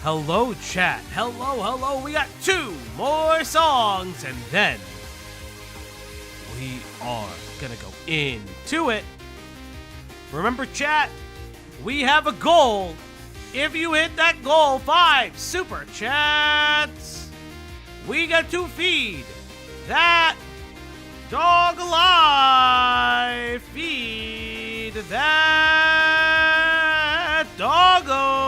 Hello, chat. Hello. We got 2 more songs, and then we are gonna go into it. Remember, chat, we have a goal. If you hit that goal, 5 super chats, we get to feed that dog alive. Feed that doggo.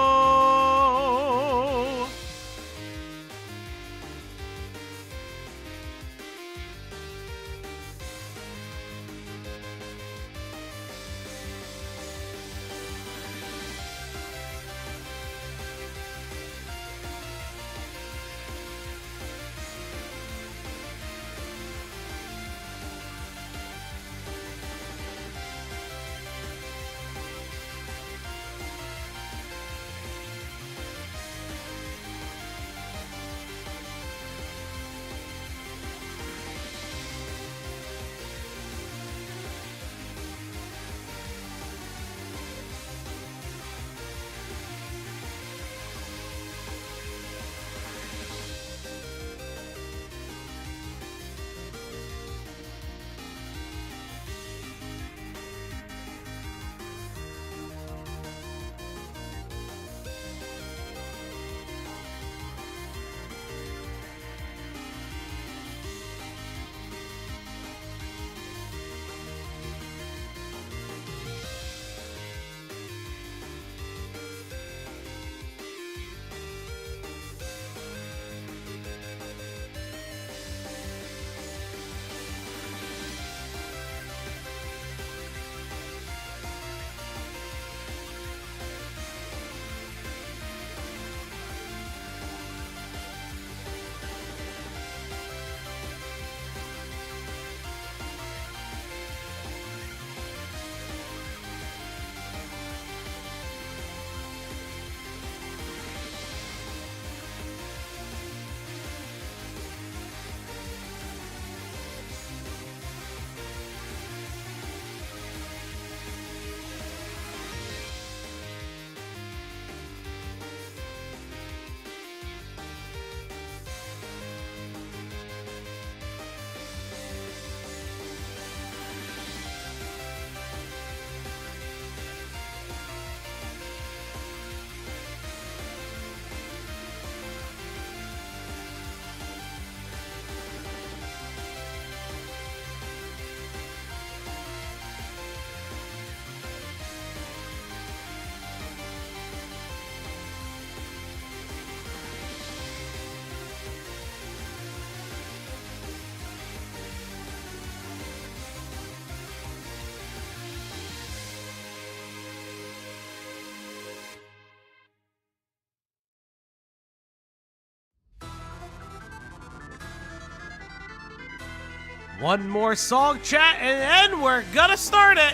One more song, chat, and then we're gonna start it.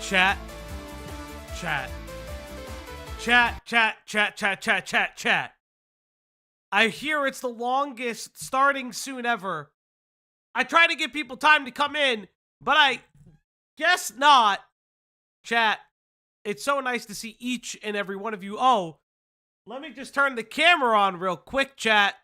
Chat. I hear it's the longest starting soon ever. I try to give people time to come in, but I guess not. Chat, it's so nice to see each and every one of you. Oh, let me just turn the camera on real quick, chat.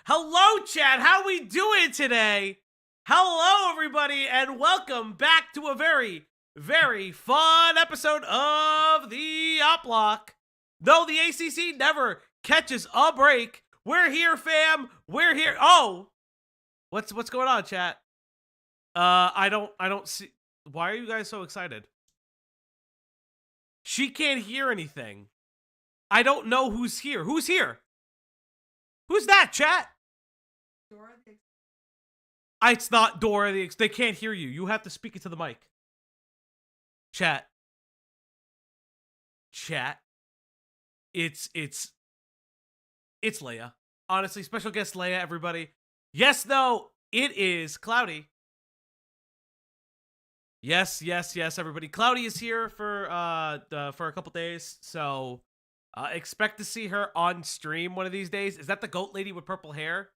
Hello, chat. How we doing today? Hello, everybody, and welcome back to a very, very fun episode of the Op Block. Though the ACC never catches a break, we're here, fam. We're here. Oh, what's going on, chat? I don't see. Why are you guys so excited? She can't hear anything. I don't know who's here. Who's here? Who's that, chat? Dora the It's not Dora the They can't hear you. You have to speak into the mic. Chat. It's Leia. Honestly, special guest Leia, everybody. Yes, though, it is Cloudy. Yes, everybody. Cloudy is here for a couple days, so expect to see her on stream one of these days. Is that the goat lady with purple hair?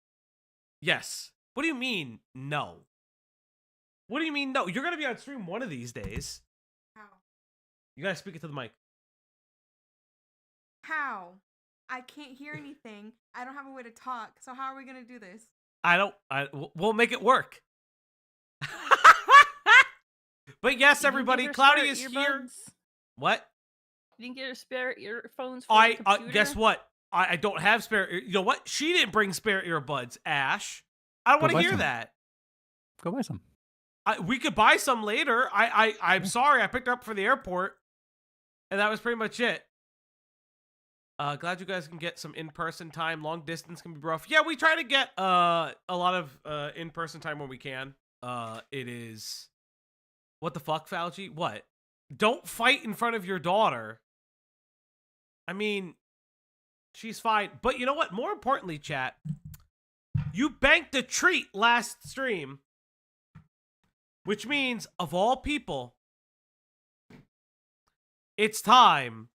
Yes. What do you mean, no? What do you mean, no? You're gonna be on stream one of these days. How? You gotta speak it to the mic. How? I can't hear anything. I don't have a way to talk. So how are we gonna do this? We'll make it work. But yes, everybody, Cloudy is here. What? You didn't get her spare earphones for the computer? Guess what? I don't have spare. You know what? She didn't bring spare earbuds, Ash. I don't want to hear that. Go buy some. We could buy some later. I'm sorry. I picked her up for the airport, and that was pretty much it. Glad you guys can get some in-person time. Long distance can be rough. Yeah, we try to get a lot of in-person time when we can. It is... What the fuck, Fauci? What? Don't fight in front of your daughter. I mean, she's fine. But you know what? More importantly, chat, you banked a treat last stream. Which means, of all people, it's time.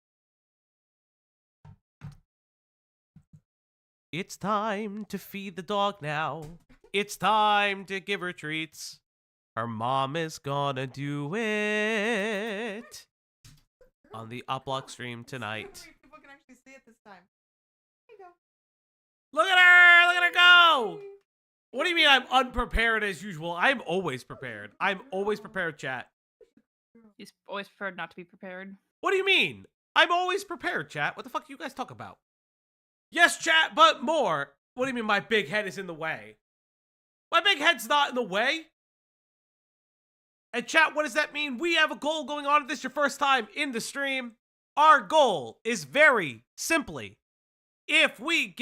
It's time to feed the dog now. It's time to give her treats. Her mom is gonna do it on the Op Block stream tonight. People can actually see it this time. Here you go. Look at her! Look at her go! What do you mean I'm unprepared as usual? I'm always prepared. I'm always prepared, chat. He's always prepared not to be prepared. What do you mean? I'm always prepared, chat. What the fuck do you guys talk about? Yes, chat, but more. What do you mean my big head is in the way? My big head's not in the way. And chat, what does that mean? We have a goal going on. If this is your first time in the stream, our goal is very simply, if we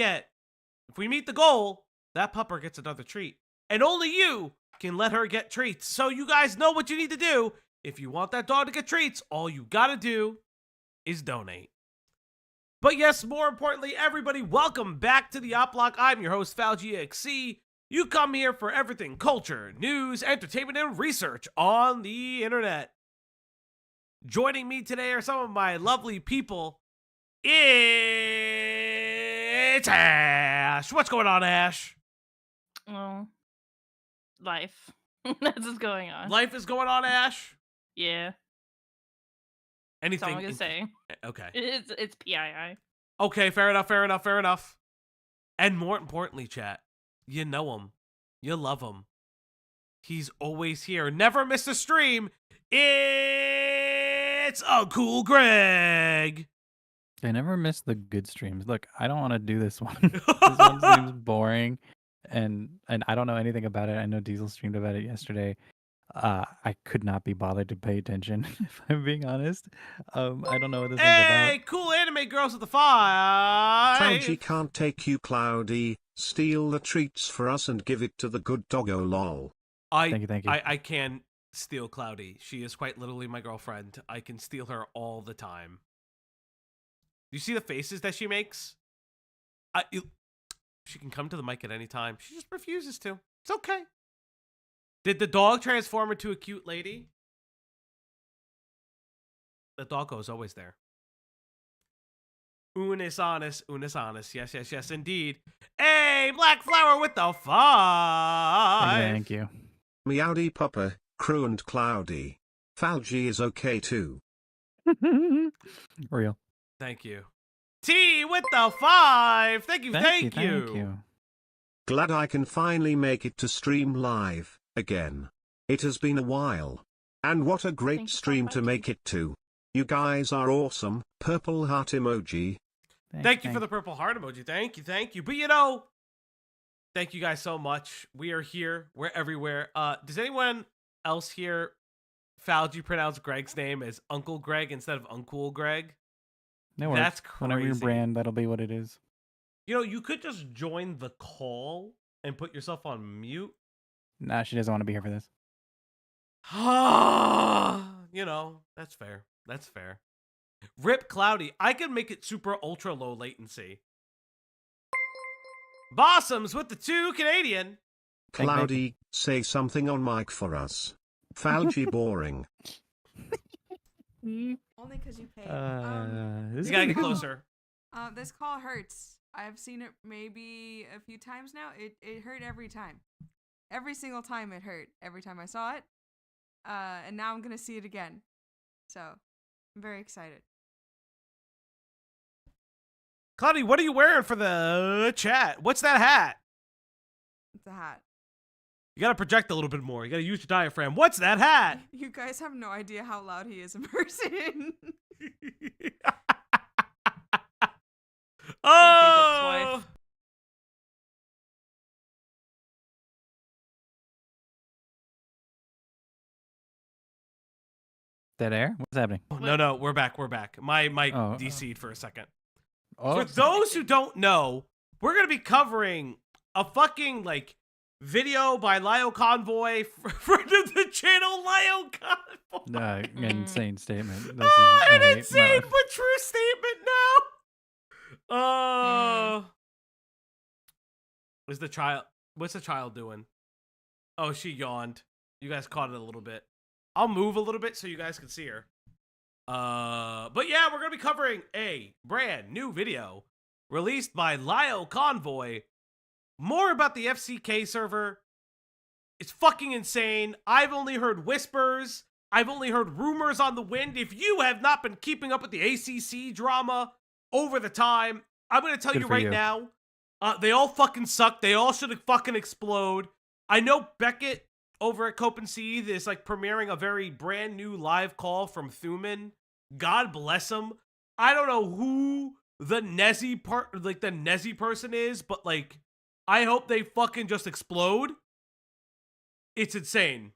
meet the goal, that pupper gets another treat. And only you can let her get treats. So you guys know what you need to do. If you want that dog to get treats, all you gotta do is donate. But yes, more importantly, everybody, welcome back to the Op Block. I'm your host, FalGXC. You come here for everything culture, news, entertainment, and research on the internet. Joining me today are some of my lovely people. It's Ash. What's going on, Ash? Well, life. That's what's going on. Life is going on, Ash? Yeah. Anything? That's all I'm gonna say. Okay. It's PII. Okay, fair enough. And more importantly, chat, you know him. You love him. He's always here. Never miss a stream. It's Uncle Greg. I never miss the good streams. Look, I don't want to do this one. This one seems boring, and I don't know anything about it. I know Diesel streamed about it yesterday. I could not be bothered to pay attention, if I'm being honest. I don't know what this one's about. Hey, cool anime girls with the 5. Fauci can't take you, Cloudy. Steal the treats for us and give it to the good doggo, lol. Thank you. I can steal Cloudy. She is quite literally my girlfriend. I can steal her all the time. You see the faces that she makes? She can come to the mic at any time. She just refuses to. It's okay. Did the dog transform into a cute lady? The doggo is always there. Unis honest. Yes, indeed. Hey, Black Flower with the 5. Thank you. Meowdy Pupper, Crew and Cloudy. Fauci is okay too. Real. Thank you. T with the 5. Thank you. Thank you. Glad I can finally make it to stream live, again. It has been a while. And what a great Thanks, stream to Papa. make it to. You guys are awesome. Purple heart emoji. Thank you for the purple heart emoji. Thank you, thank you. But you know, thank you guys so much. We are here. We're everywhere. Does anyone else here found you pronounce Greg's name as Uncle Greg instead of Uncle Greg? No, That's whenever your crazy. brand, that'll be what it is. You know, you could just join the call and put yourself on mute. Nah, she doesn't want to be here for this. You know, that's fair. That's fair. Rip Cloudy. I can make it super ultra low latency. Bossums with the 2 Canadian. Thank you. Cloudy, say something on mic for us. Falgy boring. Only because you paid. This You gotta is get good. closer. This call hurts. I've seen it maybe a few times now. It hurt every time. Every single time it hurt. Every time I saw it. And now I'm gonna see it again. So, I'm very excited. Cloudy, what are you wearing for the chat? What's that hat? It's a hat. You gotta project a little bit more. You gotta use your diaphragm. What's that hat? You guys have no idea how loud he is in person. Oh! wife. Dead air? What's happening? No, we're back. My mic Oh, DC'd for a second. Oh, For those who don't know, we're gonna be covering a fucking like video by Lio Convoy for the channel Lio Convoy. insane statement. This An is insane but true statement now. Is the child? What's the child doing? Oh, she yawned. You guys caught it a little bit. I'll move a little bit so you guys can see her. But yeah, we're gonna be covering a brand new video released by Lio Convoy. More about the FCK server. It's fucking insane. I've only heard whispers. I've only heard rumors on the wind. If you have not been keeping up with the ACC drama over the time, I'm gonna tell Good you for right you. now, they all fucking suck. They all should fucking explode. I know Beckett over at Cope and Seethe is like premiering a very brand new live call from Thuman. God bless him. I don't know who the Nezzi part, like the Nezzi person is, but like, I hope they fucking just explode. It's insane.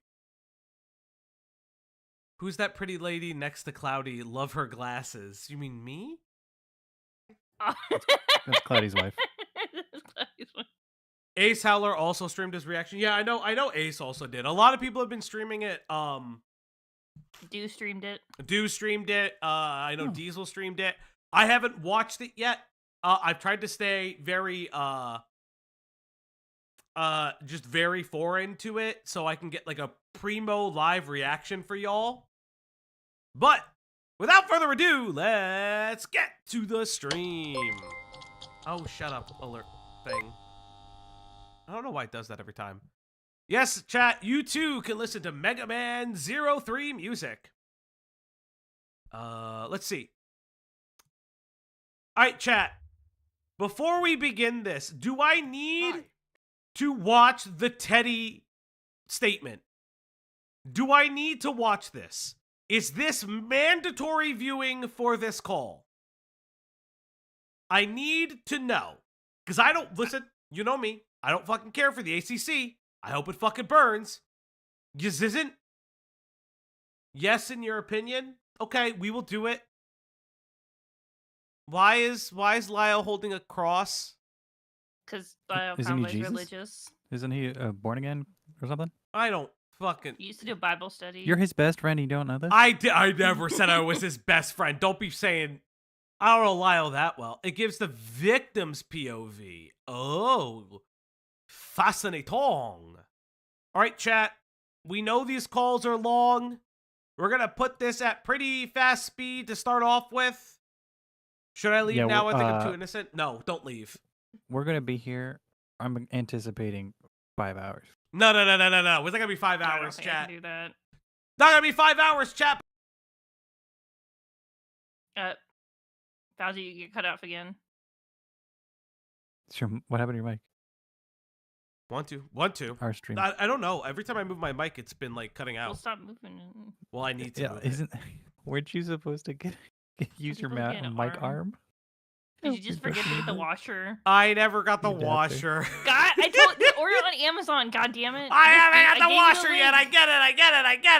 Who's that pretty lady next to Cloudy? Love her glasses. You mean me? That's Cloudy's wife. That's Cloudy's wife. Ace Howler also streamed his reaction. Yeah, I know Ace also did. A lot of people have been streaming it. Do streamed it. Do streamed it. I know Diesel streamed it. I haven't watched it yet. I've tried to stay very just very foreign to it so I can get like a primo live reaction for y'all. But without further ado, let's get to the stream. Oh, shut up alert thing. I don't know why it does that every time. Yes, chat, you too can listen to Mega Man 03 music. Let's see. All right, chat. Before we begin this, do I need to watch the Teddy statement? Do I need to watch this? Is this mandatory viewing for this call? I need to know. Because I don't, listen, you know me. I don't fucking care for the ACC. I hope it fucking burns. This isn't. Yes, in your opinion? Okay, we will do it. Why is Lyle holding a cross? Because Isn't he Convoy's Jesus? religious. Isn't he born again or something? I don't fucking. He used to do Bible study. You're his best friend. You don't know this? I never said I was his best friend. Don't be saying I don't know Lyle that well. It gives the victim's POV. Oh, fascinating. All right, chat. We know these calls are long. We're gonna put this at pretty fast speed to start off with. Should I leave Yeah, now? I think I'm well, too innocent. No, don't leave. We're gonna be here. I'm anticipating 5 hours. No. It's not gonna be 5 I don't hours, think I chat. can do that. Not gonna be 5 hours, chat. Fauci, you get cut off again. Sure. What happened to your mic? Want to. Our stream. I don't know. Every time I move my mic, it's been like cutting We'll out. stop moving. Well, I need to. Yeah, Move it. weren't you supposed to use your supposed to get an mic arm? arm? Did you just forget to get the washer? I never got the You adapter. washer. God, I told you order on Amazon. God damn it! I haven't gave got the you washer yet. I link. get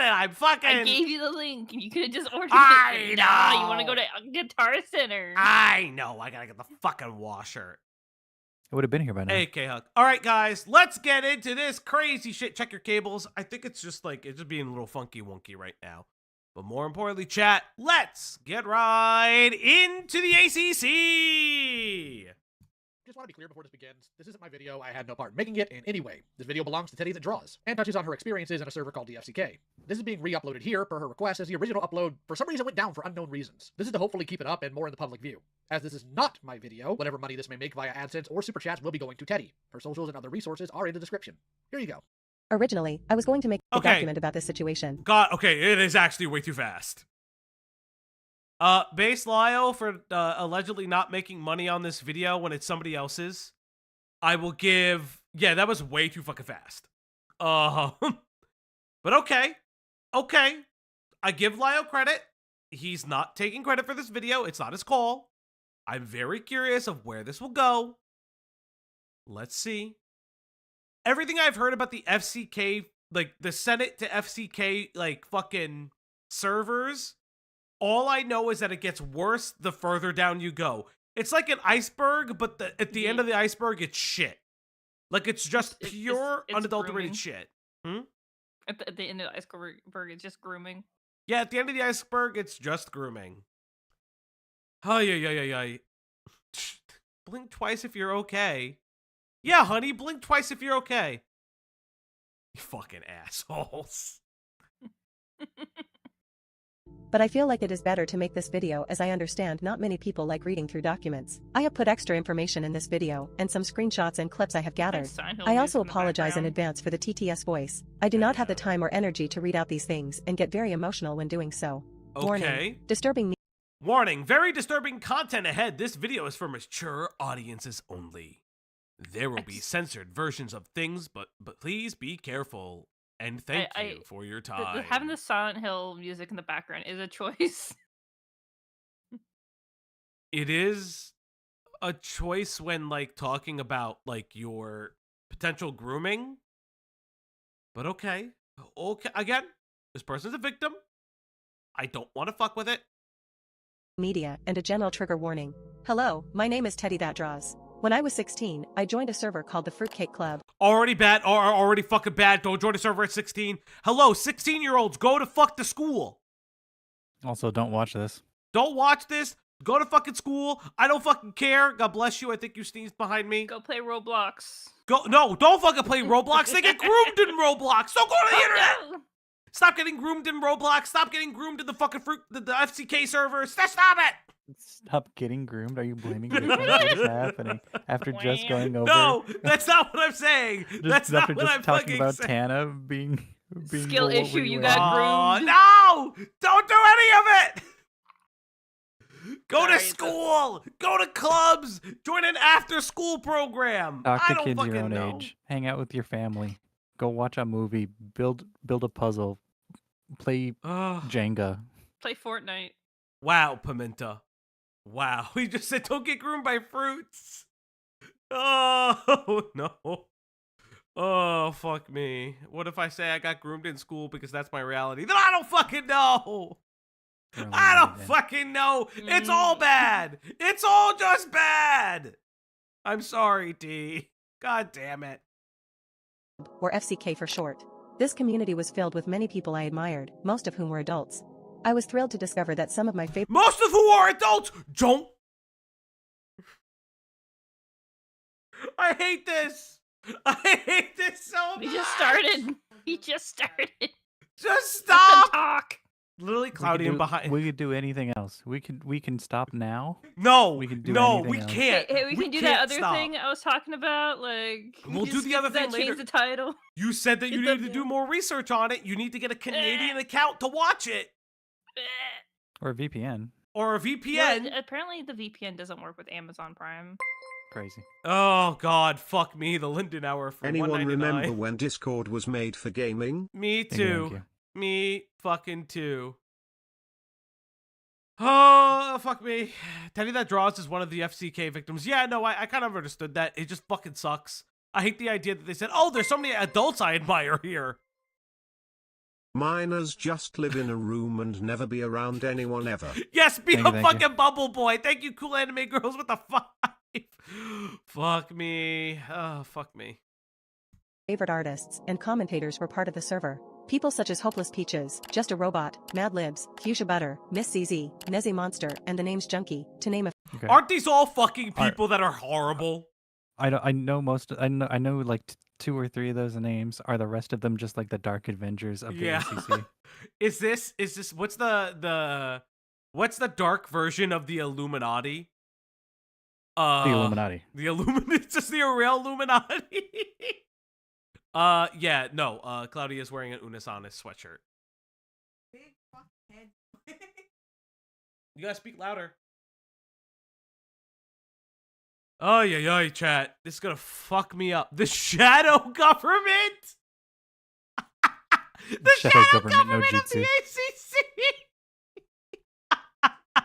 it. I'm fucking. I gave you the link. You could have just ordered I it. Nah, you want to know. go to Guitar Center? I know. I gotta get the fucking washer. It would have been here by now. Hey, K-Huck. All right, guys, let's get into this crazy shit. Check your cables. I think it's just like, it's just being a little funky wonky right now. But more importantly, chat, let's get right into the ACC. Just want to be clear before this begins, this isn't my video, I had no part in making it in any way. This video belongs to Teddy That Draws, and touches on her experiences in a server called the FCK. This is being re-uploaded here, per her request, as the original upload for some reason went down for unknown reasons. This is to hopefully keep it up and more in the public view. As this is not my video, whatever money this may make via AdSense or Super Chats will be going to Teddy. Her socials and other resources are in the description. Here you go. Originally, I was going to make a Okay. document about this situation. God, okay, it is actually way too fast. Base Lyle for allegedly not making money on this video when it's somebody else's. I will give, yeah, that was way too fucking fast. But okay. I give Lyle credit. He's not taking credit for this video. It's not his call. I'm very curious of where this will go. Let's see. Everything I've heard about the FCK, like the Senate to FCK, like fucking servers, all I know is that it gets worse the further down you go. It's like an iceberg, but at the end of the iceberg, it's shit. Like it's just pure, it's unadulterated grooming. shit. At the end of the iceberg, it's just grooming. Yeah, at the end of the iceberg, it's just grooming. Oh, yeah. Blink twice if you're okay. Yeah, honey, blink twice if you're okay. You fucking assholes. But I feel like it is better to make this video, as I understand not many people like reading through documents. I have put extra information in this video, and some screenshots and clips I have gathered. I also apologize in advance for the TTS voice. I do not have the time or energy to read out these things and get very emotional when doing so. Okay. Warning. Disturbing. Warning, very disturbing content ahead. This video is for mature audiences only. There will be censored versions of things, but please be careful. And thank you for your time. Having the Silent Hill music in the background is a choice. It is a choice when, like, talking about, like, your potential grooming. But okay. Again, this person's a victim. I don't want to fuck with it. Media, and a general trigger warning. Hello, my name is Teddy That Draws. When I was 16, I joined a server called the Fruitcake Club. Already bad, already fucking bad. Don't join a server at 16. Hello, 16-year-olds, go to fuck the school. Also, don't watch this. Don't watch this. Go to fucking school. I don't fucking care. God bless you. I think you sneezed behind me. Go play Roblox. No, don't fucking play Roblox. They get groomed in Roblox. Don't go to the internet. No! Stop getting groomed in Roblox. Stop getting groomed in the fucking the FCK servers. Stop it. Stop getting groomed. Are you blaming me? What is happening? After just going over. No, that's not what I'm saying. That's not after what just I'm talking fucking about saying. Tana being Skill what issue, were you at? got groomed. No! Don't do any of it! Go to Sorry, school! Go to clubs! Join an after-school program! Talk I to don't kids fucking your own know. age. Hang out with your family. Go watch a movie. Build a puzzle. Play Ugh. Jenga. Play Fortnite. Wow, Pimenta. Wow. He just said don't get groomed by fruits. Oh, no. Oh, fuck me. What if I say I got groomed in school because that's my reality? Then I don't fucking know. I don't fucking know. It's all bad. It's all just bad. I'm sorry, T. God damn it. Or FCK for short. This community was filled with many people I admired, most of whom were adults. I was thrilled to discover that some of my favorite Most of who are adults don't. I hate this. I hate this so much. We just started. Just Let them stop. talk. Literally Cloudy and behind. We could do anything else. We can stop now. No, we can do no, anything we else. can't. Hey, we can do can't that other stop. thing I was talking about. Like We'll do the skip other thing that, later. Change the title. You said that you Get needed to the- do more research on it. You need to get a Canadian account to watch it. Or a VPN. Or a VPN. Well, apparently the VPN doesn't work with Amazon Prime. Crazy. Oh God, fuck me, the Linden Hour for Anyone $1.99. remember when Discord was made for gaming? Me Thank you, too. thank you. Me fucking too. Oh, fuck me. Teddy That Draws is one of the FCK victims. Yeah, no, I kind of understood that. It just fucking sucks. I hate the idea that they said, oh, there's so many adults I admire here. Minors just live in a room and never be around anyone ever. Yes, be Thank a you, thank you. fucking bubble boy. Thank you, cool anime girls with the 5. Fuck me. Oh, fuck me. Favorite artists and commentators were part of the server. People such as Hopeless Peaches, Just a Robot, Mad Libs, Fuchsia Butter, Miss CZ, Nezziemonster, and the name's Junkie, to name a Okay. Aren't these all fucking people that are horrible? I know like 2 or 3 of those names. Are the rest of them just like the Dark Avengers of the Yeah. ACC? Is this what's the dark version of the Illuminati? The Illuminati. The Illuminati. It's just the real Illuminati. Yeah, no. Claudia is wearing an Unisana sweatshirt. Big fuck head. You gotta speak louder. Oh yeah, chat. This is gonna fuck me up. The shadow government. The shadow government no of the jutsu. ACC.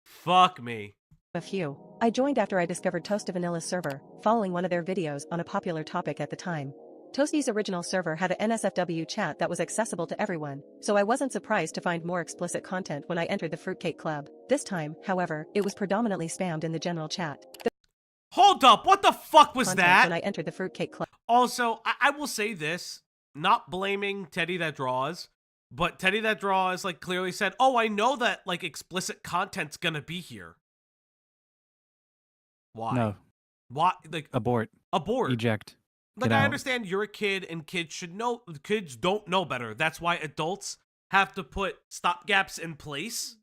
Fuck me. few. I joined after I discovered Toast Vanilla's server, following one of their videos on a popular topic at the time. Toasty's original server had an NSFW chat that was accessible to everyone, so I wasn't surprised to find more explicit content when I entered the Fruitcake Club. This time, however, it was predominantly spammed in the general chat. Hold up, what the fuck was Content that? when I entered the Fruitcake Club. Also, I will say this, not blaming Teddy That Draws, but Teddy That Draws like clearly said, oh, I know that like explicit content's gonna be here. Why? No. Why? Like, Abort. Eject. Like, Get I out. understand you're a kid and kids should know, kids don't know better. That's why adults have to put stopgaps in place.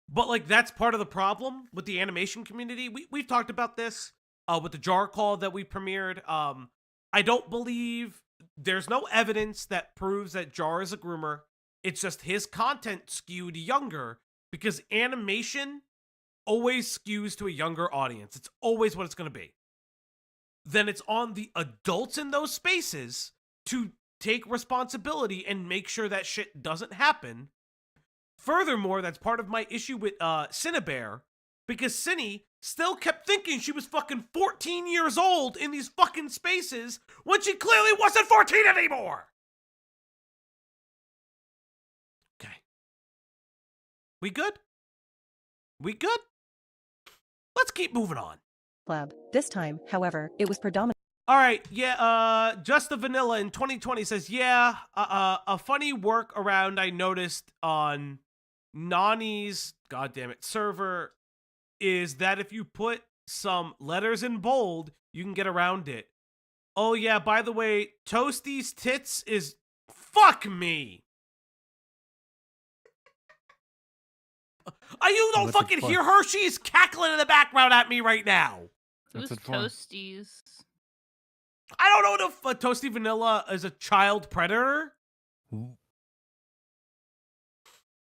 But like, that's part of the problem with the animation community. We've talked about this with the jar call that we premiered. I don't believe there's no evidence that proves that Jar is a groomer. It's just his content skewed younger because animation always skews to a younger audience. It's always what it's going to be. Then it's on the adults in those spaces to take responsibility and make sure that shit doesn't happen. Furthermore, that's part of my issue with Cinnabear, because Cinny still kept thinking she was fucking 14 years old in these fucking spaces when she clearly wasn't 14 anymore. Okay. We good? We good? Let's keep moving on. Club. This time, however, it was predominantly. All right, yeah, Just the Vanilla in 2020 says, yeah, a funny workaround I noticed on Nani's, goddammit, server is that if you put some letters in bold, you can get around it. Oh yeah, by the way, Toasty's tits is, fuck me. You don't What's it fucking for? hear her? She's cackling in the background at me right now. Who's What's it for? Toasties? I don't know if Toasty Vanilla is a child predator.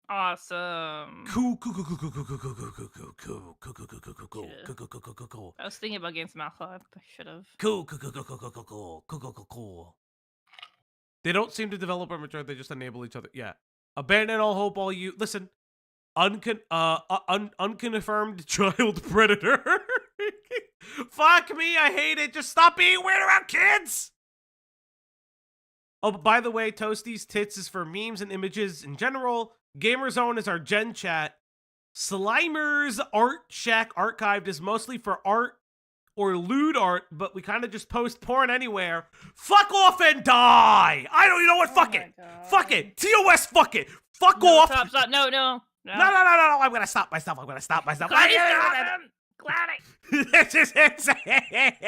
Awesome. Cool. I was thinking about getting some alpha. I should have. Cool. They don't seem to develop or mature. They just enable each other. Yeah. Abandon all hope, all you. Listen. Unconfirmed child predator. Fuck me, I hate it. Just stop being weird around kids. Oh, by the way, Toasty's tits is for memes and images in general. Gamerzone is our gen chat. Slimer's Art Shack Archived is mostly for art or lewd art, but we kind of just post porn anywhere. Fuck off and die. I don't, you know what? Fuck it. Fuck it. TOS, fuck it. Fuck off. Stop. No. No. I'm gonna stop myself. Cloudy. This is insane. This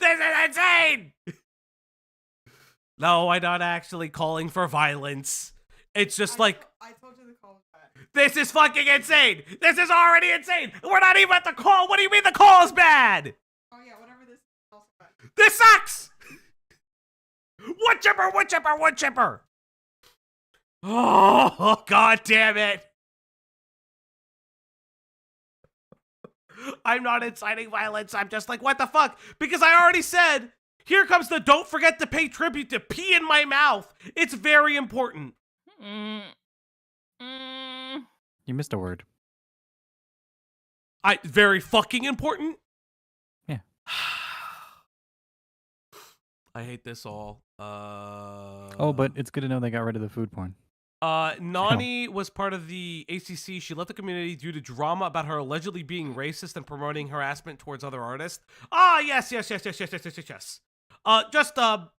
is insane. No, I'm not actually calling for violence. It's just like, I told you the call was bad. this is fucking insane. This is already insane. We're not even at the call. What do you mean the call is bad? Oh yeah, whatever this is also bad. This sucks. Wood chipper. Oh, god damn it. I'm not inciting violence. I'm just like, what the fuck? Because I already said, here comes the don't forget to pay tribute to pee in my mouth. It's very important. Mm. You missed a word. Very fucking important? Yeah. I hate this all. Oh, but it's good to know they got rid of the food porn. Nani was part of the ACC. She left the community due to drama about her allegedly being racist and promoting harassment towards other artists. Yes. Just, par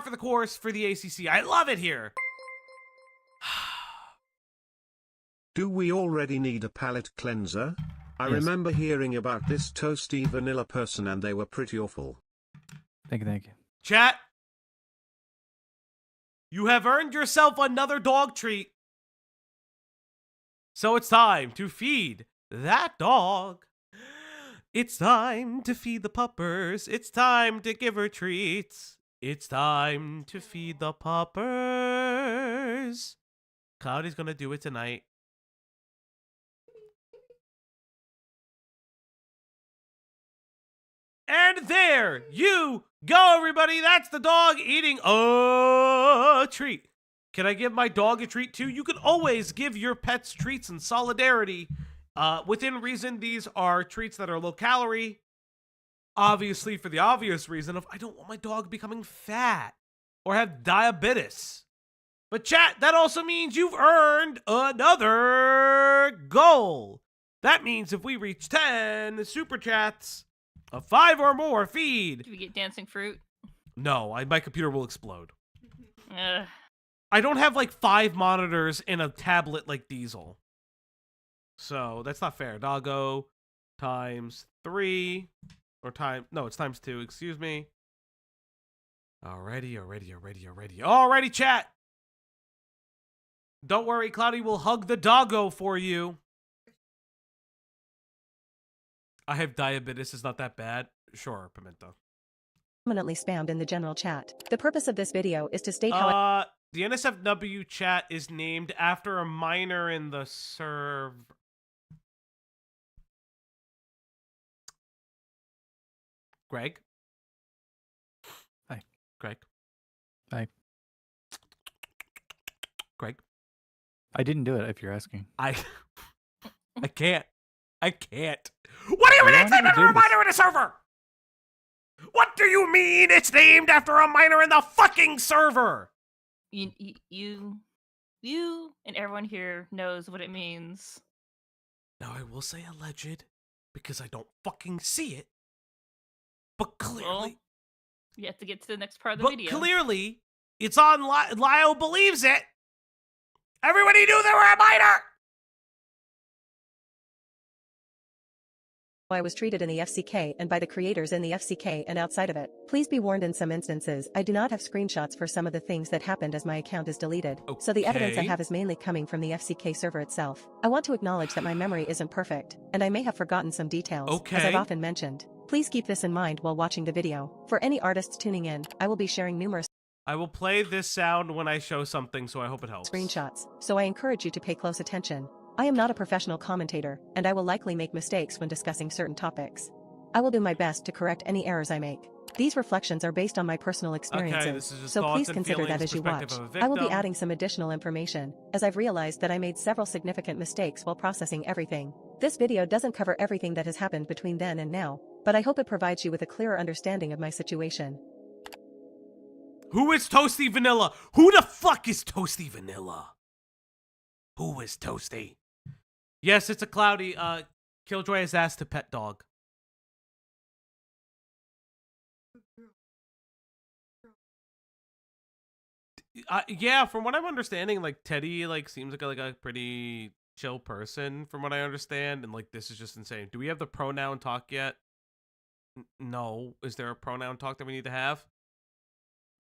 for the course for the ACC. I love it here. Do we already need a palate cleanser? I Yes. remember hearing about this toasty vanilla person and they were pretty awful. Thank you. Chat. You have earned yourself another dog treat. So it's time to feed that dog. It's time to feed the puppers. It's time to give her treats. It's time to feed the puppers. Cloudy's gonna do it tonight. And there you go, everybody. That's the dog eating a treat. Can I give my dog a treat too? You can always give your pets treats in solidarity. Within reason, these are treats that are low calorie. Obviously, for the obvious reason of I don't want my dog becoming fat or have diabetes. But chat, that also means you've earned another goal. That means if we reach 10 super chats, a 5 or more feed. Do we get dancing fruit? No, my computer will explode. Ugh. I don't have like 5 monitors in a tablet like Diesel. So that's not fair. Doggo times 3 or it's times 2, excuse me. Alrighty, chat. Don't worry, Cloudy will hug the doggo for you. I have diabetes, it's not that bad. Sure, Pimento. Prominently spammed in the general chat. The purpose of this video is to state how The NSFW chat is named after a minor in the serve. Greg? Hi. Greg? Hi. Greg? I didn't do it if you're asking. I can't. What do you mean it's named after a minor in the server? What do you mean it's named after a minor in the fucking server? You and everyone here knows what it means. Now I will say alleged because I don't fucking see it. But clearly, Well, you have to get to the next part of the video. Clearly, it's on Lyle believes it. Everybody knew they were a minor. I was treated in the FCK and by the creators in the FCK and outside of it. Please be warned, in some instances, I do not have screenshots for some of the things that happened as my account is deleted. So the evidence I Okay. have is mainly coming from the FCK server itself. I want to acknowledge that my memory isn't perfect, and I may have forgotten some details, as Okay. I've often mentioned. Please keep this in mind while watching the video. For any artists tuning in, I will be sharing numerous I will play this sound when I show something, so I hope it helps. screenshots, so I encourage you to pay close attention. I am not a professional commentator, and I will likely make mistakes when discussing certain topics. I will do my best to correct any errors I make. These reflections are based on my personal experiences, this is just so thoughts please and consider that feelings, as you watch. perspective of a I will be victim. adding some additional information, as I've realized that I made several significant mistakes while processing everything. This video doesn't cover everything that has happened between then and now, but I hope it provides you with a clearer understanding of my situation. Who is Toasty Vanilla? Who the fuck is Toasty Vanilla? Who is Toasty? Yes, it's a Cloudy. Killjoy has asked to pet dog. Yeah, from what I'm understanding, like Teddy, seems like a pretty chill person, from what I understand, and this is just insane. Do we have the pronoun talk yet? No. Is there a pronoun talk that we need to have?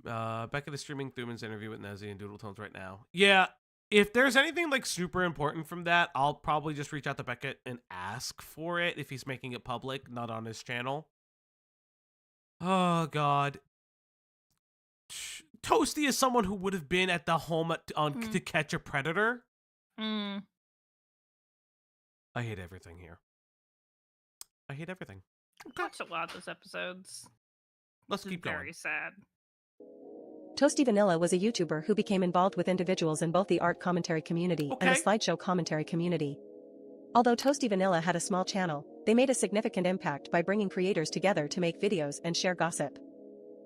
Becca is streaming Thuman's interview with Nezzi and Doodle Tones right now. Yeah, if there's anything super important from that, I'll probably just reach out to Beckett and ask for it if he's making it public, not on his channel. Oh God. Toasty is someone who would have been at the home To Catch a Predator. Mm. I hate everything here. I hate everything. I watched a lot of those episodes. Let's This is keep going. Very sad. Toasty Vanilla was a YouTuber who became involved with individuals in both the art commentary community and the Okay. slideshow commentary community. Although Toasty Vanilla had a small channel, they made a significant impact by bringing creators together to make videos and share gossip.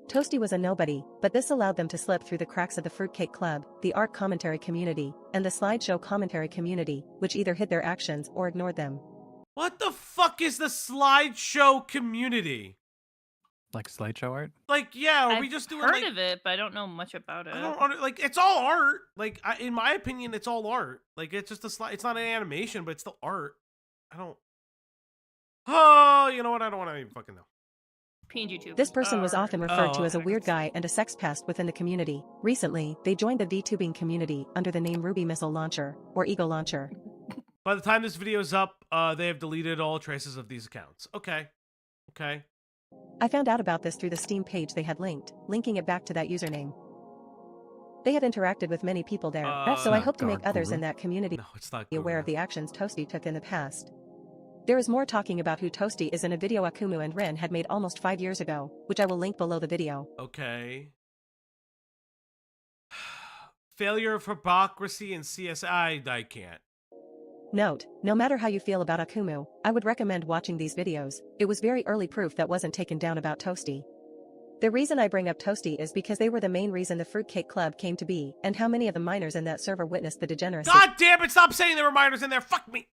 Toasty was a nobody, but this allowed them to slip through the cracks of the Fruitcake Club, the art commentary community, and the slideshow commentary community, which either hid their actions or ignored them. What the fuck is the slideshow community? Like slideshow art? Like, yeah, are I've we just doing heard like... of it, but I don't know much about it. I don't like. It's all art. Like, in my opinion, it's all art. Like, it's just a slide. It's not an animation, but it's still art. I don't. Oh, you know what? I don't want to even fucking know. YouTube. This person was often referred to as a okay. weird guy and a sex pest within the community. Recently, they joined the VTubing community under the name Ruby Missile Launcher, or Eagle Launcher. By the time this video is up, they have deleted all traces of these accounts. Okay. Okay. I found out about this through the Steam page they had linked, linking it back to that username. They had interacted with many people there, so I not hope to make dark others Guru. in that community No, it's not be aware Guru. of the actions Toasty took in the past. There is more talking about who Toasty is in a video Akumu and Rin had made almost 5 years ago, which I will link below the video. Okay. Failure of hypocrisy and CSI, I can't. Note, no matter how you feel about Akumu, I would recommend watching these videos. It was very early proof that wasn't taken down about Toasty. The reason I bring up Toasty is because they were the main reason the Fruitcake Club came to be, and how many of the minors in that server witnessed the degeneracy. God damn it, stop saying there were minors in there, fuck me!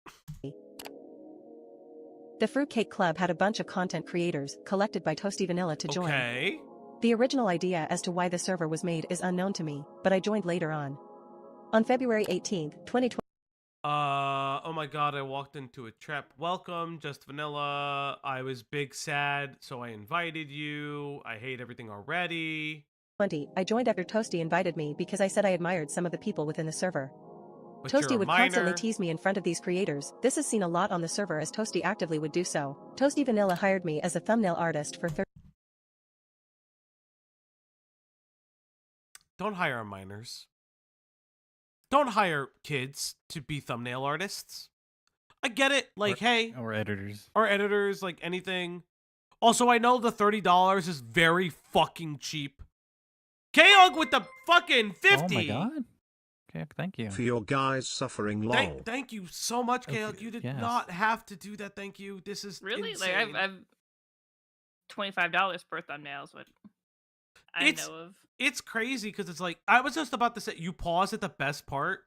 The Fruitcake Club had a bunch of content creators, collected by Toasty Vanilla to join. Okay. The original idea as to why the server was made is unknown to me, but I joined later on. On February 18th, 2020. Oh my god, I walked into a trap. Welcome, Just Vanilla. I was big sad, so I invited you. I hate everything already. I joined after Toasty invited me because I said I admired some of the people within the server. But you're Toasty a would minor. constantly tease me in front of these creators. This is seen a lot on the server as Toasty actively would do so. Toasty Vanilla hired me as a thumbnail artist for Don't hire minors. Don't hire kids to be thumbnail artists. I get it. Like, hey. Or editors. Or editors, like anything. Also, I know the $30 is very fucking cheap. K-Og with the fucking 50. Oh my god. Okay, thank you. For your guys suffering lol. Thank you so much, K-Og. You did not have to do that. Thank you. This is really insane. like I've $25 per thumbnail is what I know of. It's crazy because it's like, I was just about to say, you pause at the best part.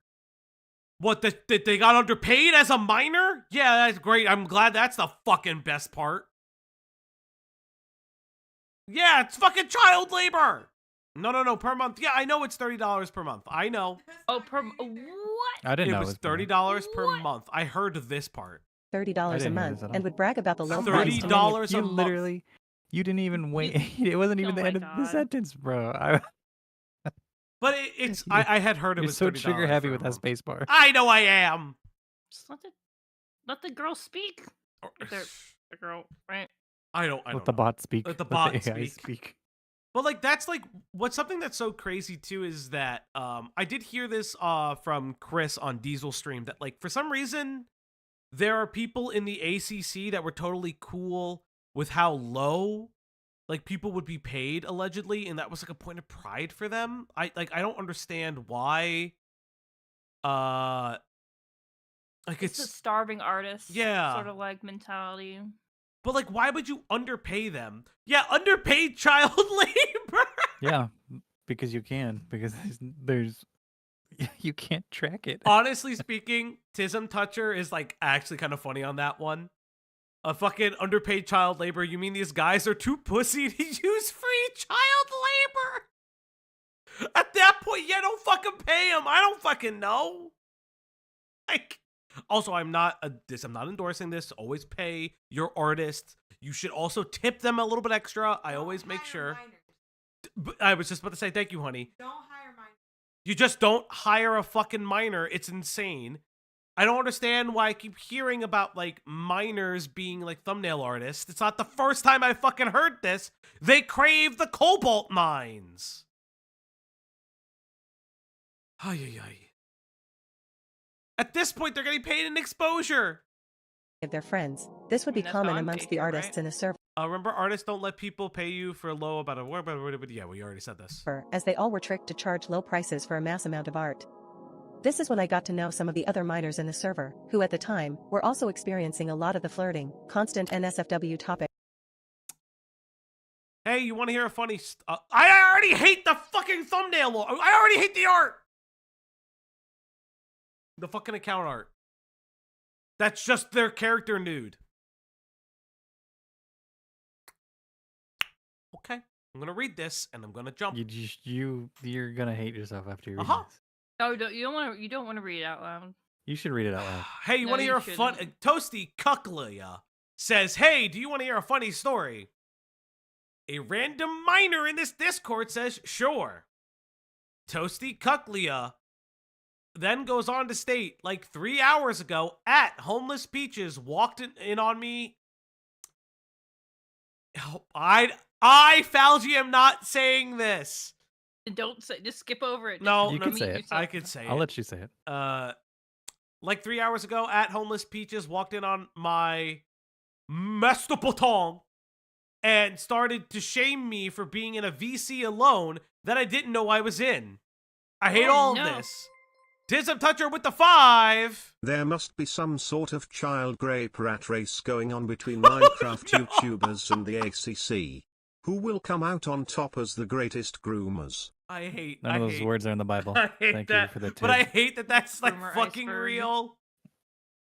What, that they got underpaid as a minor? Yeah, that's great. I'm glad that's the fucking best part. Yeah, it's fucking child labor. No, per month. Yeah, I know it's $30 per month. I know. Oh, what? I didn't know it was $30 per month. I heard this part. $30 a month and would brag about the low $30 price. a month. Literally, you didn't even wait. It wasn't even the end of the sentence, bro. But it's I had heard it was so $30 trigger happy for a with that month. space bar. I know I am. Just let the girl speak. The girl, right? I don't Let the bot speak. Let the Let bot AI speak. But like that's like what's something that's so crazy too is that I did hear this from Chris on Diesel Stream that like for some reason there are people in the ACC that were totally cool with how low like people would be paid allegedly, and that was like a point of pride for them. I don't understand why. Like it's the starving artist, yeah, sort of like mentality. But like, why would you underpay them? Yeah, underpaid child labor. Yeah, because you can. Because there's you can't track it. Honestly speaking, Tism Toucher is like actually kind of funny on that one. A fucking underpaid child labor. You mean these guys are too pussy to use free child labor? At that point, yeah, don't fucking pay them. I don't fucking know. Like, also, I'm not endorsing this. Always pay your artists. You should also tip them a little bit extra. I always make sure. I was just about to say thank you, honey. Don't hire minors. You just don't hire a fucking minor. It's insane. I don't understand why I keep hearing about, like, minors being, like, thumbnail artists. It's not the first time I fucking heard this. They crave the cobalt mines. Ay. At this point, they're getting paid in exposure. of their friends. This would be That's common how I'm amongst paid the here, artists right? in the server, Remember, artists don't let people pay you for low about a word. Yeah, we already said this. as they all were tricked to charge low prices for a mass amount of art. This is when I got to know some of the other minors in the server, who at the time, were also experiencing a lot of the flirting, constant NSFW topic. Hey, you want to hear a funny... I already hate the fucking thumbnail. I already hate the art. The fucking account art. That's just their character nude. Okay, I'm gonna read this and I'm gonna jump. You're gonna hate yourself after you read this. No, you don't want to read it out loud. You should read it out loud. Hey, you No, want to you hear a fun... shouldn't. Toasty Cucklia says, hey, do you want to hear a funny story? A random miner in this Discord says, sure. Toasty Cucklia then goes on to state, like 3 hours ago, at Homeless Peaches walked in on me. I, Falgi, am not saying this. Don't say. Just skip over it. No, You no, can say it. I could say it. I'll let you say it. Like 3 hours ago, at Homeless Peaches walked in on my Mestopoton and started to shame me for being in a VC alone that I didn't know I was in. I hate all of this. Tism Toucher with the 5. There must be some sort of child grape rat race going on between Minecraft YouTubers and the ACC. Who will come out on top as the greatest groomers? None of those words are in the Bible. I hate Thank that. you for the tip. But I hate that that's like Rumor fucking iceberg. real.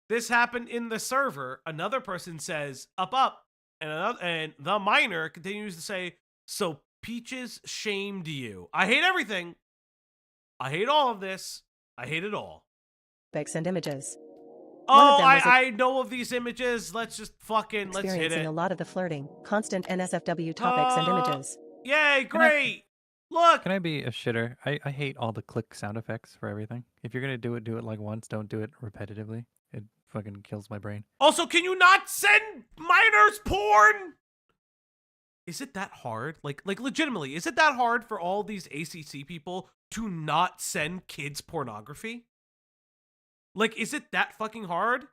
This happened in the server. Another person says, up. And the miner continues to say, so Peaches shamed you. I hate everything. I hate all of this. I hate it all. Pics and images. Oh, I know of these images. Let's just let's hit Experiencing it. a lot of the flirting, constant NSFW topics and images. Yay, great. Look. Can I be a shitter? I hate all the click sound effects for everything. If you're gonna do it like once. Don't do it repetitively. It fucking kills my brain. Also, can you not send minors porn? Is it that hard? Like legitimately, is it that hard for all these ACC people to not send kids pornography? Like, is it that fucking hard?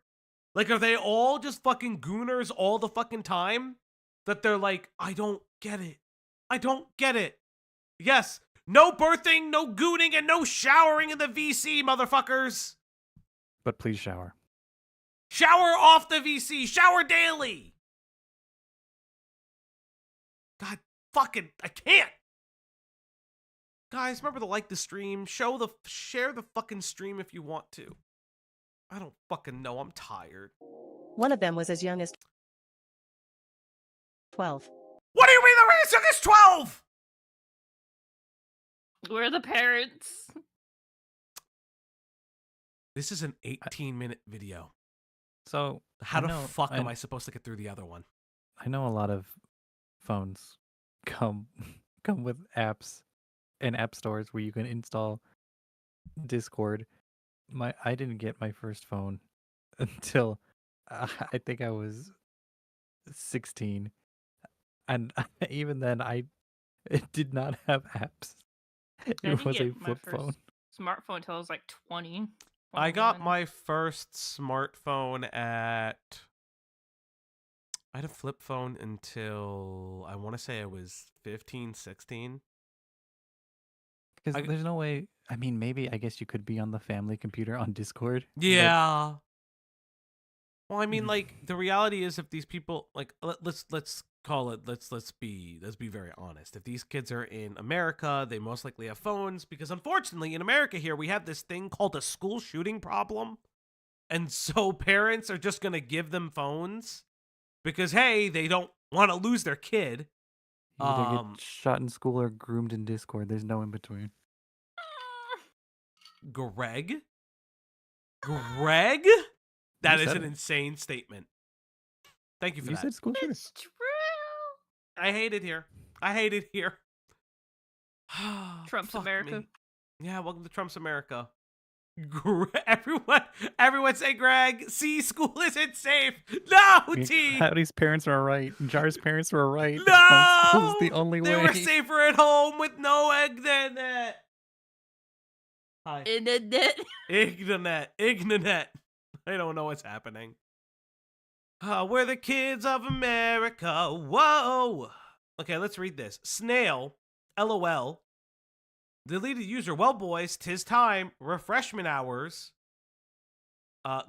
Like, are they all just fucking gooners all the fucking time? That they're like, I don't get it. I don't get it. Yes, no birthing, no gooning, and no showering in the VC, motherfuckers. But please shower. Shower off the VC. Shower daily. God fucking, I can't. Guys, remember to like the stream. Share the fucking stream if you want to. I don't fucking know. I'm tired. One of them was as young as 12. What do you mean the reason is 12? We're the parents. This is an 18-minute video. So How the fuck am I supposed to get through the other one? I know a lot of phones come with apps and app stores where you can install Discord. I didn't get my first phone until I think I was 16, and even then it did not have apps. It was a flip phone. Smartphone until I was like 20. I got my first smartphone I had a flip phone until I want to say I was 15, 16. Because there's no way. I mean, maybe I guess you could be on the family computer on Discord. Yeah. Well, I mean, like the reality is, if these people like, let's call it. Let's be very honest. If these kids are in America, they most likely have phones because, unfortunately, in America here we have this thing called a school shooting problem, and so parents are just gonna give them phones because hey, they don't want to lose their kid. You either get shot in school or groomed in Discord. There's no in between. Greg? That is an insane statement. Thank you for that. You said school shooter. It's true. I hate it here. Trump's Fuck America. me. Yeah, welcome to Trump's America. Everyone say Greg. See, school isn't safe. No, T. Howdy's parents are right. Jar's parents were right. No, School's the only way. They were safer at home with no internet. Hi. Internet. Ignanet. I don't know what's happening. We're the kids of America. Whoa. Okay, let's read this. Snail, LOL. Deleted user. Well, boys, 'tis time. Refreshment hours.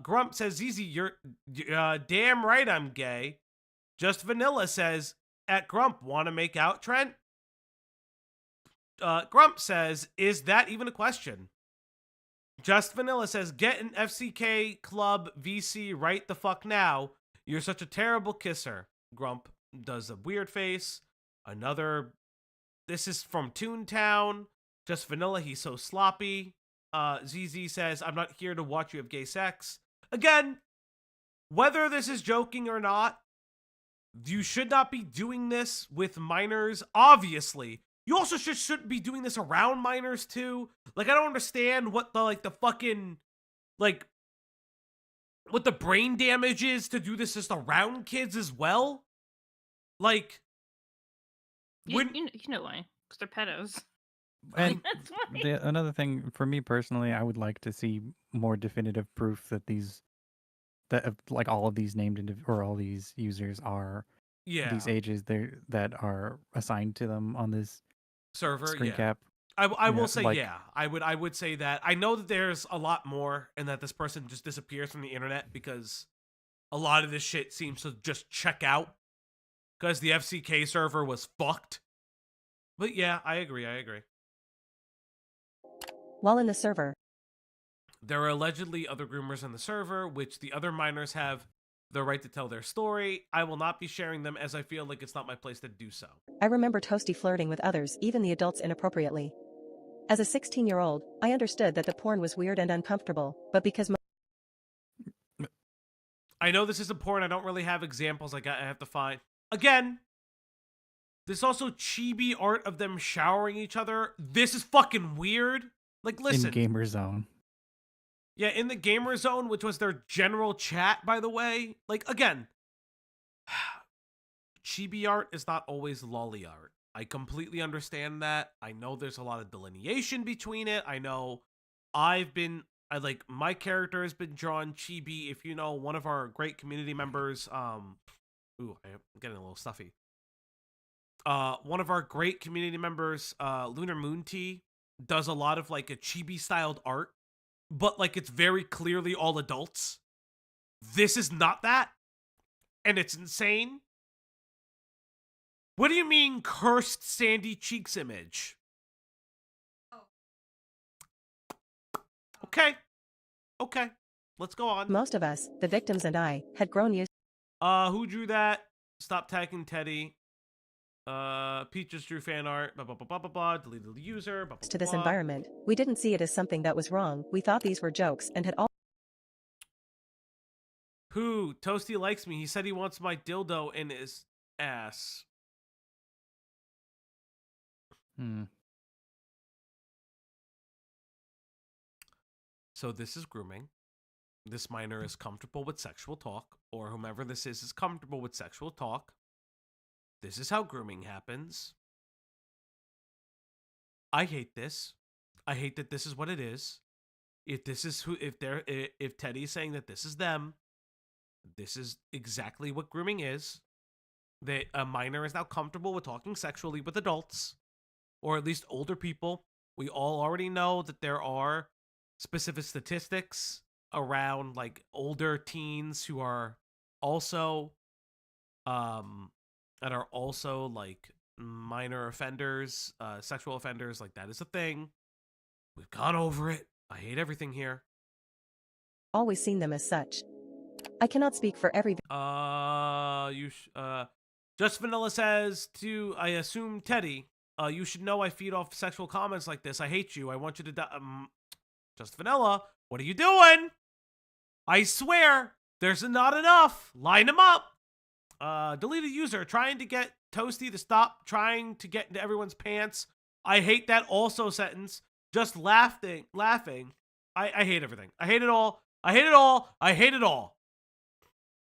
Grump says, Easy, you're damn right I'm gay. Just Vanilla says, at Grump, want to make out, Trent? Grump says, is that even a question? Just Vanilla says, get an FCK Club VC right the fuck now. You're such a terrible kisser. Grump does a weird face. Another, this is from Toontown. Just Vanilla, he's so sloppy. ZZ says, I'm not here to watch you have gay sex. Again, whether this is joking or not, you should not be doing this with minors, obviously. You also shouldn't be doing this around minors, too. Like, I don't understand what the fucking, like, what the brain damage is to do this just around kids as well. Like, you know why? Because they're pedos. And That's why. another thing for me personally, I would like to see more definitive proof that like all of these named or all these users are these ages that are assigned to them on this server screen cap. I will say, like, I would say that. I know that there's a lot more and that this person just disappears from the internet because a lot of this shit seems to just check out because the FCK server was fucked. But yeah, I agree. While in the server, there are allegedly other groomers in the server, which the other minors have the right to tell their story. I will not be sharing them as I feel like it's not my place to do so. I remember Toasty flirting with others, even the adults, inappropriately. As a 16-year-old, I understood that the porn was weird and uncomfortable, but because I know this isn't porn, I don't really have examples I have to find. Again, there's also chibi art of them showering each other. This is fucking weird. Like, listen. In Gamer Zone. Yeah, in the Gamer Zone, which was their general chat, by the way. Like, again, chibi art is not always lolly art. I completely understand that. I know there's a lot of delineation between it. I know my character has been drawn chibi. If you know, one of our great community members, I'm getting a little stuffy. One of our great community members, Lunar Moon Tea, does a lot of like a chibi styled art, but like it's very clearly all adults. This is not that, and it's insane. What do you mean cursed sandy cheeks image? Okay, let's go on. most of us, the victims and I, had grown used Who drew that? Stop tagging Teddy. Peaches drew fan art, blah, blah, blah, blah, blah, blah, deleted the user, blah, blah, to this blah. environment. We didn't see it as something that was wrong. We thought these were jokes and had all Who? Toasty likes me. He said he wants my dildo in his ass. So this is grooming. This minor is comfortable with sexual talk, or whomever this is comfortable with sexual talk. This is how grooming happens. I hate this. I hate that this is what it is. If Teddy's saying that this is them, this is exactly what grooming is. That a minor is now comfortable with talking sexually with adults, or at least older people. We all already know that there are specific statistics around like older teens who are also like minor offenders, sexual offenders. Like, that is a thing. We've gone over it. I hate everything here. always seen them as such. I cannot speak for every Just Vanilla says to, I assume, Teddy, you should know I feed off sexual comments like this. I hate you. I want you to die. Just Vanilla, what are you doing? I swear, there's not enough. Line them up. Deleted user trying to get Toasty to stop trying to get into everyone's pants. I hate that also sentence. Just laughing. I hate everything. I hate it all. I hate it all. I hate it all.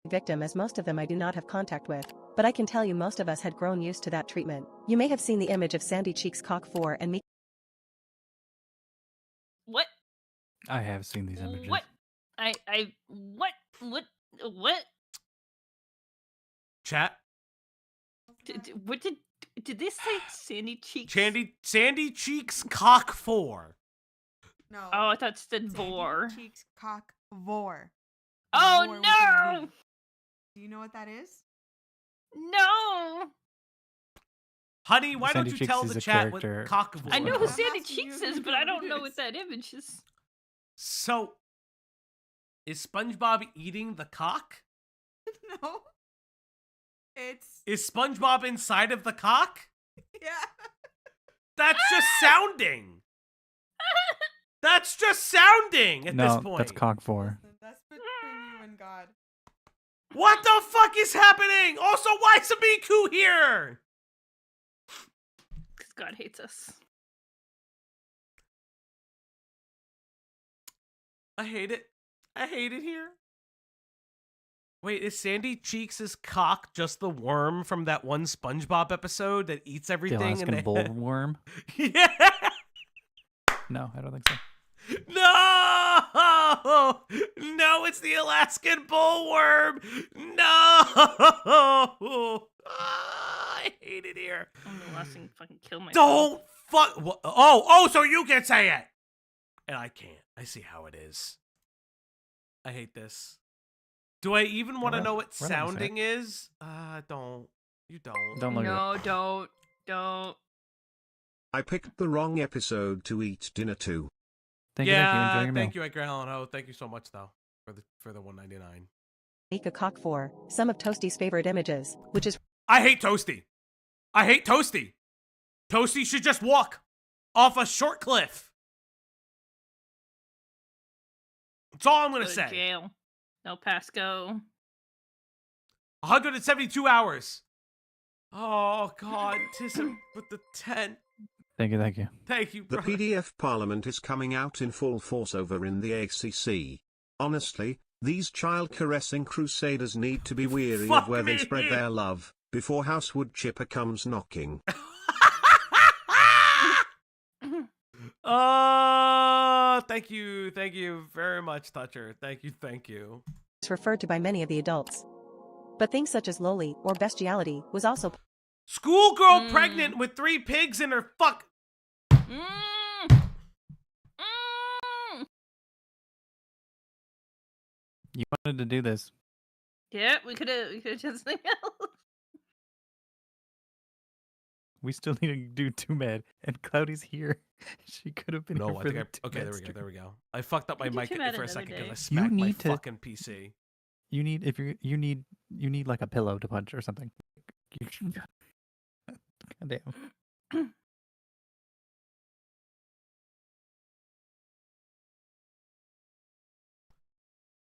victim, as most of them I do not have contact with, but I can tell you most of us had grown used to that treatment. You may have seen the image of Sandy Cheeks Cock 4 and me. What? I have seen these images. What? What? Chat. What did they say? Sandy Cheeks? Sandy Cheeks cock 4. No. Oh, I thought it said vor. Sandy Cheeks cock vor. Oh Vor with a no! V. Do you know what that is? No! Honey, why Sandy don't you Cheeks tell is the a chat what character. cock 4 I know who is? Sandy asking Cheeks you is, if but you I know don't who know it what is. that image is. So, is SpongeBob eating the cock? No. It's Is SpongeBob inside of the cock? yeah. That's just sounding. That's just sounding at this No, point. that's cock 4. Listen, that's between you and God. What the fuck is happening? Also, why is Miku here? Because God hates us. I hate it. I hate it here. Wait, is Sandy Cheeks' cock just the worm from that one SpongeBob episode that eats The everything? Alaskan bullworm? Yeah. No, I don't think so. No! No, it's the Alaskan bullworm. No! I hate it here. I'm the last thing to fucking kill myself. Don't fuck. Oh, so you can say it. And I can't. I see how it is. I hate this. Do I even want to know what we're allowed to say sounding is? Don't. You don't. Don't look at it. No, don't. I picked the wrong episode to eat dinner to. Thank you. Enjoy your meal. thank you, Edgar Allan Ho. Thank you so much, though, for the $1.99. Make a cock 4. Some of Toasty's favorite images, which is I hate Toasty. I hate Toasty. Toasty should just walk off a short cliff. That's all I'm gonna Go to say. jail. No Pasco. 172 hours. Oh God, Tism with the 10. Thank you. Thank you, The brother. PDF Parliament is coming out in full force over in the ACC. Honestly, these child-caressing crusaders need to be weary Fuck of where they me. spread their love, before Housewood Chipper comes knocking. Thank you very much, Toucher. Thank you. referred to by many of the adults. But things such as loli or bestiality was also Schoolgirl pregnant with 3 pigs in her fuck. You wanted to do this. Yeah, we could have done something else. We still need to do 2 med, and Cloudy's here. She could have been No, here I for think the okay, 2 there med we go. stream. There we go. I fucked up my We can mic do that for a another second because day. I smacked my need to- fucking PC. You need like a pillow to punch or something. God damn.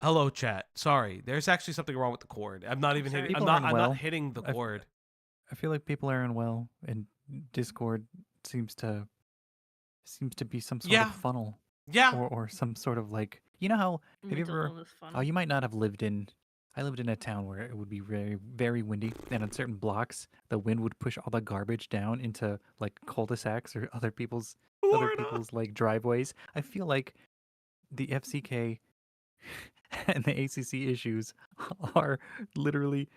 Hello, chat. Sorry, there's actually something wrong with the cord. I'm not even hitting. People I'm aren't well. not hitting the I f- cord. I feel like people are unwell, and Discord seems to be some sort Yeah. of funnel, Yeah. or some sort of like, you know how have you Mental ever? illness fun. Oh, you might not have lived in. I lived in a town where it would be very, very windy, and on certain blocks, the wind would push all the garbage down into like cul-de-sacs or other people's Florida. like driveways. I feel like the FCK and the ACC issues are literally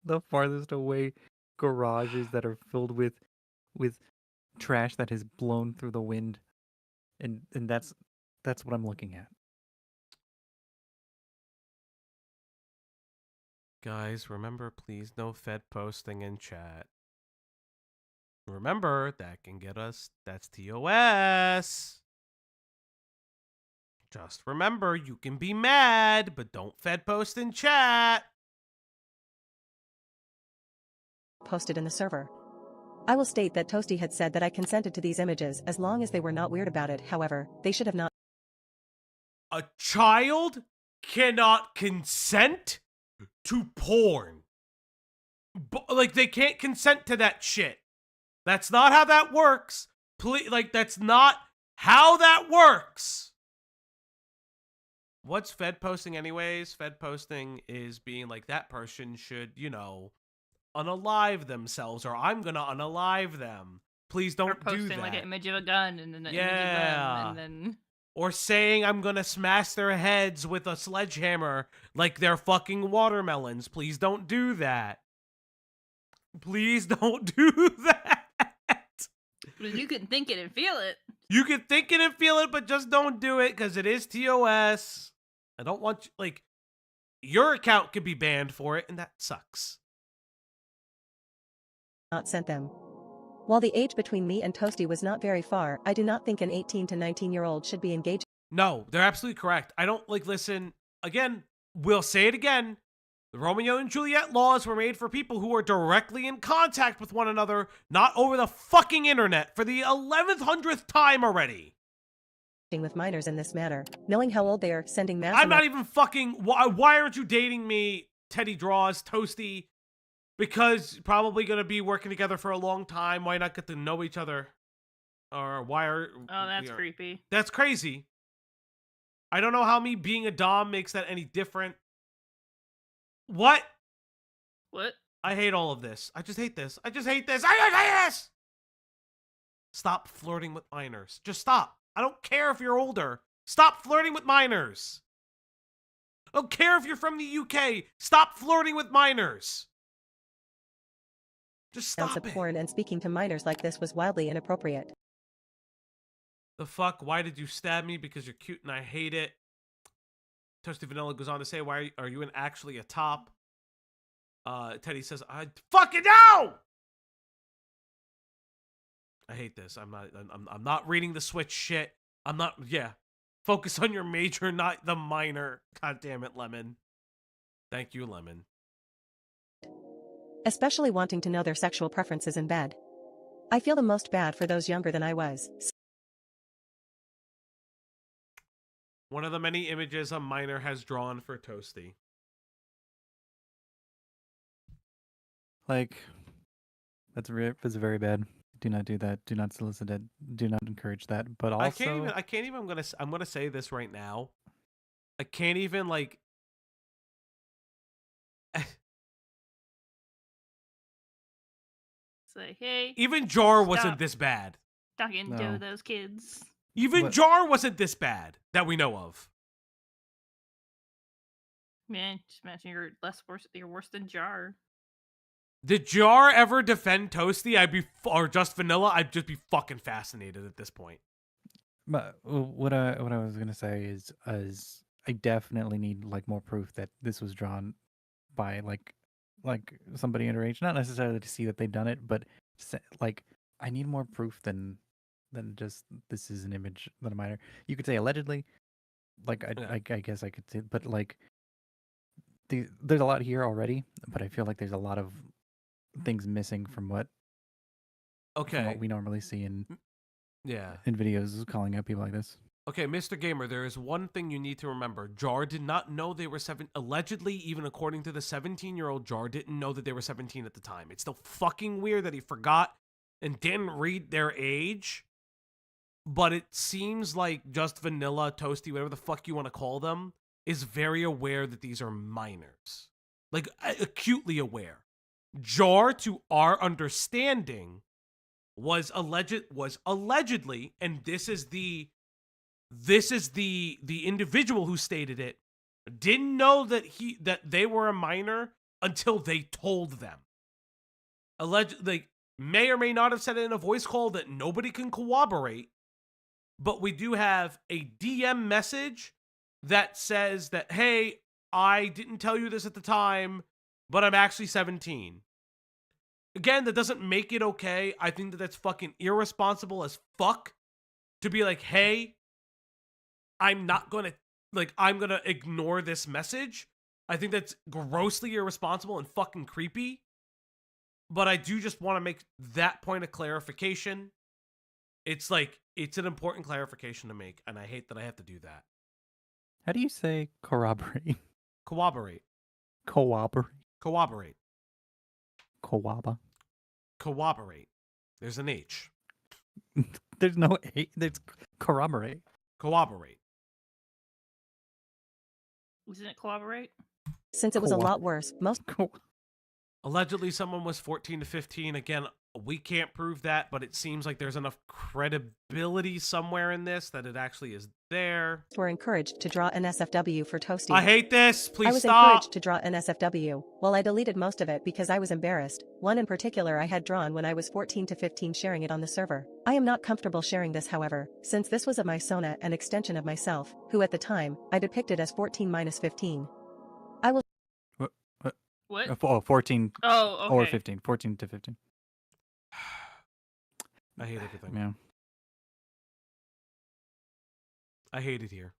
the farthest away garages that are filled with trash that has blown through the wind, and that's what I'm looking at. Guys, remember, please, no Fed posting in chat. Remember, that can get us. That's TOS. Just remember, you can be mad, but don't Fed post in chat. posted in the server. I will state that Toasty had said that I consented to these images as long as they were not weird about it. However, they should have not. A child cannot consent to porn. Like, they can't consent to that shit. That's not how that works. Please, like, that's not how that works. What's Fed posting anyways? Fed posting is being like, that person should, you know, unalive themselves, or I'm gonna unalive them. Please Or don't do posting that. like an image of a gun and then an image of Yeah. them, and then or saying I'm gonna smash their heads with a sledgehammer like they're fucking watermelons. Please don't do that. Please don't do that. You can think it and feel it. You can think it and feel it, but just don't do it because it is TOS. I don't want you, like, your account could be banned for it, and that sucks. Not sent them. While the age between me and Toasty was not very far, I do not think an 18 to 19-year-old should be engaged. No, they're absolutely correct. I don't, listen, again, we'll say it again. The Romeo and Juliet laws were made for people who are directly in contact with one another, not over the fucking internet for the 1100th time already. With minors in this manner, knowing how old they are, sending mass. I'm not even fucking. Why aren't you dating me, Teddy Draws, Toasty? Because you're probably gonna be working together for a long time. Why not get to know each other? Or why are? Oh, that's creepy. That's crazy. I don't know how me being a dom makes that any different. What? What? I hate all of this. I just hate this. I just hate this. I just hate this. Stop flirting with minors. Just stop. I don't care if you're older. Stop flirting with minors. I don't care if you're from the UK. Stop flirting with minors. Just stop it. Porn and speaking to minors like this was wildly inappropriate. The fuck? Why did you stab me? Because you're cute and I hate it. Toasty Vanilla goes on to say, why are you actually a top? Teddy says, I fucking know! I hate this. I'm not reading the Switch shit. I'm not, yeah. Focus on your major, not the minor. God damn it, Lemon. Thank you, Lemon. Especially wanting to know their sexual preferences in bed. I feel the most bad for those younger than I was. One of the many images a minor has drawn for Toasty. Like, that's very bad. Do not do that. Do not solicit it. Do not encourage that. But also, I can't even. I'm gonna say this right now. I can't even like. Say, hey. Even Jar wasn't this bad. Talking to those kids. Even Jar wasn't this bad that we know of. Man, just imagine you're worse than Jar. Did Jar ever defend Toasty? Or just Vanilla? I'd just be fucking fascinated at this point. But what I was gonna say is I definitely need like more proof that this was drawn by like somebody underage. Not necessarily to see that they've done it, but like I need more proof than just this is an image that a minor. You could say allegedly, like I guess I could say, but like there's a lot here already. But I feel like there's a lot of things missing from what we normally see in videos calling out people like this. Okay, Mr. Gamer, there is one thing you need to remember. Jar did not know they were allegedly, even according to the 17-year-old, Jar didn't know that they were 17 at the time. It's still fucking weird that he forgot and didn't read their age. But it seems like just Vanilla, Toasty, whatever the fuck you want to call them, is very aware that these are minors. Like, acutely aware. Jar, to our understanding, was allegedly, and this is the individual who stated it, didn't know that they were a minor until they told them. Allegedly, may or may not have said it in a voice call that nobody can corroborate, but we do have a DM message that says that, hey, I didn't tell you this at the time, but I'm actually 17. Again, that doesn't make it okay. I think that that's fucking irresponsible as fuck to be like, hey, I'm gonna ignore this message. I think that's grossly irresponsible and fucking creepy. But I do just want to make that point of clarification. It's an important clarification to make, and I hate that I have to do that. How do you say corroborate? Corroborate. Corroborate. Corroborate. Corroborate. There's an H. There's no H. There's corroborate. Corroborate. Isn't it corroborate? Since it was a lot worse, Allegedly, someone was 14 to 15. Again, We can't prove that, but it seems like there's enough credibility somewhere in this that it actually is there. Were encouraged to draw an SFW for Toasty. I hate this. Please I was stop. encouraged to draw an SFW. Well, I deleted most of it because I was embarrassed. One in particular I had drawn when I was 14 to 15, sharing it on the server. I am not comfortable sharing this, however, since this was of my Sona, an extension of myself, who at the time, I depicted as 14-15. I will... What? 14 Oh, okay. or 15. 14 to 15. I hate everything. Yeah. I hate it here.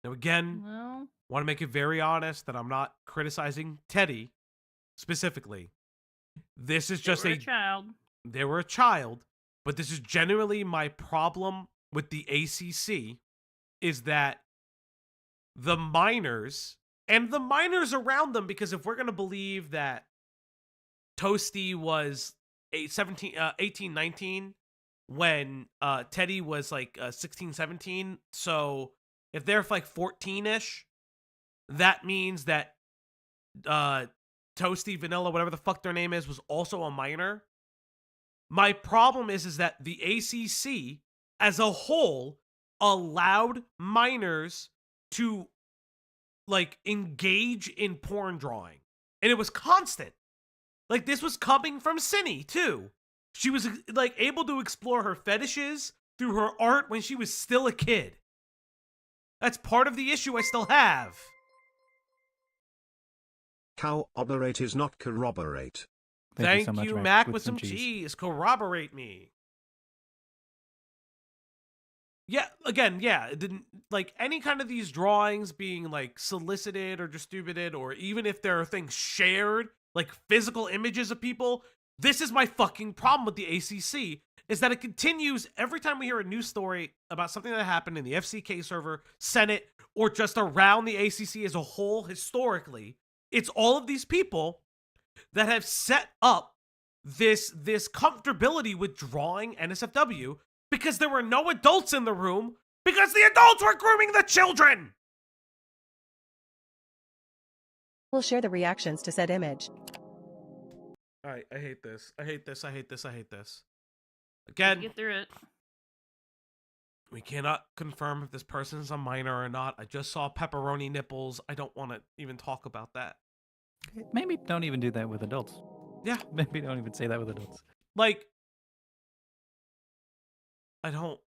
Now again, Well, want to make it very honest that I'm not criticizing Teddy specifically. This is just a child. They were a child, but this is generally my problem with the ACC is that the minors and the minors around them, because if we're going to believe that Toasty was 18, 19 when Teddy was like 16, 17. So if they're like 14-ish, that means that Toasty, Vanilla, whatever the fuck their name is, was also a minor. My problem is that the ACC as a whole allowed minors to like engage in porn drawing. And it was constant. Like this was coming from Cinny too. She was like able to explore her fetishes through her art when she was still a kid. That's part of the issue I still have. Corroborate is not corroborate. Thank so much, you, Mac, Mac, with with some some cheese. Corroborate me. Yeah, again, yeah, it didn't like any kind of these drawings being like solicited or distributed, or even if there are things shared, like physical images of people. This is my fucking problem with the ACC, is that it continues every time we hear a news story about something that happened in the FCK server, Senate, or just around the ACC as a whole historically. It's all of these people that have set up this comfortability with drawing NSFW because there were no adults in the room because the adults were grooming the children. Will share the reactions to said image. All right, I hate this. I hate this. I hate this. I hate this. Again, Get through it. we cannot confirm if this person is a minor or not. I just saw pepperoni nipples. I don't want to even talk about that. Maybe don't even do that with adults. Yeah. Maybe don't even say that with adults. Like, I don't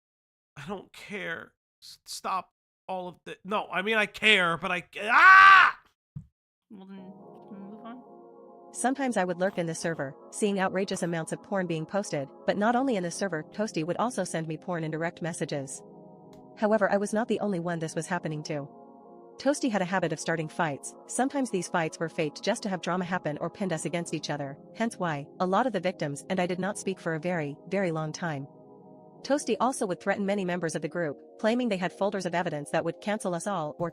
care. Stop all of the. No, I mean I care, but Well, then can we move on? Sometimes I would lurk in the server, seeing outrageous amounts of porn being posted, but not only in the server, Toasty would also send me porn in direct messages. However, I was not the only one this was happening to. Toasty had a habit of starting fights. Sometimes these fights were faked just to have drama happen or pinned us against each other, hence why a lot of the victims and I did not speak for a very, very long time. Toasty also would threaten many members of the group, claiming they had folders of evidence that would cancel us all or...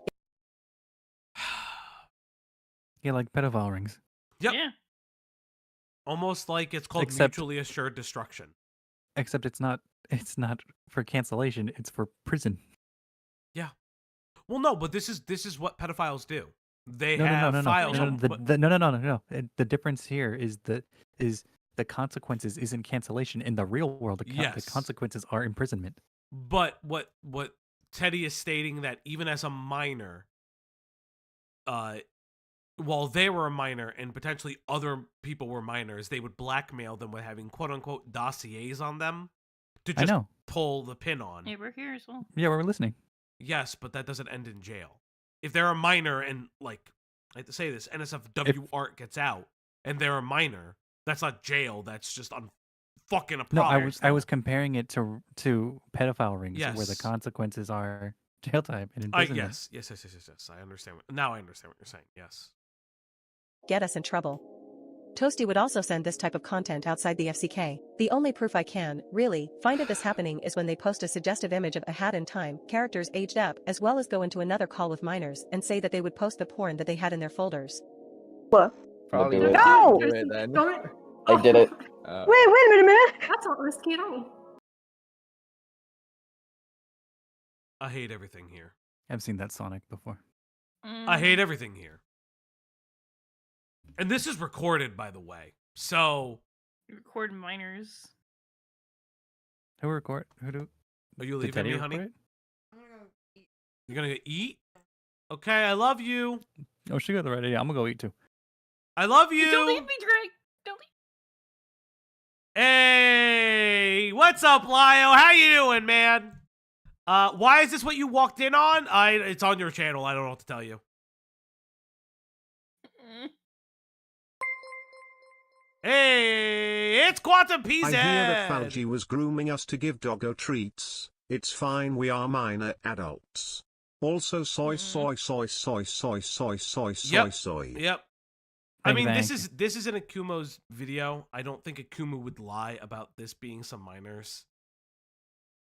Yeah, like pedophile rings. Yep. Yeah. Almost like it's called Except- mutually assured destruction. Except it's not for cancellation, it's for prison. Well, no, but this is what pedophiles do. They No, have files. no, on- no. The difference here is the consequences isn't cancellation. In the real world, the Yes. consequences are imprisonment. But what Teddy is stating, that even as a minor, while they were a minor and potentially other people were minors, they would blackmail them with having quote unquote dossiers on them to I just know. pull the pin on. Yeah, we're here as well. Yeah, we're listening. Yes, but that doesn't end in jail. If they're a minor and, like, I hate to say this, NSFW art gets out and they're a minor, that's not jail. That's just fucking a No, problem. I was comparing it to pedophile rings, where the Yes. consequences are jail time and imprisonment. Yes. I understand. Now I understand what you're saying. Yes. get us in trouble. Toasty would also send this type of content outside the FCK. The only proof I can, really, find of this happening is when they post a suggestive image of a hat in time, characters aged up, as well as go into another call with minors and say that they would post the porn that they had in their folders. What? Probably do it. won't No! do it then. Don't. I did it. Wait a minute, man. That's not risky at all. I hate everything here. I've seen that Sonic before. I hate everything here. And this is recorded, by the way. So You record minors. Who record? Who do? Are you did leaving Teddy me, honey? record I'm gonna go eat. You're gonna go eat? Okay, I love you. it? Oh, she got the right idea. I'm gonna go eat too. I love you. Don't leave me, Drake. Don't leave. Hey, what's up, Lio? How you doing, man? Why is this what you walked in on? It's on your channel. I don't know what to tell you. Hey, it's Quantum Pieces. I hear that Falgi was grooming us to give doggo treats. It's fine, we are minor adults. Also soy. Yep. I mean, this is an Akumo's video. I don't think Akumo would lie about this being some minors.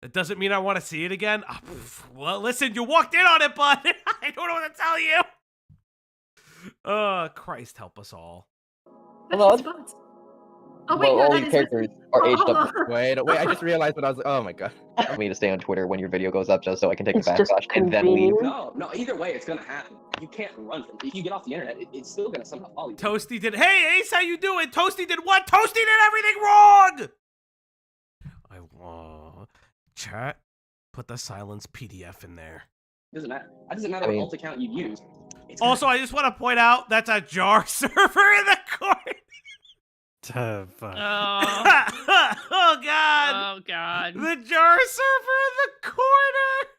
It doesn't mean I want to see it again. Well, listen, you walked in on it, bud. I don't know what to tell you. Christ help us all. Hello? Oh, wait, well, no, all that your is characters are aged up. Wait, I just realized that I was like, oh my god. For me to stay on Twitter when your video goes up just so I can take It's the just backlash and then leave. convenient. No, either way, it's gonna happen. You can't run from it. If you get off the internet, it's still gonna somehow follow you. Toasty did. Hey, Ace, how you doing? Toasty did what? Toasty did everything wrong. I want chat. Put the silence PDF in there. Doesn't matter. It doesn't matter what alt account you use. Also, I just want to point out that's a jar server in the corner. Oh. Oh god. Oh god. The jar server in the corner.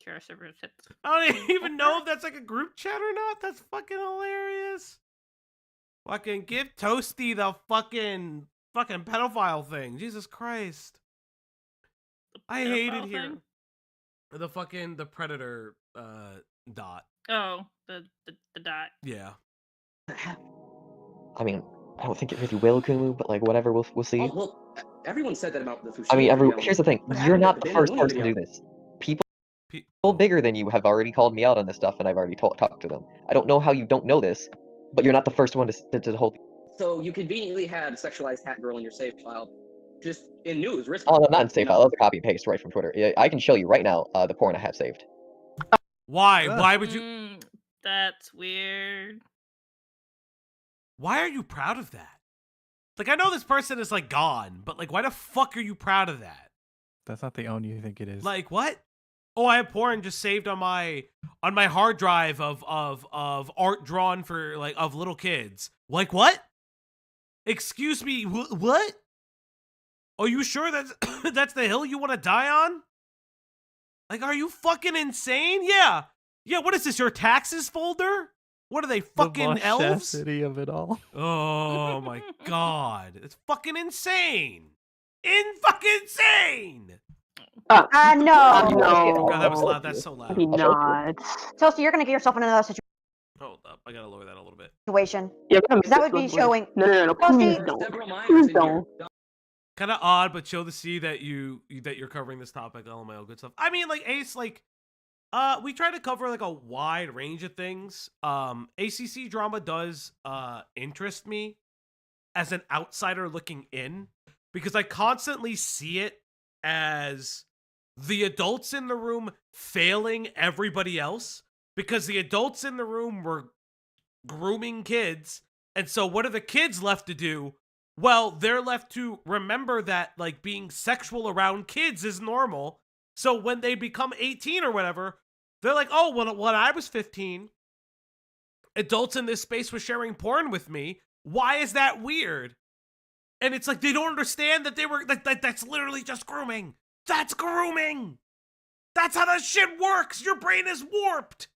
Jar server is hit. I don't even know if that's like a group chat or not. That's fucking hilarious. Fucking give Toasty the fucking pedophile thing. Jesus Christ. I hate it here. The predator dot. Oh, the dot. Yeah. I mean, I don't think it really will, Kumu, but like whatever, we'll see. Oh, well, everyone said that about the Fushigi I mean, video. here's the thing: you're not the first person to do this. People bigger than you have already called me out on this stuff, and I've already talked to them. I don't know how you don't know this, but you're not the first one to hold. So you conveniently had a sexualized hat girl in your save file, just in news. Oh, no, not in save file. That was a copy and paste right from Twitter. Yeah, I can show you right now the porn I have saved. Why? Why would you? That's weird. Why are you proud of that? Like, I know this person is like gone, but like, why the fuck are you proud of that? That's not the own you think it is. Like, what? Oh, I have porn just saved on my hard drive of art drawn for like of little kids. Like, what? Excuse me, what? Are you sure that's that's the hill you want to die on? Like, are you fucking insane? Yeah. Yeah, what is this, your taxes folder? What are they, fucking the elves? audacity of it all. Oh my god. It's fucking insane. Fucking insane. No. Oh god, that was loud. That's so loud. Not. Toasty, you're gonna get yourself in another Hold up. I gotta lower that a little bit. situation. Yeah, That would be showing. No. Toasty, Please don't. Kind of odd, but chill to see that you're covering this topic. LMAO, good stuff. I mean, like Ace, like we try to cover like a wide range of things. ACC drama does interest me as an outsider looking in because I constantly see it as the adults in the room failing everybody else because the adults in the room were grooming kids. And so what are the kids left to do? Well, they're left to remember that like being sexual around kids is normal. So when they become 18 or whatever, they're like, oh, when I was 15, adults in this space were sharing porn with me. Why is that weird? And it's like, they don't understand that they were like, that's literally just grooming. That's grooming. That's how that shit works. Your brain is warped.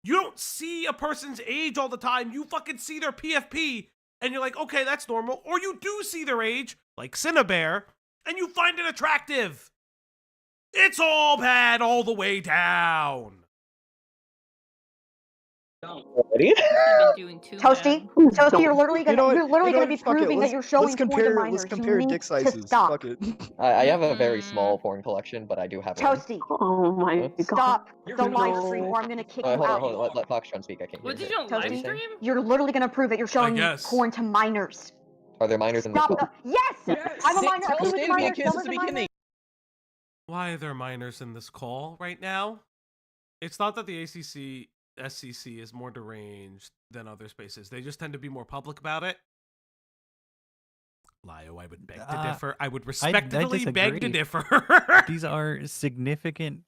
You don't see a person's age all the time. You fucking see their PFP and you're like, okay, that's normal. Or you do see their age, like Cinnabear, and you find it attractive. It's all bad all the way down. Toasty, you're literally gonna be proving that you're showing porn to minors. Let's compare dick sizes. Stop. Fuck it. I have a very small porn collection, but I do have one. Toasty. Oh my god. Stop the live stream or I'm gonna kick you out. Hold on. Let Foxtron speak. I can't What hear did you him. don't live stream? You're literally gonna prove that you're showing porn to minors. Are there minors in this? Yes! I'm a minor. I'm a minor. Why are there minors in this call right now? It's not that the ACC SCC is more deranged than other spaces. They just tend to be more public about it. Lio, I would beg to differ. I would respectfully beg to differ. These are significantly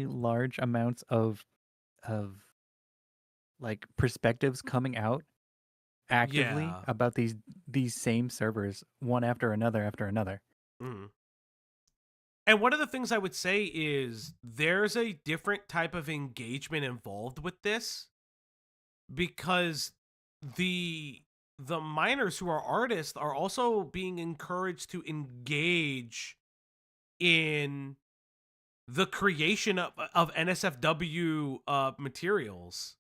large amounts of like perspectives coming out actively about these same servers, one after another. Mm. And one of the things I would say is there's a different type of engagement involved with this, because the minors who are artists are also being encouraged to engage in the creation of NSFW materials.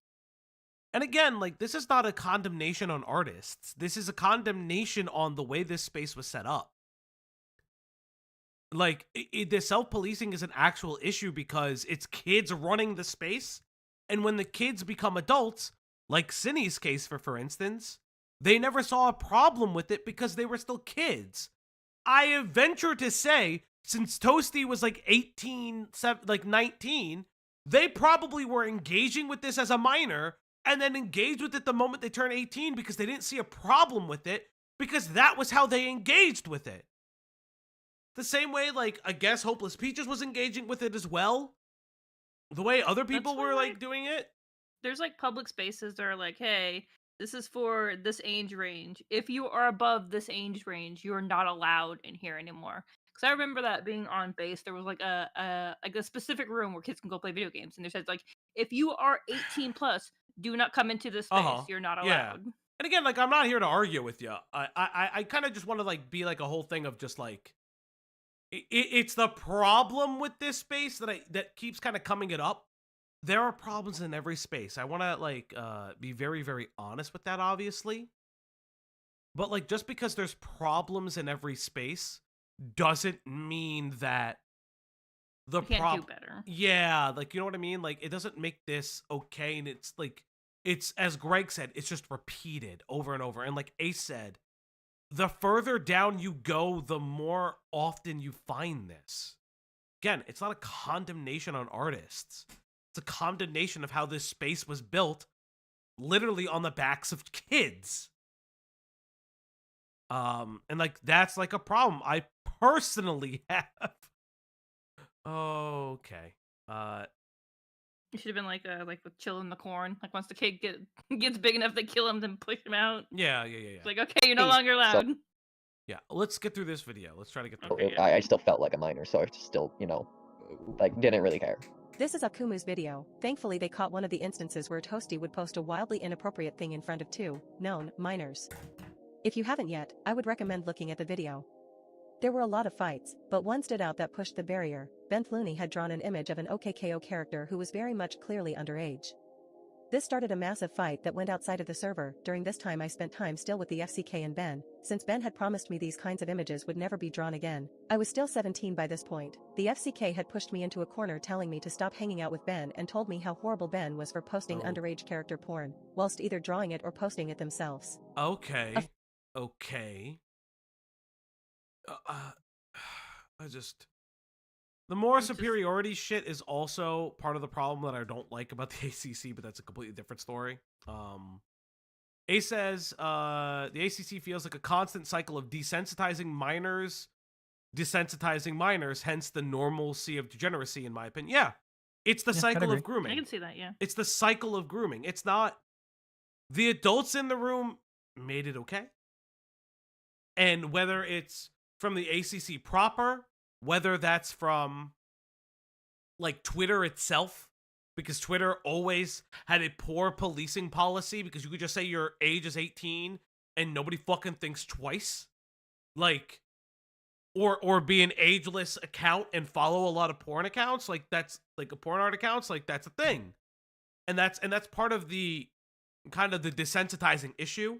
And again, like, this is not a condemnation on artists. This is a condemnation on the way this space was set up. Like, the self-policing is an actual issue because it's kids running the space. And when the kids become adults, like Cindy's case, for instance, they never saw a problem with it because they were still kids. I venture to say, since Toasty was like 18, like 19, they probably were engaging with this as a minor and then engaged with it the moment they turned 18 because they didn't see a problem with it because that was how they engaged with it. The same way, like, I guess Hopeless Peaches was engaging with it as well. The way other people were, like, doing it. There's, like, public spaces that are like, hey, this is for this age range. If you are above this age range, you are not allowed in here anymore. Because I remember that being on base, there was, like, a specific room where kids can go play video games. And they said, like, if you are 18 plus, do not come into this space. You're not allowed. Yeah. And again, like, I'm not here to argue with you. I kind of just want to, like, be, like, a whole thing of just, like, it's the problem with this space that keeps kind of coming it up. There are problems in every space. I want to, like, be very, very honest with that, obviously. But, like, just because there's problems in every space doesn't mean that the can't do better. Yeah, like, you know what I mean? Like, it doesn't make this okay. And it's, like, it's, as Greg said, it's just repeated over and over. And like Ace said, the further down you go, the more often you find this. Again, it's not a condemnation on artists. It's a condemnation of how this space was built, literally on the backs of kids. And like, that's like a problem I personally have. Okay. You should have been like with chilling the corn. Like once the kid gets big enough, they kill him, then push him out. Yeah. It's like, okay, you're no longer allowed. Yeah, let's get through this video. Let's try to get through it. I still felt like a minor, so I still, like, didn't really care. This is Akumu's video. Thankfully they caught one of the instances where Toasty would post a wildly inappropriate thing in front of two known minors. If you haven't yet, I would recommend looking at the video. There were a lot of fights, but one stood out that pushed the barrier. Ben Looney had drawn an image of an OKKO character who was very much clearly underage. This started a massive fight that went outside of the server. During this time I spent time still with the FCK and Ben, since Ben had promised me these kinds of images would never be drawn again. I was still 17 by this point. The FCK had pushed me into a corner telling me to stop hanging out with Ben and told me how horrible Ben was for posting underage character porn, whilst either drawing it or posting it themselves. Okay. Okay. The moral superiority shit is also part of the problem that I don't like about the ACC, but that's a completely different story. A says, the ACC feels like a constant cycle of desensitizing minors, hence the normalcy of degeneracy, in my opinion. Yeah, it's the cycle of grooming. I can see that, yeah. It's the cycle of grooming. It's not... The adults in the room made it okay. And whether it's from the ACC proper, whether that's from, like, Twitter itself, because Twitter always had a poor policing policy because you could just say your age is 18 and nobody fucking thinks twice. Like, or be an ageless account and follow a lot of porn accounts. Like, that's, like, a porn art accounts, like, that's a thing. And that's part of the, kind of the desensitizing issue.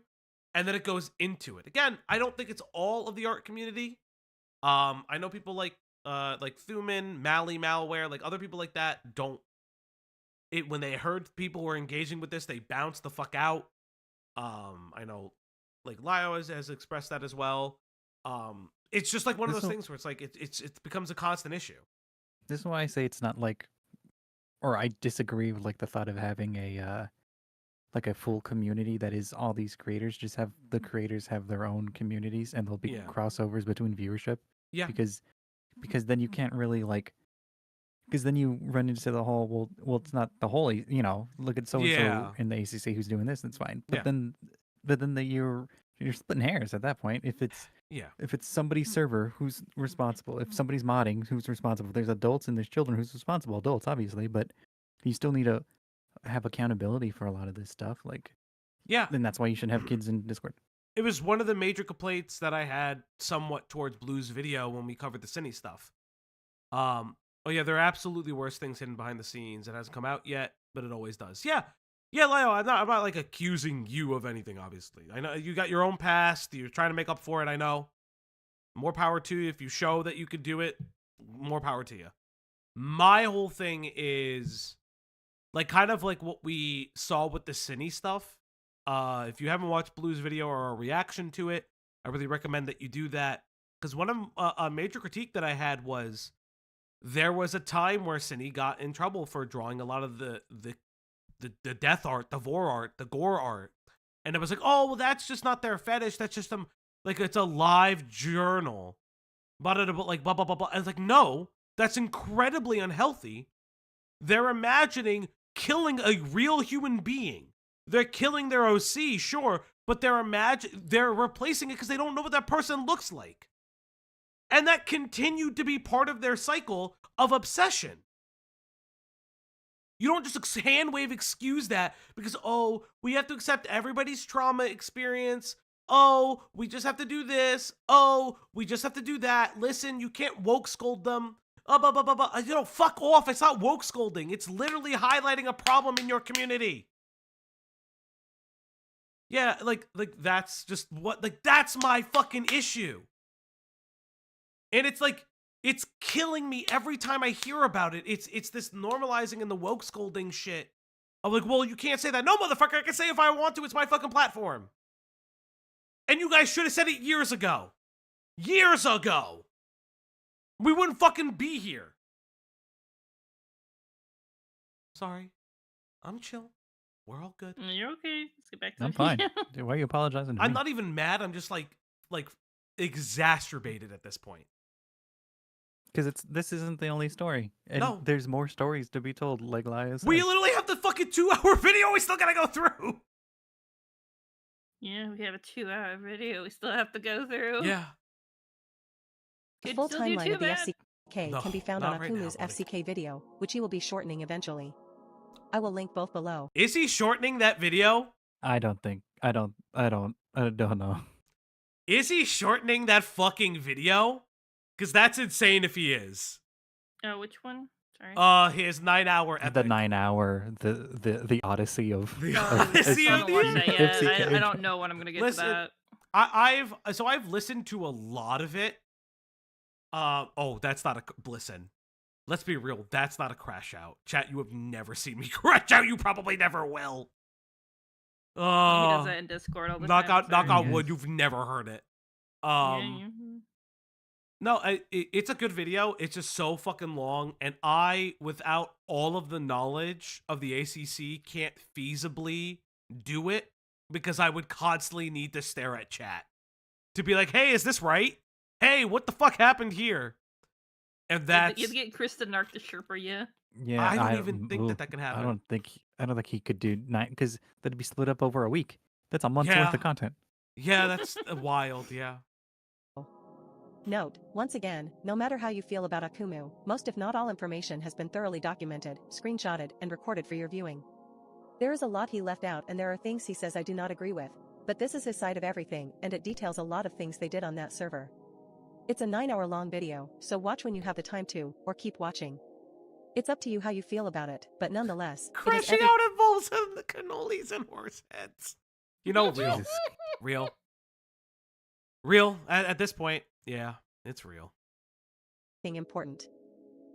And then it goes into it. Again, I don't think it's all of the art community. I know people like Thuman, Mally Malware, like other people like that don't. When they heard people were engaging with this, they bounced the fuck out. I know, like Lio has expressed that as well. It's just like one of those things where it's like it becomes a constant issue. This is why I say it's not like, or I disagree with like the thought of having a like a full community that is all these creators. Just have the creators have their own communities, and there'll be crossovers between viewership. Yeah. Because then you can't really like. Because then you run into the whole well, it's not the whole. Look at so and so in the ACC who's doing this. That's fine. But then you're splitting hairs at that point. If it's somebody's server, who's responsible? If somebody's modding, who's responsible? There's adults and there's children. Who's responsible? Adults, obviously, but you still need to have accountability for a lot of this stuff. Like, then that's why you shouldn't have kids in Discord. It was one of the major complaints that I had somewhat towards Blue's video when we covered the Cine stuff. Oh yeah, there are absolutely worse things hidden behind the scenes. It hasn't come out yet, but it always does. Yeah, Leo, I'm not like accusing you of anything, obviously. I know you got your own past. You're trying to make up for it, I know. More power to you. If you show that you could do it, more power to you. My whole thing is, like, kind of like what we saw with the Cine stuff. If you haven't watched Blue's video or a reaction to it, I really recommend that you do that. Because one of a major critique that I had was, there was a time where Cine got in trouble for drawing a lot of the death art, the vor art, the gore art. And it was like, oh, well, that's just not their fetish. That's just them, like, it's a live journal. But like, blah, blah, blah, blah. And it's like, no, that's incredibly unhealthy. They're imagining killing a real human being. They're killing their OC, sure, but they're replacing it because they don't know what that person looks like. And that continued to be part of their cycle of obsession. You don't just hand-wave excuse that because, oh, we have to accept everybody's trauma experience. Oh, we just have to do this. Oh, we just have to do that. Listen, you can't woke scold them. Blah, blah, blah, blah. Fuck off. It's not woke scolding. It's literally highlighting a problem in your community. Yeah, like that's just that's my fucking issue. And it's like, it's killing me every time I hear about it. It's this normalizing and the woke scolding shit. I'm like, well, you can't say that. No, motherfucker, I can say if I want to. It's my fucking platform. And you guys should have said it years ago. Years ago. We wouldn't fucking be here. Sorry. I'm chill. We're all good. You're okay. Let's get back to I'm fine. Dude, why are you apologizing to I'm me? not even mad. I'm just like exacerbated at this point. Because this isn't the only story. And No. there's more stories to be told, like Laya said. We literally have the fucking 2-hour video we still gotta go through. Yeah, we have a 2-hour video we still have to go through. Yeah. The Could full still do timeline too of the bad. FCK No, can be found not on right now, Akumu's buddy. FCK video, which he will be shortening eventually. I will link both below. Is he shortening that video? I don't know. Is he shortening that fucking video? Because that's insane if he is. Oh, which one? Sorry. His 9-hour epic. The 9-hour, the odyssey of The I Odyssey of haven't watched that yet. FCK. I don't know when I'm gonna get Listen, to that. I've listened to a lot of it. That's not a listen. Let's be real. That's not a crash out. Chat, you have never seen me crash out. You probably never will. He does that in Discord all the time. Knock on Yes. wood. You've never heard it. Yeah. No, it's a good video. It's just so fucking long, and I, without all of the knowledge of the ACC, can't feasibly do it because I would constantly need to stare at chat to be like, "Hey, is this right? Hey, what the fuck happened here?" And that's You have to get Kristen Nark to Sherpa you. Yeah, I don't even think that can happen. I don't think he could do 9 because that'd be split up over a week. That's a month's Yeah. worth of content. Yeah, that's wild. Yeah. Note, once again, no matter how you feel about Akumu, most if not all information has been thoroughly documented, screenshotted, and recorded for your viewing. There is a lot he left out and there are things he says I do not agree with, but this is his side of everything and it details a lot of things they did on that server. It's a 9-hour long video, so watch when you have the time to, or keep watching. It's up to you how you feel about it, but nonetheless, it is Crashing out involves the cannolis and horse heads. You know, real. At this point, yeah, it's real. everything important.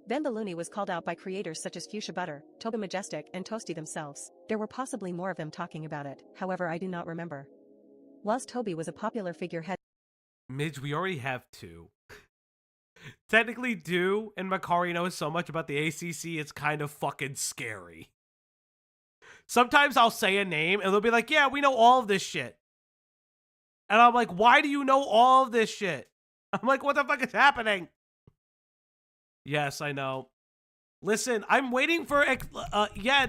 Ben Balloony was called out by creators such as Fuchsia Butter, Toba Majestic, and Toasty themselves. There were possibly more of them talking about it, however I do not remember. Whilst Toby was a popular figurehead, Midge, we already have 2. Technically, Do and Makari know so much about the ACC, it's kind of fucking scary. sometimes I'll say a name and they'll be like, yeah, we know all of this shit. And I'm like, why do you know all of this shit? I'm like, what the fuck is happening? Yes, I know. Listen, I'm waiting for, yeah,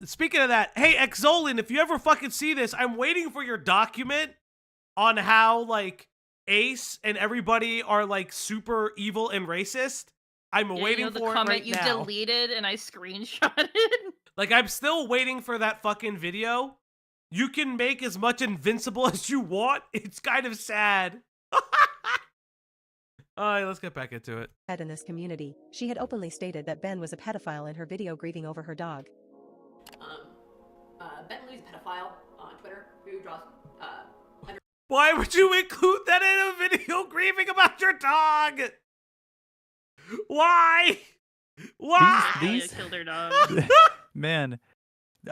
speaking of that, hey, Exolin, if you ever fucking see this, I'm waiting for your document on how, like, Ace and everybody are, like, super evil and racist. I'm waiting for it right now. The comment you deleted and I screenshotted. Like, I'm still waiting for that fucking video. You can make as much Invincible as you want. It's kind of sad. All right, let's get back into it. In this community, she had openly stated that Ben was a pedophile in her video grieving over her dog. Ben Lou's a pedophile on Twitter who draws Why would you include that in a video grieving about your dog? Why? Why? These killed her dog. Man,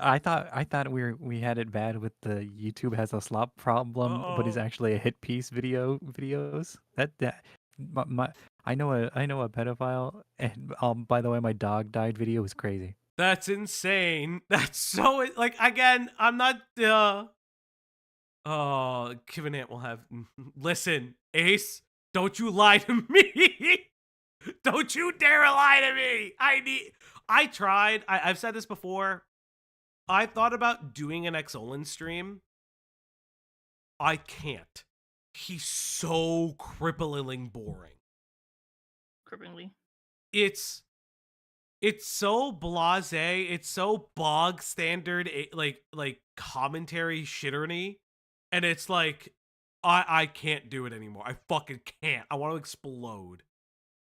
I thought we had it bad with the YouTube has a slop problem, but is actually a hit piece videos. I know a pedophile, and by the way, my dog died video was crazy. That's insane. That's so, like, again, I'm not oh, Kevin Ant will have listen, Ace, don't you lie to me. Don't you dare lie to me. I tried. I've said this before. I thought about doing an Exolin stream. I can't. He's so cripplingly boring. Cripplingly. It's so blasé. It's so bog standard, like commentary shitterny, and it's like I can't do it anymore. I fucking can't. I want to explode.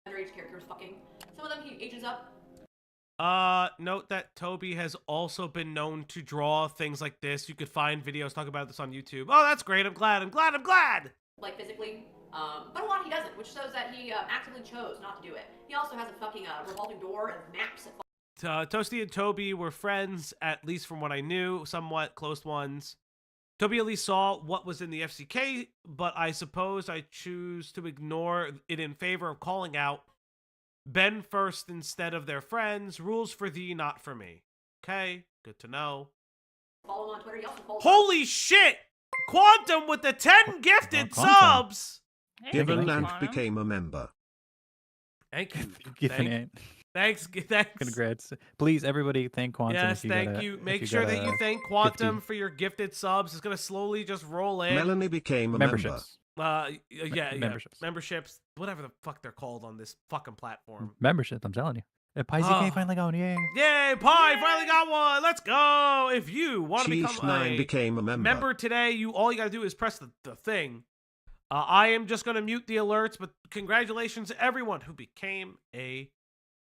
underage characters fucking. Some of them he ages up. Note that Toby has also been known to draw things like this. You could find videos talking about this on YouTube. Oh, that's great. I'm glad. Like physically. But a lot he doesn't, which shows that he actively chose not to do it. He also has a fucking revolving door and maps. Toasty and Toby were friends, at least from what I knew, somewhat close ones. Toby at least saw what was in the FCK, but I suppose I choose to ignore it in favor of calling out Ben first instead of their friends. Rules for thee, not for me. Okay, good to know. Follow him on Twitter. He also follows Holy shit! Quantum with the 10 gifted subs! Hey, Given and Quantum. became a member. Thank you. Given Ant. Thanks. Congrats. Please, everybody, thank Quantum. Yes, thank you. Make sure that you thank Quantum for your gifted subs. It's gonna slowly just roll in. Melanie became a memberships. Yeah. Memberships. Memberships. Whatever the fuck they're called on this fucking platform. Memberships, I'm telling you. PyZK finally got one, yay. Yay, Pi finally got one. Let's go. If you want to become became a member today, all you gotta do is press the thing. I am just gonna mute the alerts, but congratulations to everyone who became a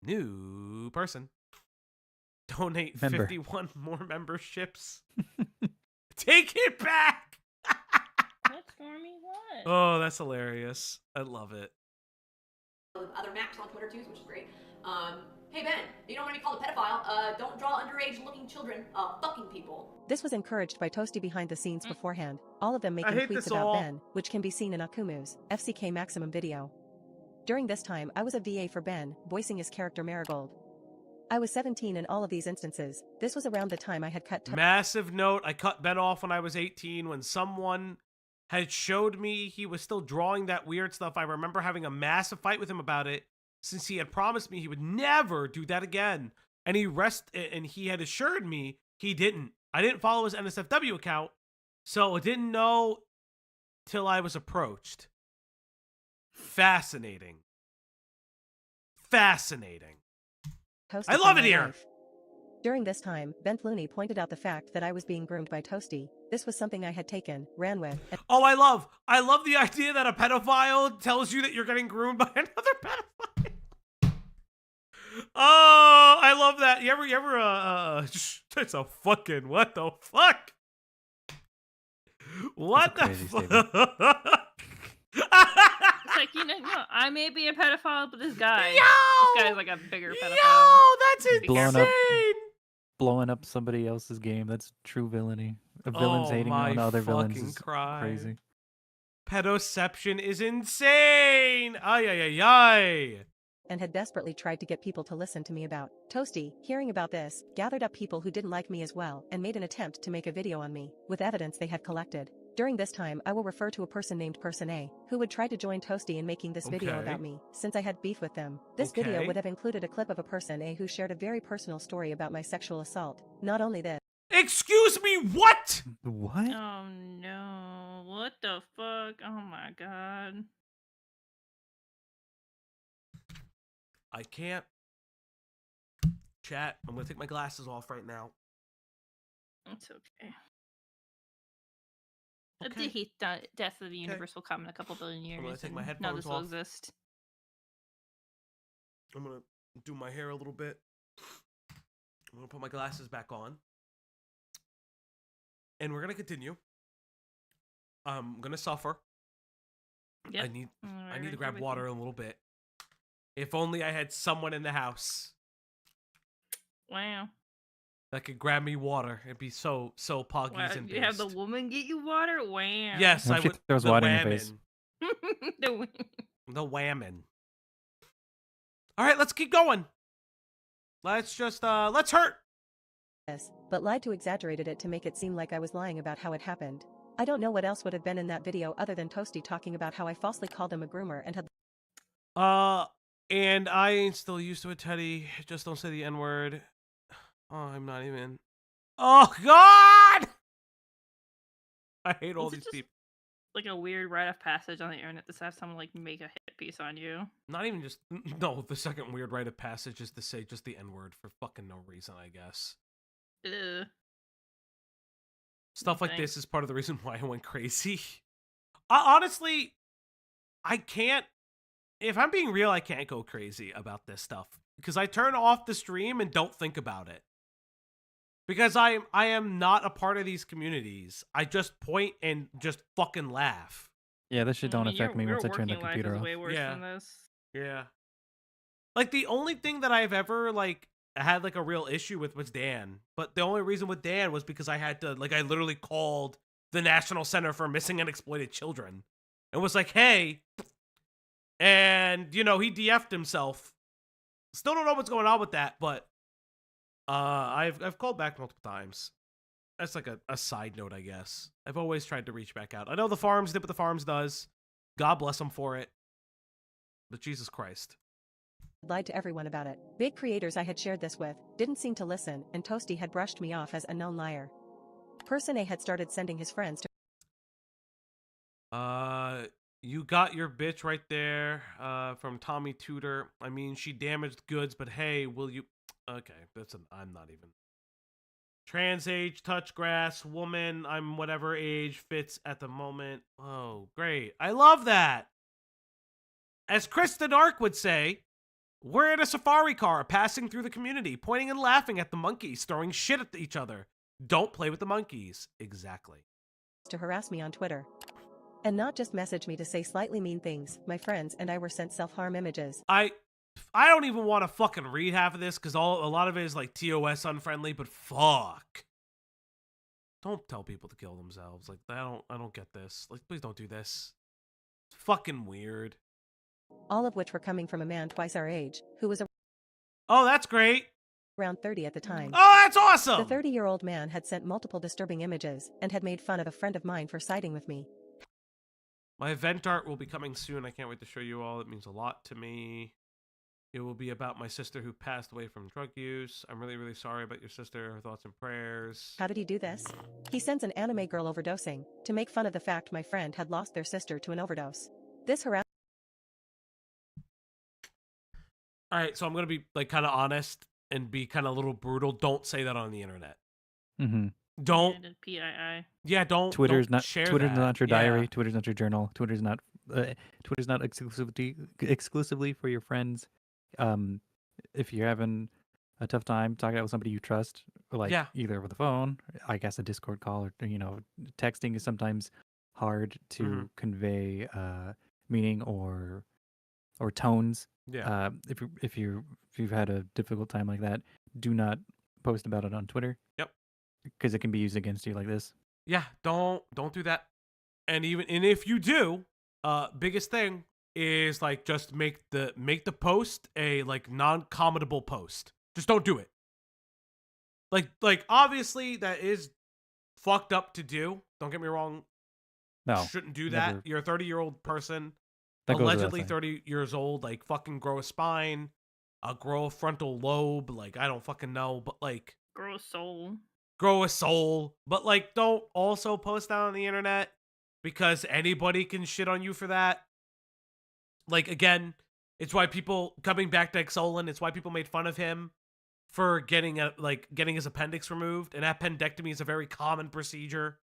new person. Donate 51 more memberships. Take it back. What for me? What? Oh, that's hilarious. I love it. other maps on Twitter too, which is great. Hey Ben, you don't want to be called a pedophile. Don't draw underage-looking children fucking people. This was encouraged by Toasty behind the scenes beforehand, all of them making hate tweets this about all. Ben, which can be seen in Akumu's FCK Maximum video. During this time, I was a VA for Ben, voicing his character Marigold. I was 17 in all of these instances. This was around the time I had cut Massive note, I cut Ben off when I was 18 when someone had showed me he was still drawing that weird stuff. I remember having a massive fight with him about it, since he had promised me he would never do that again. And he had assured me he didn't. I didn't follow his NSFW account, so I didn't know till I was approached. Fascinating. I love it here. During this time, Ben Flooney pointed out the fact that I was being groomed by Toasty. This was something I had taken, ran with. Oh, I love the idea that a pedophile tells you that you're getting groomed by another pedophile. Oh, I love that. You ever it's a fucking, what the fuck? What the fuck? It's like, no, I may be a pedophile, but this guy's like a bigger pedophile. Yo, that's insane. Blowing up somebody else's game. That's true villainy. Villains hating on other villains is crazy. Pedoception is insane. Ay. and had desperately tried to get people to listen to me about. Toasty, hearing about this, gathered up people who didn't like me as well and made an attempt to make a video on me, with evidence they had collected. During this time I will refer to a person named Person A, who would try to join Toasty in making this video about me, since I had beef with them. This video would have included a clip of a Person A who shared a very personal story about my sexual assault. Not only this. Excuse me, what? What? Oh no, what the fuck? Oh my god. I can't. Chat, I'm gonna take my glasses off right now. It's okay. The heat death of the universe will come in a couple billion years. I'm gonna take my and headphones none of this will off. exist. I'm gonna do my hair a little bit. I'm gonna put my glasses back on. And we're gonna continue. I'm gonna suffer. Yep. I need to grab water in a little bit. If only I had someone in the house. Wow. That could grab me water. It'd be so poggies Wow, and you have the based. woman get you water? Wow. Yes, I would. Throws The water in your whammon. face. The whammon. All right, let's keep going. Let's just let's hurt. Yes, but lied to exaggerated it to make it seem like I was lying about how it happened. I don't know what else would have been in that video other than Toasty talking about how I falsely called him a groomer and had. And I ain't still used to it, Teddy. Just don't say the N-word. Oh, I'm not even. Oh God! I hate all these people. Like a weird rite of passage on the internet to have someone like make a hit piece on you. Not even just no. The second weird rite of passage is to say just the N-word for fucking no reason, I guess. Ugh. Stuff like this is part of the reason why I went crazy. Honestly, I can't. If I'm being real, I can't go crazy about this stuff because I turn off the stream and don't think about it. Because I am not a part of these communities. I just point and just fucking laugh. Yeah, this shit don't affect me once I turn the computer off. Way worse than this. Yeah. Like the only thing that I've ever like had like a real issue with was Dan. But the only reason with Dan was because I had to I literally called the National Center for Missing and Exploited Children and was like, "Hey," and he DF'd himself. Still don't know what's going on with that, but I've called back multiple times. That's like a side note, I guess. I've always tried to reach back out. I know the farms did what the farms does. God bless them for it. But Jesus Christ. Lied to everyone about it. Big creators I had shared this with didn't seem to listen, and Toasty had brushed me off as a known liar. Person A had started sending his friends to. You got your bitch right there. From Tommy Tudor. I mean, she damaged goods, but hey, will you? Okay, I'm not even. Trans age, touch grass, woman, I'm whatever age fits at the moment. Oh, great. I love that. As Krista Dark would say, we're in a safari car passing through the community, pointing and laughing at the monkeys, throwing shit at each other. Don't play with the monkeys. Exactly. To harass me on Twitter. And not just message me to say slightly mean things. My friends and I were sent self-harm images. I don't even want to fucking read half of this because a lot of it is like TOS unfriendly, but fuck. Don't tell people to kill themselves. Like I don't get this. Like please don't do this. It's fucking weird. All of which were coming from a man twice our age, who was Oh, that's great. Around 30 at the time. Oh, that's awesome. The 30-year-old man had sent multiple disturbing images and had made fun of a friend of mine for siding with me. My event art will be coming soon. I can't wait to show you all. It means a lot to me. It will be about my sister who passed away from drug use. I'm really, really sorry about your sister. Her thoughts and prayers. How did he do this? He sends an anime girl overdosing to make fun of the fact my friend had lost their sister to an overdose. This harassment. All right, so I'm going to be like kind of honest and be kind of a little brutal. Don't say that on the internet. Mm-hmm. Don't. PII. Yeah, don't. Twitter's don't not. share Twitter's that. not your Yeah. diary. Twitter's not your journal. Twitter's not exclusively for your friends. If you're having a tough time talking with somebody you trust, like either over the phone, I guess a Discord call, or texting is sometimes hard to convey meaning or tones. Yeah. If you've had a difficult time like that, do not post about it on Twitter. Yep. Because it can be used against you like this. Yeah, don't do that. And if you do, biggest thing, is like just make the post a like non-commentable post. Just don't do it. Like obviously that is fucked up to do. Don't get me wrong. No, you shouldn't do that. never. You're a 30-year-old person, That goes without allegedly saying. 30 years old. Like fucking grow a spine, grow a frontal lobe. Like I don't fucking know, but like grow a soul. Grow a soul. But like don't also post that on the internet because anybody can shit on you for that. Like again, it's why people coming back to Exolin. It's why people made fun of him for getting his appendix removed. An appendectomy is a very common procedure.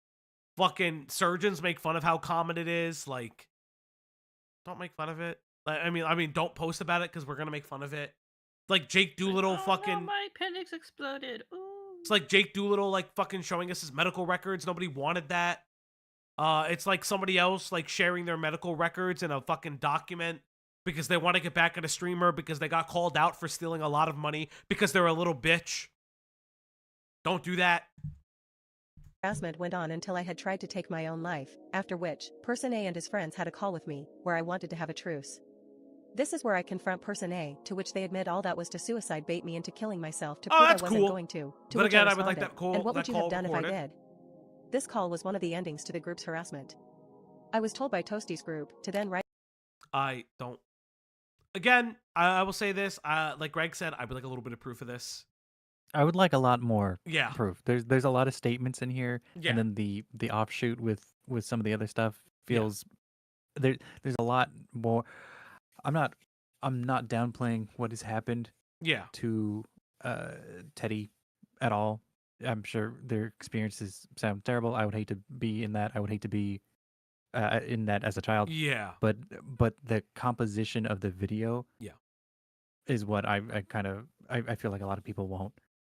Fucking surgeons make fun of how common it is. Like, don't make fun of it. I mean, don't post about it because we're gonna make fun of it. Like Jake Doolittle, fucking. No, my appendix exploded. Ooh. It's like Jake Doolittle, like fucking showing us his medical records. Nobody wanted that. It's like somebody else like sharing their medical records in a fucking document because they want to get back at a streamer because they got called out for stealing a lot of money because they're a little bitch. Don't do that. Harassment went on until I had tried to take my own life, after which, Person A and his friends had a call with me, where I wanted to have a truce. This is where I confront Person A, to which they admit all that was to suicide bait me into killing myself to prove I wasn't going to but which again, I would like responded, that call. and what would you have done recorded. if I did? This call was one of the endings to the group's harassment. I was told by Toasty's group to then write. I don't. Again, I will say this. Like Greg said, I would like a little bit of proof of this. I would like a lot more Yeah. proof. There's a lot of statements in here, Yeah. and then the offshoot with some of the other stuff feels there's a lot more. I'm not downplaying what has happened. Yeah. To Teddy at all. I'm sure their experiences sound terrible. I would hate to be in that. I would hate to be in that as a child. Yeah. But the composition of the video. Yeah. Is what I feel like a lot of people won't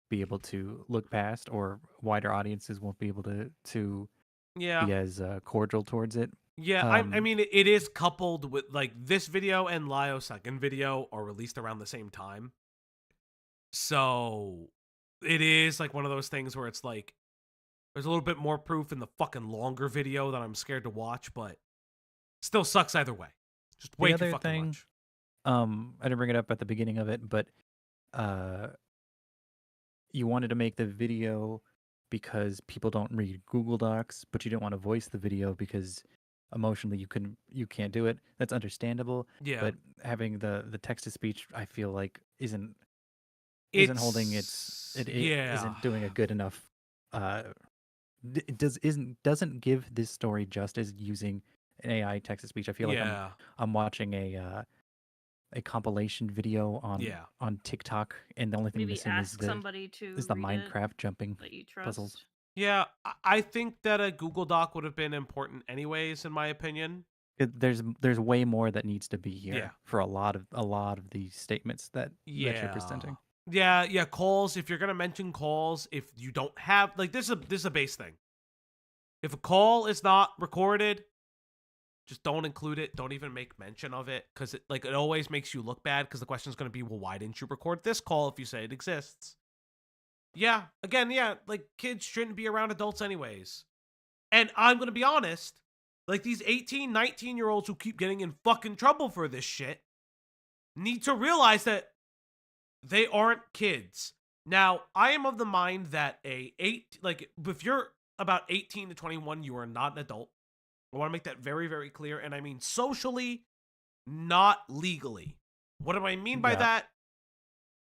be able to look past, or wider audiences won't be able to be as cordial towards it. Yeah, I mean, it is coupled with, like, this video and Lio's second video are released around the same time. So, it is, like, one of those things where it's, like, there's a little bit more proof in the fucking longer video that I'm scared to watch, but still sucks either way. Just way too fucking much. I didn't bring it up at the beginning of it, but you wanted to make the video because people don't read Google Docs, but you didn't want to voice the video because emotionally you can't do it. That's understandable. Yeah. But having the text to speech, I feel like isn't holding it isn't doing a good enough. It doesn't give this story justice using an AI text to speech. I feel like I'm watching a compilation video on TikTok, and the only thing missing is the Minecraft jumping puzzles. Yeah, I think that a Google Doc would have been important anyways, in my opinion. There's way more that needs to be here for a lot of these statements that you're presenting. Yeah, calls. If you're gonna mention calls, if you don't have, like, this is a base thing. If a call is not recorded, just don't include it. Don't even make mention of it, because it always makes you look bad, because the question is going to be, well, why didn't you record this call if you say it exists? Yeah, again, like, kids shouldn't be around adults anyways. And I'm going to be honest, like, these 18, 19-year-olds who keep getting in fucking trouble for this shit need to realize that they aren't kids. Now, I am of the mind that if you're about 18 to 21, you are not an adult. I want to make that very, very clear. And I mean socially, not legally. What do I mean by that?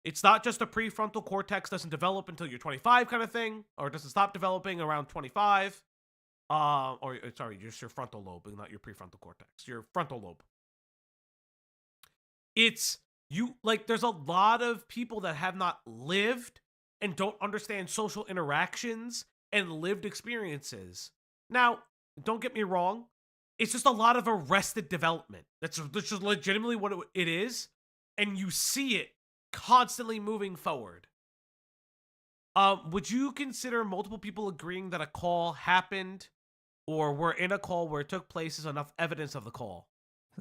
It's not just a prefrontal cortex doesn't develop until you're 25 kind of thing, or doesn't stop developing around 25. Just your frontal lobe, not your prefrontal cortex. Your frontal lobe. There's a lot of people that have not lived and don't understand social interactions and lived experiences. Now, don't get me wrong. It's just a lot of arrested development. That's just legitimately what it is. And you see it constantly moving forward. Would you consider multiple people agreeing that a call happened or were in a call where it took place is enough evidence of the call?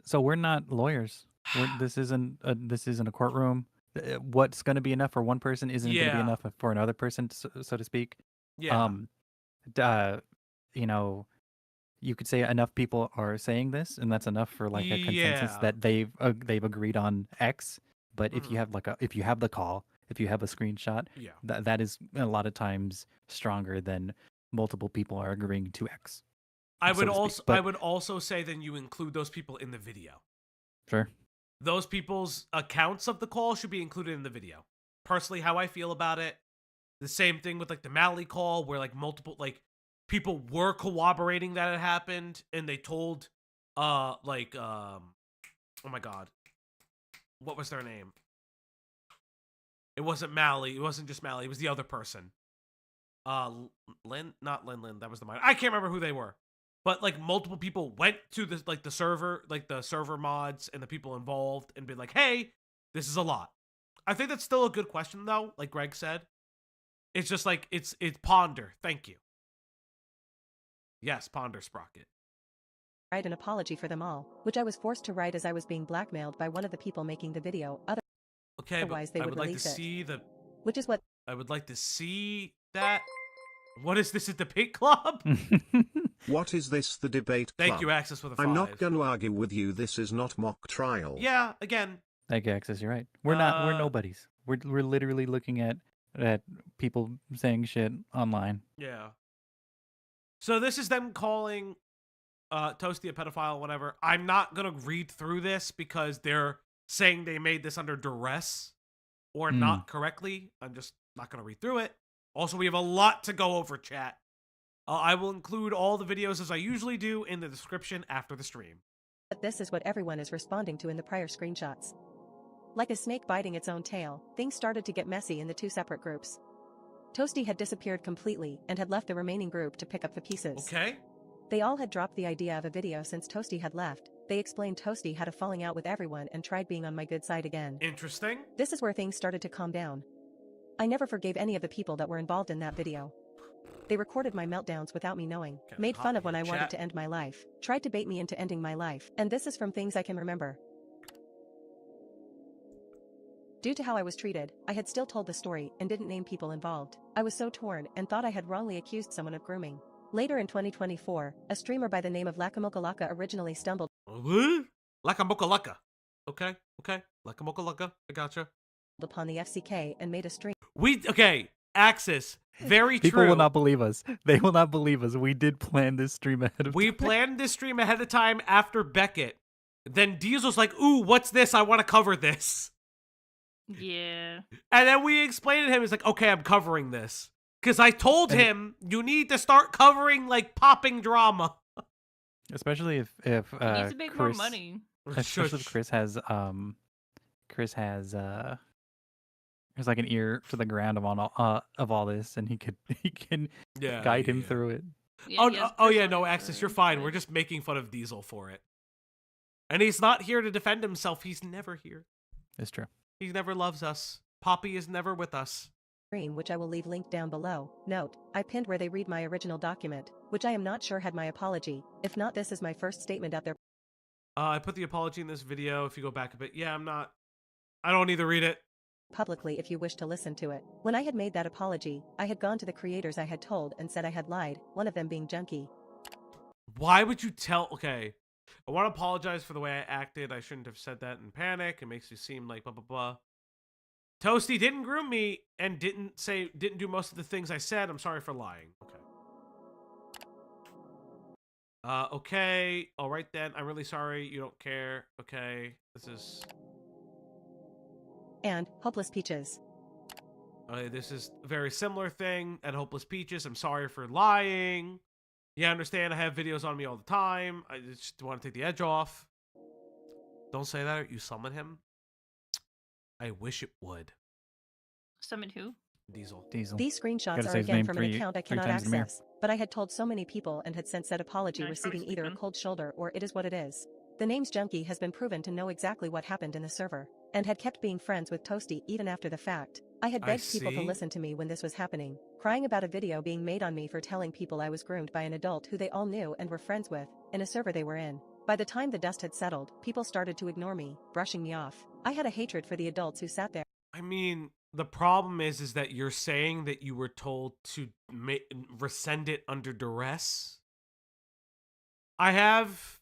So we're not lawyers. This isn't a courtroom. What's going to be enough for one person isn't going to be enough for another person, so to speak. Yeah. you could say enough people are saying this, and that's enough for like a consensus Yeah. that they've agreed on X. But if you have if you have the call, if you have a screenshot, Yeah. that is a lot of times stronger than multiple people are agreeing to X. I would also say then you include those people in the video. Sure. Those people's accounts of the call should be included in the video. Personally, how I feel about it. The same thing with like the Mally call, where like multiple like people were corroborating that it happened, and they told oh my god, what was their name? It wasn't Mally. It wasn't just Mally. It was the other person. Lynn, not Lynn. That was the minor. I can't remember who they were. But like multiple people went to the server mods and the people involved and been like, "Hey, this is a lot." I think that's still a good question though, like Greg said. It's just like it's ponder. Thank you. Yes, ponder Sprocket. Write an apology for them all, which I was forced to write as I was being blackmailed by one of the people making the video. Otherwise, they would like release to it. see the. Which is what I would like to see that. What is this, a debate club? What is this, the debate club? Thank you, Access, with a 5. I'm not going to argue with you. This is not mock trial. Yeah, again. Thank you, Access. You're right. We're nobodies. We're literally looking at people saying shit online. Yeah. So this is them calling Toasty a pedophile, whatever. I'm not gonna read through this because they're saying they made this under duress or not correctly. I'm just not gonna read through it. Also, we have a lot to go over, chat. I will include all the videos as I usually do in the description after the stream. But this is what everyone is responding to in the prior screenshots. Like a snake biting its own tail, things started to get messy in the two separate groups. Toasty had disappeared completely and had left the remaining group to pick up the pieces. Okay. They all had dropped the idea of a video since Toasty had left. They explained Toasty had a falling out with everyone and tried being on my good side again. Interesting. This is where things started to calm down. I never forgave any of the people that were involved in that video. They recorded my meltdowns without me knowing, made fun of when I wanted to end my life, tried to bait me into ending my life, and this is from things I can remember. Due to how I was treated, I had still told the story and didn't name people involved. I was so torn and thought I had wrongly accused someone of grooming. Later in 2024, a streamer by the name of Lakamokalaka originally stumbled Lakamokalaka. Okay. Lakamokalaka. I gotcha. Upon the FCK and made a stream. Okay, Axis. Very People true. will not believe us. They will not believe us. We did plan this stream ahead of time. We planned this stream ahead of time after Beckett. Then Diesel's like, "Ooh, what's this? I want to cover this." Yeah. And then we explained to him, he's like, "Okay, I'm covering this." Because I told him, you need to start covering, like, popping drama. Especially if He needs to make Chris, more money. Especially if Chris has there's like an ear to the ground of all this, and he can guide him through it. Yeah, no, Axis, you're fine. We're just making fun of Diesel for it. And he's not here to defend himself. He's never here. It's true. He never loves us. Poppy is never with us. Which I will leave linked down below. Note, I pinned where they read my original document, which I am not sure had my apology. If not, this is my first statement out there. I put the apology in this video. If you go back a bit, yeah, I don't need to read it. Publicly if you wish to listen to it. When I had made that apology, I had gone to the creators I had told and said I had lied, one of them being Junkie. Why would you tell? Okay, I want to apologize for the way I acted. I shouldn't have said that in panic. It makes you seem like blah, blah, blah. Toasty didn't groom me and didn't do most of the things I said. I'm sorry for lying. Okay. Okay. All right then. I'm really sorry. You don't care. Okay. This is... And Hopeless Peaches. This is a very similar thing at Hopeless Peaches. I'm sorry for lying. Yeah, I understand. I have videos on me all the time. I just want to take the edge off. Don't say that or you summon him. I wish it would. Summon who? Diesel. These screenshots are again from an account I cannot access, but I had told so many people and had since said apology receiving either a cold shoulder or it is what it is. The name's Junkie has been proven to know exactly what happened in the server, and had kept being friends with Toasty even after the fact. I had begged people to listen to me when this was happening, crying about a video being made on me for telling people I was groomed by an adult who they all knew and were friends with, in a server they were in. By the time the dust had settled, people started to ignore me, brushing me off. I had a hatred for the adults who sat there. I mean, the problem is that you're saying that you were told to rescind it under duress. I have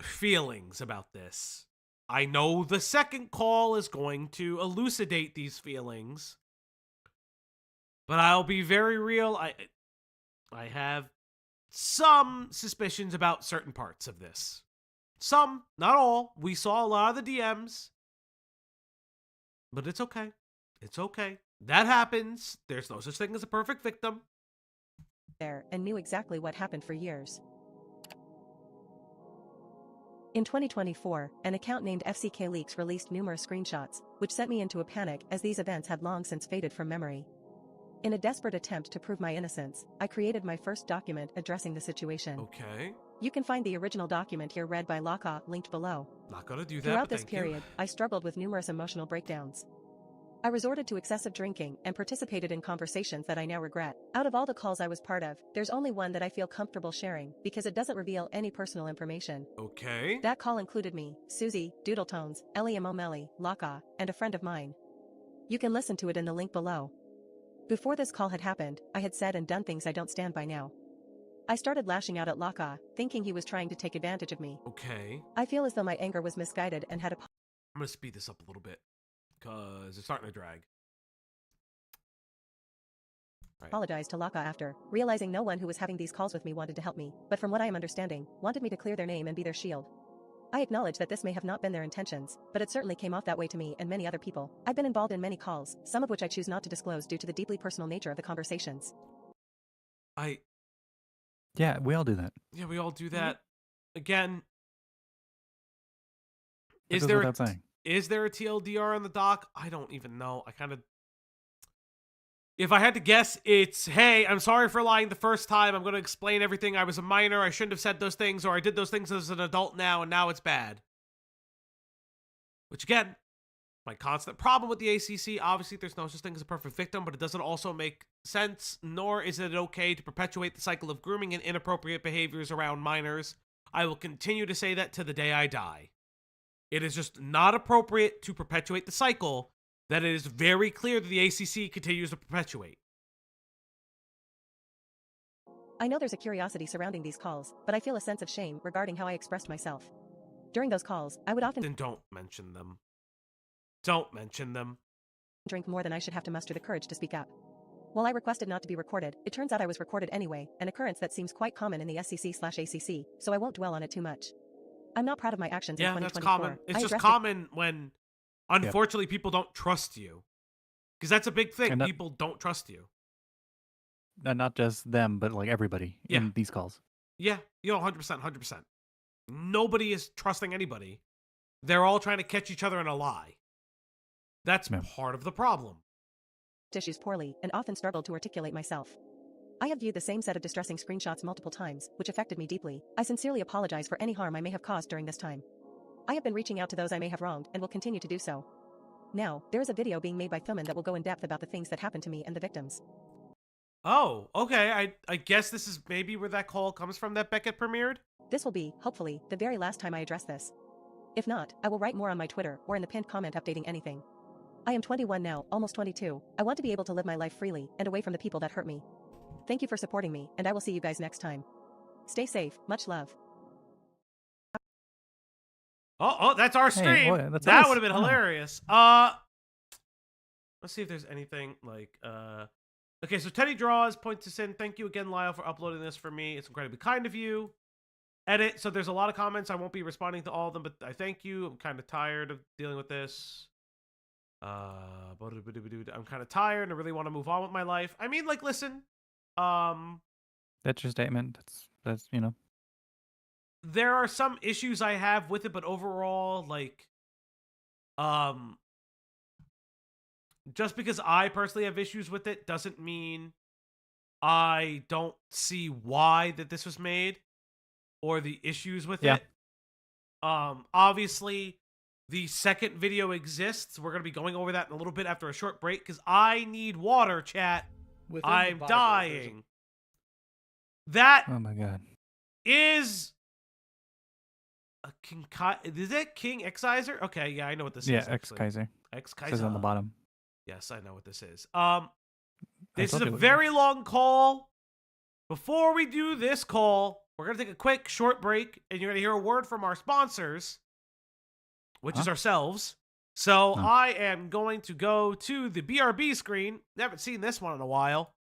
feelings about this. I know the second call is going to elucidate these feelings, but I'll be very real. I have some suspicions about certain parts of this. Some, not all. We saw a lot of the DMs, but it's okay. It's okay. That happens. There's no such thing as a perfect victim. There and knew exactly what happened for years. In 2024, an account named FCK Leaks released numerous screenshots, which sent me into a panic as these events had long since faded from memory. In a desperate attempt to prove my innocence, I created my first document addressing the situation. Okay. You can find the original document here read by Lolcow, linked below. Not gonna do that. Throughout this period, I struggled with numerous emotional breakdowns. I resorted to excessive drinking and participated in conversations that I now regret. Out of all the calls I was part of, there's only one that I feel comfortable sharing because it doesn't reveal any personal information. Okay. That call included me, Susie, Doodletones, Ellie Momelli, Lolcow, and a friend of mine. You can listen to it in the link below. Before this call had happened, I had said and done things I don't stand by now. I started lashing out at Lolcow, thinking he was trying to take advantage of me. Okay. I feel as though my anger was misguided and had a... I'm gonna speed this up a little bit, because it's starting to drag. Apologized to Lolcow after, realizing no one who was having these calls with me wanted to help me, but from what I am understanding, wanted me to clear their name and be their shield. I acknowledge that this may have not been their intentions, but it certainly came off that way to me and many other people. I've been involved in many calls, some of which I choose not to disclose due to the deeply personal nature of the conversations. Yeah, we all do that. Yeah, we all do that. Again, That is goes there without saying. is there a TLDR on the doc? I don't even know. If I had to guess, it's, hey, I'm sorry for lying the first time. I'm going to explain everything. I was a minor. I shouldn't have said those things, or I did those things as an adult now, and now it's bad. Which, again, my constant problem with the ACC, obviously there's no such thing as a perfect victim, but it doesn't also make sense, nor is it okay to perpetuate the cycle of grooming and inappropriate behaviors around minors. I will continue to say that to the day I die. It is just not appropriate to perpetuate the cycle that it is very clear that the ACC continues to perpetuate. I know there's a curiosity surrounding these calls, but I feel a sense of shame regarding how I expressed myself. During those calls, I would often... Then don't mention them. Don't mention them. ...drink more than I should have to muster the courage to speak up. While I requested not to be recorded, it turns out I was recorded anyway, an occurrence that seems quite common in the SCC/ACC, so I won't dwell on it too much. I'm not proud of my actions in 2024. That's common. It's just common when, unfortunately, people don't trust you. Because that's a big thing. People don't trust you. And not just them, but like everybody in these calls. Yeah, 100%, 100%. Nobody is trusting anybody. They're all trying to catch each other in a lie. That's part of the problem. Issues poorly and often struggled to articulate myself. I have viewed the same set of distressing screenshots multiple times, which affected me deeply. I sincerely apologize for any harm I may have caused during this time. I have been reaching out to those I may have wronged and will continue to do so. Now, there is a video being made by Thuman that will go in depth about the things that happened to me and the victims. Oh, okay. I guess this is maybe where that call comes from that Beckett premiered? This will be, hopefully, the very last time I address this. If not, I will write more on my Twitter or in the pinned comment updating anything. I am 21 now, almost 22. I want to be able to live my life freely and away from the people that hurt me. Thank you for supporting me, and I will see you guys next time. Stay safe, much love. Oh, that's our stream. Hey, that would have been hilarious. Let's see if there's anything like, okay, so Teddy Draws points us in. Thank you again, Lyle, for uploading this for me. It's incredibly kind of you. Edit. So there's a lot of comments. I won't be responding to all of them, but I thank you. I'm kind of tired of dealing with this. I'm kind of tired and I really want to move on with my life. I mean, like, listen. That's your statement. That's you know. There are some issues I have with it, but overall, like, just because I personally have issues with it doesn't mean I don't see why that this was made or the issues with it. Obviously, the second video exists. We're going to be going over that in a little bit after a short break because I need water, chat. I'm dying. That oh my god is a King. Is it King Exciser? Okay, yeah, I know what this is. Yeah, X-Kaiser. X-Kaiser. Says on the bottom. Yes, I know what this is. This is a told you. very long call. Before we do this call, we're going to take a quick, short break, and you're going to hear a word from our sponsors, which is ourselves. So I am going to go to the BRB screen. Haven't seen this one in a while.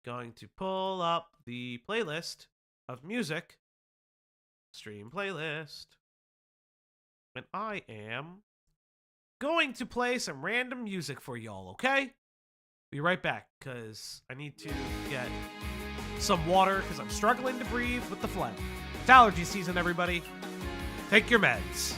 Going to pull up the playlist of music. Stream playlist. And I am going to play some random music for y'all, okay? Be right back, because I need to get some water, because I'm struggling to breathe with the phlegm. It's allergy season, everybody. Take your meds.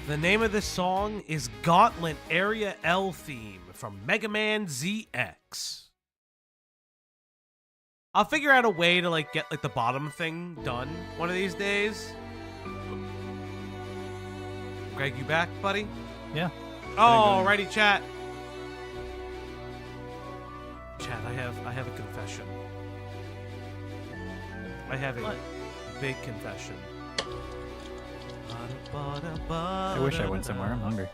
The name of this song is Gauntlet Area L Theme from Mega Man ZX. I'll figure out a way to get the bottom thing done one of these days. Greg, you back, buddy? Yeah. Alrighty, chat. Chat, I have a confession. I have a big confession. I wish I went somewhere. I'm hungry.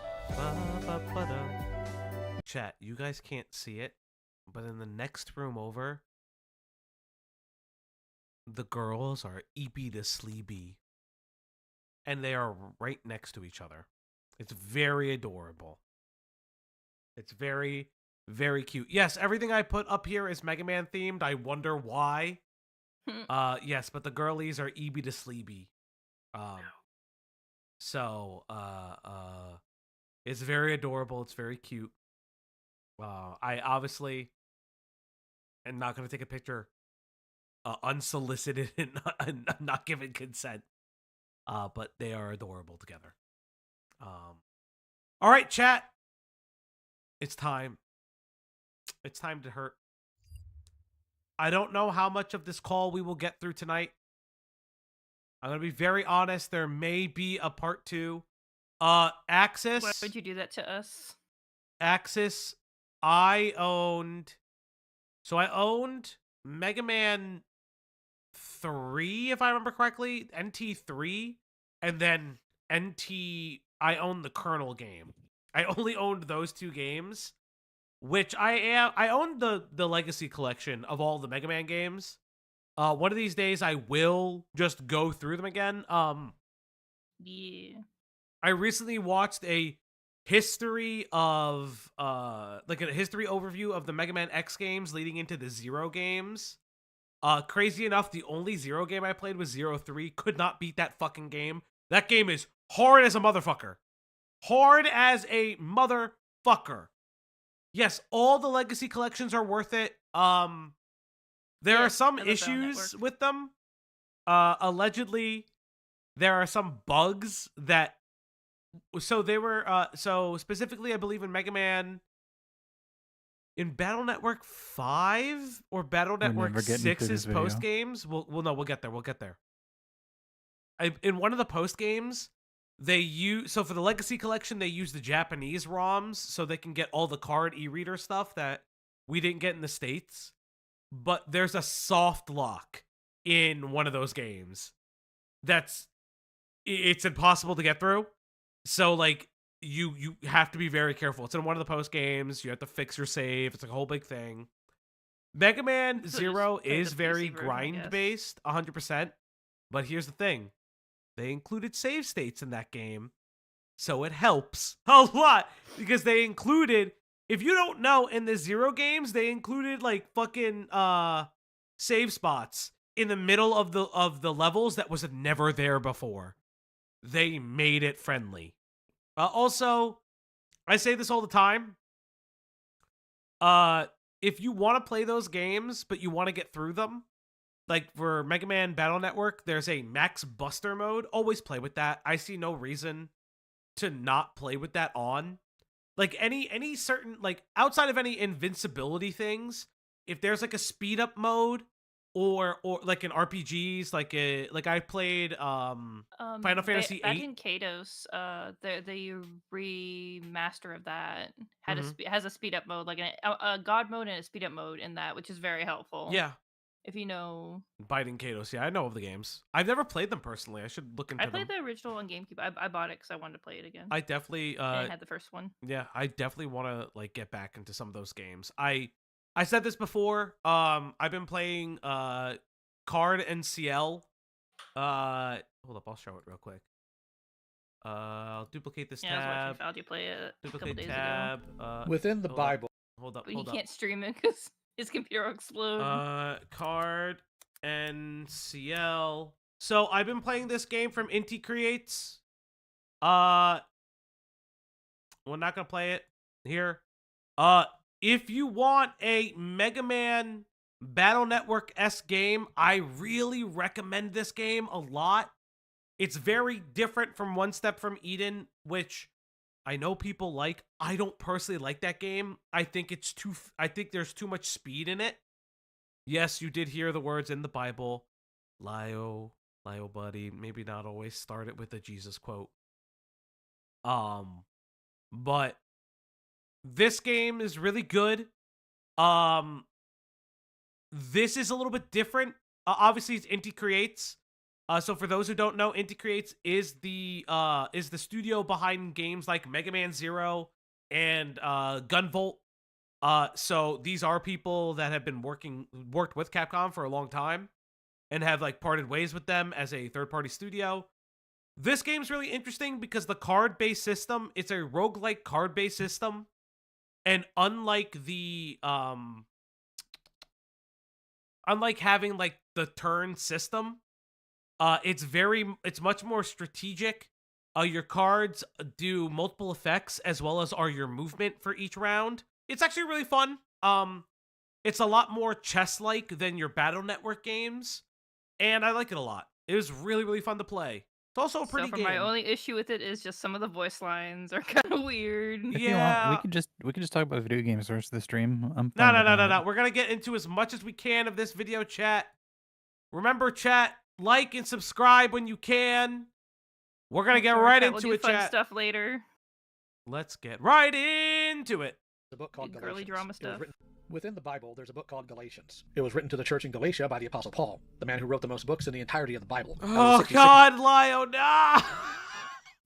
Chat, you guys can't see it, but in the next room over, the girls are eepy to sleepy. And they are right next to each other. It's very adorable. It's very, very cute. Yes, everything I put up here is Mega Man themed. I wonder why. Yes, but the girlies are eepy to sleepy. So it's very adorable. It's very cute. I obviously am not going to take a picture unsolicited and not given consent. But they are adorable together. All right, chat. It's time. It's time to hurt. I don't know how much of this call we will get through tonight. I'm going to be very honest. There may be a part 2. Axis. Why would you do that to us? Axis, I owned Mega Man 3, if I remember correctly, NT3, and then I owned the Colonel game. I only owned those 2 games, which I owned the Legacy collection of all the Mega Man games. One of these days I will just go through them again. Yeah. I recently watched a history of like a history overview of the Mega Man X games leading into the Zero games. Crazy enough, the only Zero game I played was 03. Could not beat that fucking game. That game is hard as a motherfucker. Hard as a motherfucker. Yes, all the Legacy collections are worth it. There are some issues with them. Allegedly, there are some bugs that... So they were... so specifically, I believe in Mega Man... In Battle Network 5 or Battle Network 6's post games, we'll get there. We'll get there. In one of the post games, so for the Legacy collection, they use the Japanese ROMs so they can get all the card e-reader stuff that we didn't get in the States. But there's a soft lock in one of those games it's impossible to get through. So like you have to be very careful. It's in one of the post games. You have to fix your save. It's like a whole big thing. Mega Man Zero is very grind based, 100%. But here's the thing. They included save states in that game. So it helps a lot because they included, if you don't know, in the Zero games, they included like fucking save spots in the middle of the levels that was never there before. They made it friendly. Also, I say this all the time. If you want to play those games, but you want to get through them, like for Mega Man Battle Network, there's a Max Buster mode. Always play with that. I see no reason to not play with that on. Like any certain, like outside of any invincibility things, if there's like a speed up mode or like in RPGs, like I played Final Fantasy back 8 in Kados, the remaster of that has a speed up mode, like a god mode and a speed up mode in that, which is very helpful. Yeah. If you know Biting Kados, yeah, I know of the games. I've never played them personally. I should look into them. I played the original on GameCube. I bought it because I wanted to play it again. I definitely and I had the first one. Yeah, I definitely want to like get back into some of those games. I said this before. I've been playing Card and CL. Hold up, I'll show it real quick. I'll duplicate this tab. I was watching Faldi play it a couple days tab. ago. Within the Bible. Hold up. But he can't stream it because his computer will explode. Card and CL. So I've been playing this game from Inti Creates. We're not gonna play it here. If you want a Mega Man Battle Network-esque game, I really recommend this game a lot. It's very different from One Step from Eden, which I know people like. I don't personally like that game. I think there's too much speed in it. Yes, you did hear the words in the Bible. Lio, buddy. Maybe not always start it with a Jesus quote. But this game is really good. This is a little bit different. Obviously, it's Inti Creates. So for those who don't know, Inti Creates is the studio behind games like Mega Man Zero and Gunvolt. So these are people that have been worked with Capcom for a long time and have like parted ways with them as a third-party studio. This game's really interesting because the card-based system, it's a roguelike card-based system. And unlike having like the turn system, It's much more strategic. Your cards do multiple effects as well as are your movement for each round. It's actually really fun. It's a lot more chess-like than your Battle Network games, and I like it a lot. It was really, really fun to play. It's also a pretty game. My only issue with it is just some of the voice lines are kind of weird. If you want, we could just talk about video games the rest of the stream. I'm No. fine with that. We're gonna get into as much as we can of this video, chat. Remember, chat, like and subscribe when you can. We're gonna get right into we'll it, do fun chat. Stuff later. Let's get right into it. The book called Girly Galatians. drama stuff. Within the Bible, there's a book called Galatians. It was written to the church in Galatia by the Apostle Paul, the man who wrote the most books in the entirety of the Bible. Oh, God, Lio, no!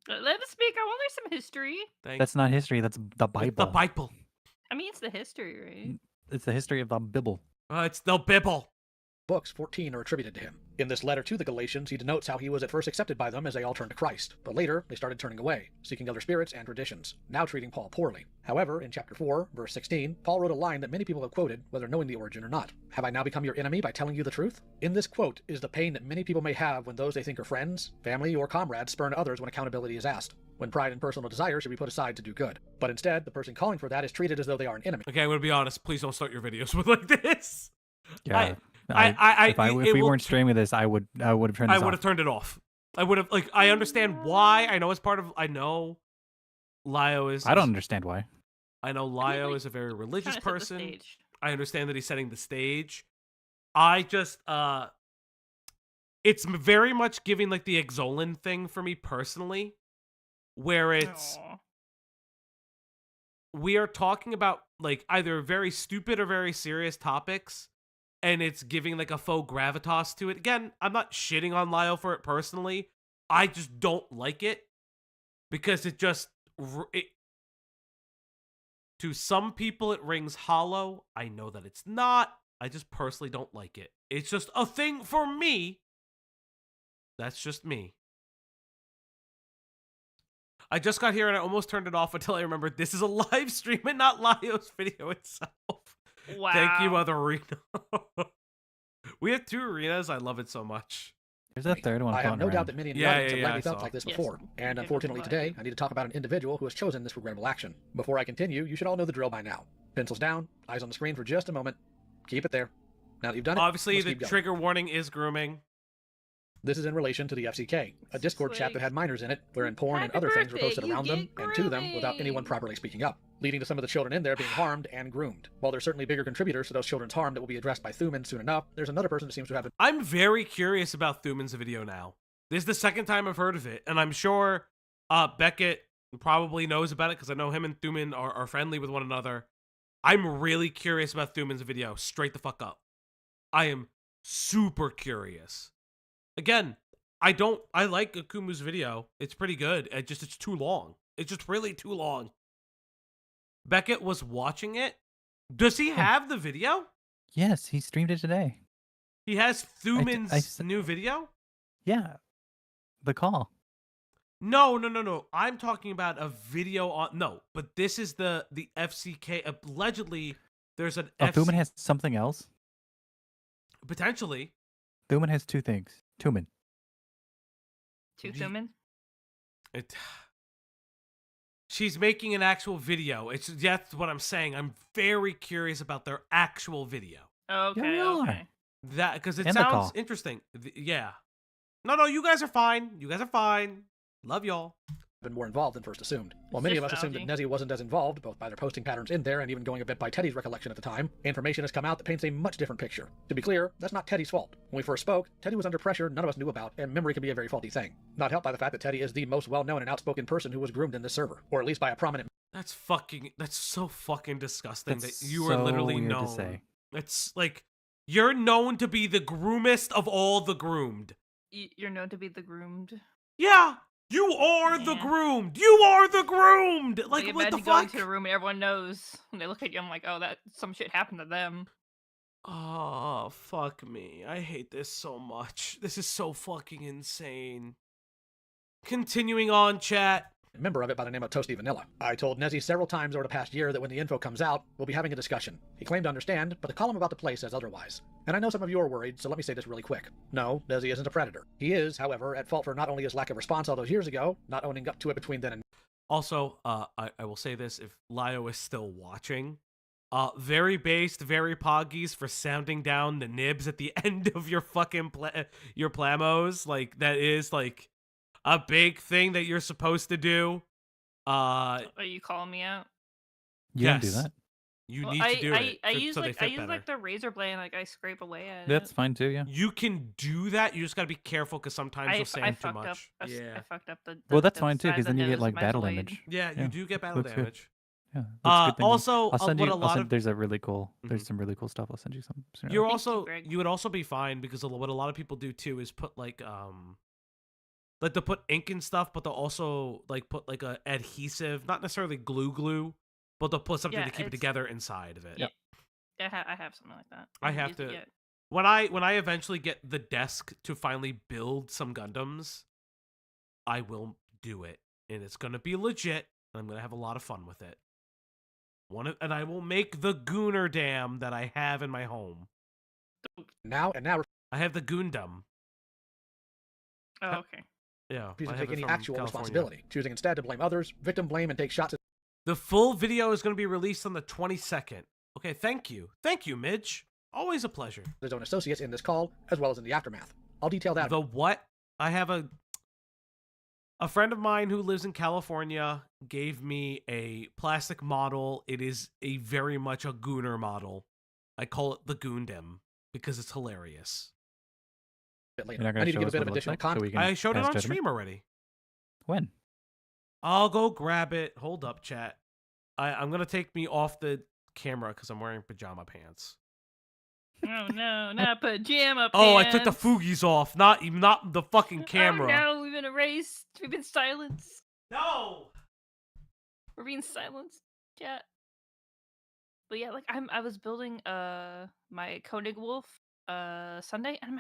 Let us speak. I want to learn some history. That's not history. That's the Bible. It's the Bible. I mean, it's the history, right? It's the history of the Bible. It's the Bible. Books 14 are attributed to him. In this letter to the Galatians, he denotes how he was at first accepted by them as they all turned to Christ, but later they started turning away, seeking other spirits and traditions, now treating Paul poorly. However, in chapter 4, verse 16, Paul wrote a line that many people have quoted, whether knowing the origin or not. Have I now become your enemy by telling you the truth? In this quote is the pain that many people may have when those they think are friends, family, or comrades spurn others when accountability is asked, when pride and personal desire should be put aside to do good. But instead, the person calling for that is treated as though they are an enemy. Okay, I'm gonna be honest. Please don't start your videos with like this. Yeah. If we weren't streaming this, I would have turned this off. I would have turned it off. I would have, like, I understand why. I know it's part of, I know Lio is... I don't understand why. I know Lio is a very religious person. I understand that he's setting the stage. I just, it's very much giving, like, the Exolin thing for me personally, where it's... Aww. We are talking about, like, either very stupid or very serious topics, and it's giving, like, a faux gravitas to it. Again, I'm not shitting on Lio for it personally. I just don't like it because it just... to some people, it rings hollow. I know that it's not. I just personally don't like it. It's just a thing for me. That's just me. I just got here and I almost turned it off until I remembered this is a live stream and not Lio's video itself. Wow. Thank you, other arena. We have 2 arenas. I love it so much. There's a third one. I have no doubt that many in the audience have likely I felt like this before. And unfortunately today, I need to talk about an individual who has chosen this regrettable action. Before I continue, you should all know the drill by now. Pencils down, eyes on the screen for just a moment. Keep it there. Now that you've done it, obviously let's the keep going. trigger warning is grooming. This is in relation to the FCK, a Discord chat that had minors in it, wherein porn and other things were posted around them and to them without anyone properly speaking up, leading to some of the children in there being harmed and groomed. While there's certainly bigger contributors to those children's harm that will be addressed by Thuman soon enough, there's another person that seems to have... I'm very curious about Thuman's video now. This is the second time I've heard of it, and I'm sure Beckett probably knows about it because I know him and Thuman are friendly with one another. I'm really curious about Thuman's video, straight the fuck up. I am super curious. Again, I like Akumu's video. It's pretty good. It's too long. It's just really too long. Beckett was watching it. Does he have the video? Yes, he streamed it today. He has Thuman's new video? Yeah. The call. No. I'm talking about a video on... No, but this is the FCK. Allegedly, there's an... Thuman has something else? Potentially. Thuman has 2 things. Thuman. 2 Thuman? She's making an actual video. That's what I'm saying. I'm very curious about their actual video. Okay. That because it sounds interesting. Yeah. No, you guys are fine. Love y'all. Been more involved than first assumed. While many of us assumed that Nezzi wasn't as involved, both by their posting patterns in there and even going a bit by Teddy's recollection at the time, information has come out that paints a much different picture. To be clear, that's not Teddy's fault. When we first spoke, Teddy was under pressure none of us knew about, and memory can be a very faulty thing. Not helped by the fact that Teddy is the most well-known and outspoken person who was groomed in this server, or at least by a prominent... That's so fucking disgusting That's that you are literally weird known. To say. It's like, you're known to be the groomest of all the groomed. You're known to be the groomed? Yeah! You are the groomed! You are the groomed! Like, what the fuck? Going to the room and everyone knows. When they look at you, I'm like, oh, some shit happened to them. Oh, fuck me. I hate this so much. This is so fucking insane. Continuing on, chat. member of it by the name of Toasty Vanilla. I told Nezzi several times over the past year that when the info comes out, we'll be having a discussion. He claimed to understand, but the column about the place says otherwise. And I know some of you are worried, so let me say this really quick. No, Nezzi isn't a predator. He is, however, at fault for not only his lack of response all those years ago, not owning up to it between then and... Also, I will say this, if Lio is still watching, very based, very poggies for sounding down the nibs at the end of your fucking your plamos. Like, that is, like, a big thing that you're supposed to do. Are you calling me out? You don't do that. You need to do it. I use so like they fit better. the razor blade and like I scrape away at That's it. fine too, yeah. You can do that. You just gotta be careful because sometimes you'll sand too much. I fucked up the well, that's the fine too, side because then that you get has like my battle blade. damage. Yeah, you do get battle Looks good. damage. Yeah. That's a good thing. Also, I'll send what you. a lot of there's a really cool. There's some really cool stuff. I'll send you some. Soon. You're also you would also be fine because what a lot of people do too is put like they'll put ink and stuff, but they'll also like put like a adhesive, not necessarily glue, but they'll put something to keep it together inside of it. Yeah, I have something like that. I have to. When I eventually get the desk to finally build some Gundams, I will do it, and it's gonna be legit, and I'm gonna have a lot of fun with it. And I will make the Gooner Dam that I have in my home. Now I have the Gundam. Oh, okay. Yeah. He's I to have take it any from actual California. responsibility, choosing instead to blame others, victim blame, and take shots at... The full video is going to be released on the 22nd. Okay, thank you. Thank you, Midge. Always a pleasure. ...his own associates in this call, as well as in the aftermath. I'll detail that. The what? I have a friend of mine who lives in California gave me a plastic model. It is a very much a Gooner model. I call it the Gundam because it's hilarious. Later. I need to give a bit of additional context. I showed it on stream already. When? I'll go grab it. Hold up, chat. I'm going to take me off the camera because I'm wearing pajama pants. Oh no, not pajama pants. Oh, I took the Fugies off, not the fucking camera. Oh no, we've been erased. We've been silenced. No! We're being silenced, chat. But yeah, like I was building my Koenig Wolf Sunday, and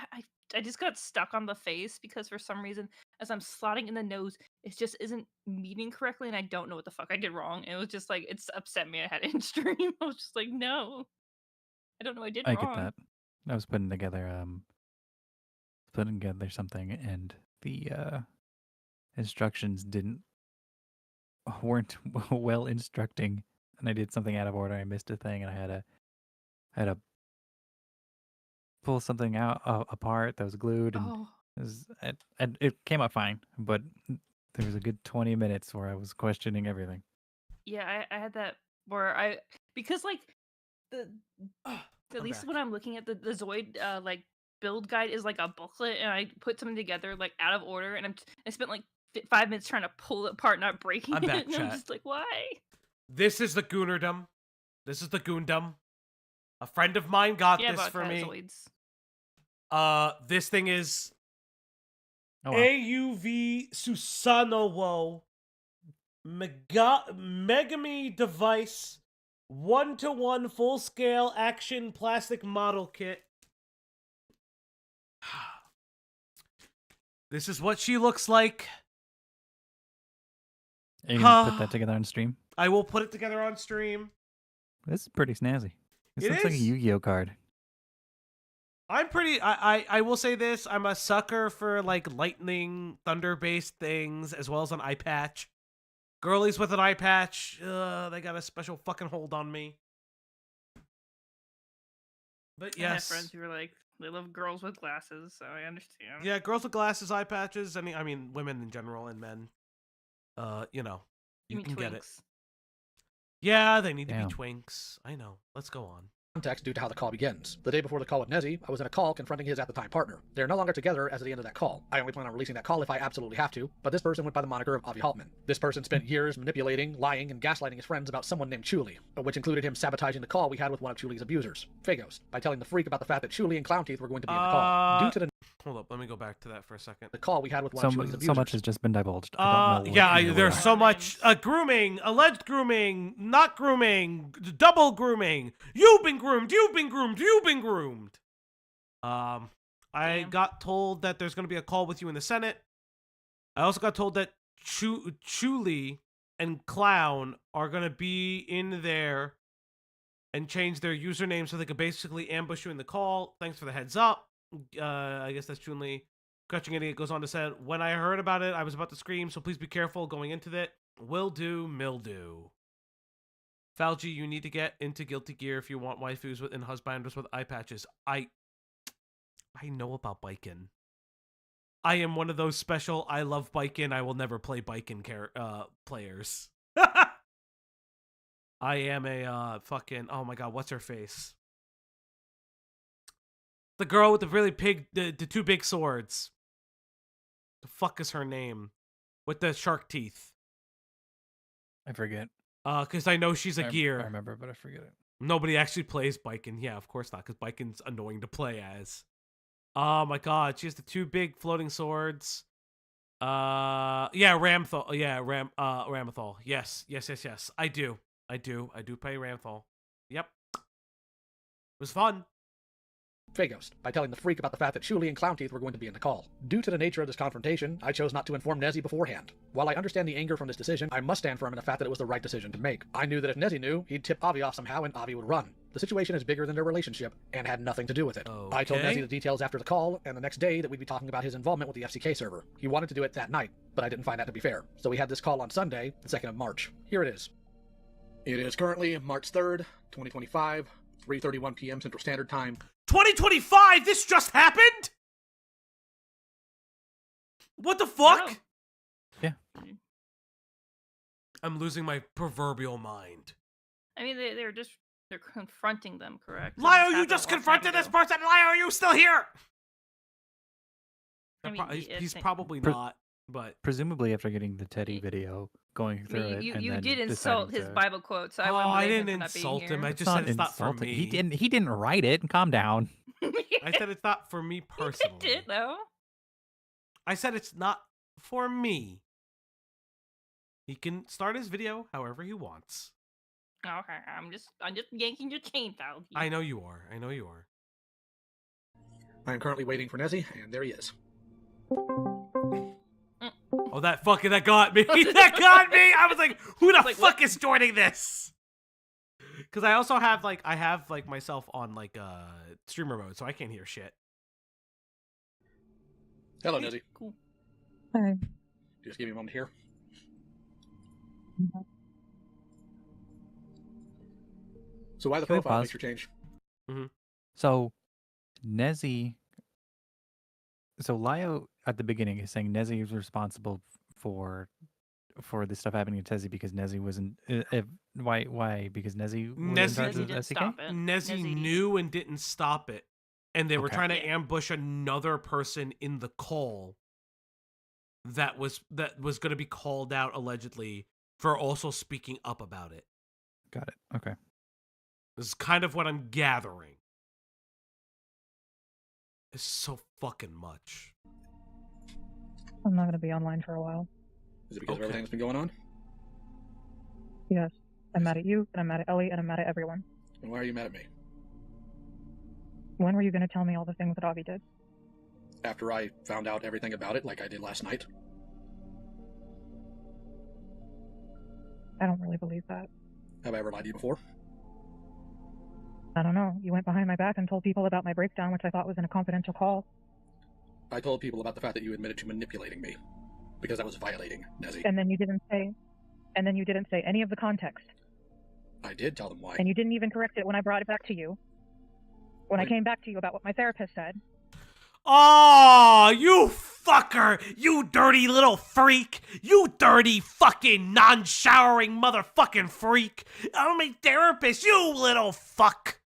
I just got stuck on the face because for some reason, as I'm slotting in the nose, it just isn't meeting correctly, and I don't know what the fuck I did wrong. It was just like, it's upset me I had it in stream. I was just like, no. I don't know what I did wrong. I get that. I was putting together something, and the instructions weren't well instructing, and I did something out of order. I missed a thing, and I had to pull something out apart that was glued, and it came out fine. But there was a good 20 minutes where I was questioning everything. Yeah, I had that where because like at least when I'm looking at the Zoid like build guide is like a booklet, and I put something together like out of order, and I spent like 5 minutes trying to pull it apart, not breaking it. Back, and I'm just like, why? This is the Goonerdom. This is the Goondom. A friend of mine got this for me. Zoids. This thing is AUV Susanowo Megami device 1-to-1 full-scale action plastic model kit. This is what she looks like. Are you gonna put that together on stream? I will put it together on stream. This is pretty snazzy. This It looks like a is? Yu-Gi-Oh card. I'm pretty. I will say this. I'm a sucker for like lightning, thunder-based things, as well as an eye patch. Girlies with an eye patch, they got a special fucking hold on me. But yes, I have friends who are like, they love girls with glasses, so I understand. yeah, girls with glasses, eye patches. I mean, women in general and men. You know, you can get it. Yeah, they need to be twinks. I know. Let's go on. Context due to how the call begins. The day before the call with Nezzi, I was in a call confronting his at-the-time partner. They are no longer together as of the end of that call. I only plan on releasing that call if I absolutely have to, but this person went by the moniker of Avi Haltman. This person spent years manipulating, lying, and gaslighting his friends about someone named Chuli, which included him sabotaging the call we had with one of Chuli's abusers, Fagos, by telling the freak about the fact that Chuli and Clown Teeth were going to be in the call. Due to the Hold up, let me go back to that for a second. The call we had with one of Chuli's abusers. So much has just been divulged. I don't know yeah, there's so much grooming, alleged grooming, not grooming, double grooming. You've been groomed. You've been groomed. You've been groomed. I got told that there's going to be a call with you in the Senate. I also got told that Chuli and Clown are gonna be in there and change their username so they could basically ambush you in the call. Thanks for the heads up. I guess that's Chun-Li. Crouching Idiot goes on to say, when I heard about it, I was about to scream, so please be careful going into it. Will do, mildew. Falgi, you need to get into Guilty Gear if you want waifus and husbanders with eye patches. I know about Biken. I am one of those special, I love Biken, I will never play Biken players. I am a fucking, oh my god, what's her face? The girl with the really big, the two big swords. The fuck is her name? With the shark teeth. I forget. Because I know she's a gear. I remember, but I forget it. Nobody actually plays Biken. Yeah, of course not, because Biken's annoying to play as. Oh my god, she has the two big floating swords. Yeah, Ramthal. Yeah, Ramathal. Yes. I do play Ramthal. Yep. It was fun. Faghost, by telling the freak about the fact that Chuli and Clownteeth were going to be in the call. Due to the nature of this confrontation, I chose not to inform Nezzi beforehand. While I understand the anger from this decision, I must stand firm in the fact that it was the right decision to make. I knew that if Nezzi knew, he'd tip Avi off somehow and Avi would run. The situation is bigger than their relationship and had nothing to do with it. Okay. I told Nezzi the details after the call, and the next day that we'd be talking about his involvement with the FCK server. He wanted to do it that night, but I didn't find that to be fair. So we had this call on Sunday, the 2nd of March. Here it is. It is currently March 3rd, 2025, 3:31 p.m. Central Standard Time. 2025? This just happened? What the fuck? No. Yeah. I'm losing my proverbial mind. I mean, they're confronting them, correct? Lio, you just confronted this person! Lio, are you still here? I mean, He's probably not, but... Presumably after getting the Teddy video, going through it, and you then did insult his Bible quote, so I wouldn't I blame didn't him for not being insult him. here. I just said it's not for me. He didn't write it. Calm down. I said it's not for me personally. He did, though. I said it's not for me. He can start his video however he wants. Okay, I'm just yanking your chain out. I know you are. I am currently waiting for Nezzi, and there he is. Oh, that got me. That got me. I was like, who the fuck is joining this? Because I also have myself on streamer mode, so I can't hear shit. Hello, Nezzi. Cool. Hi. Just give me a moment here. So why the Can I profile pause? picture change? Mm-hmm. So, Nezzi. So Lio at the beginning is saying Nezzi is responsible for the stuff happening to Nezzi because Nezzi wasn't. Why? Because Nezzi was in charge of didn't SCK? stop it. Nezzi knew and didn't stop it, and they were Okay. trying to ambush another person in the call. That was going to be called out allegedly for also speaking up about it. Got it. Okay. This is kind of what I'm gathering. It's so fucking much. I'm not going to be online for a while. Is it because of everything that's been going on? Yes. I'm mad at you, and I'm mad at Ellie, and I'm mad at everyone. And why are you mad at me? When were you going to tell me all the things that Avi did? After I found out everything about it, like I did last night? I don't really believe that. Have I ever lied to you before? I don't know. You went behind my back and told people about my breakdown, which I thought was in a confidential call. I told people about the fact that you admitted to manipulating me. Because I was violating Nezzi. And then you didn't say any of the context. I did tell them why. And you didn't even correct it when I brought it back to you. When I came back to you about what my therapist said. Oh, you fucker! You dirty little freak! You dirty fucking non-showering motherfucking freak! I'm a therapist, you little fuck!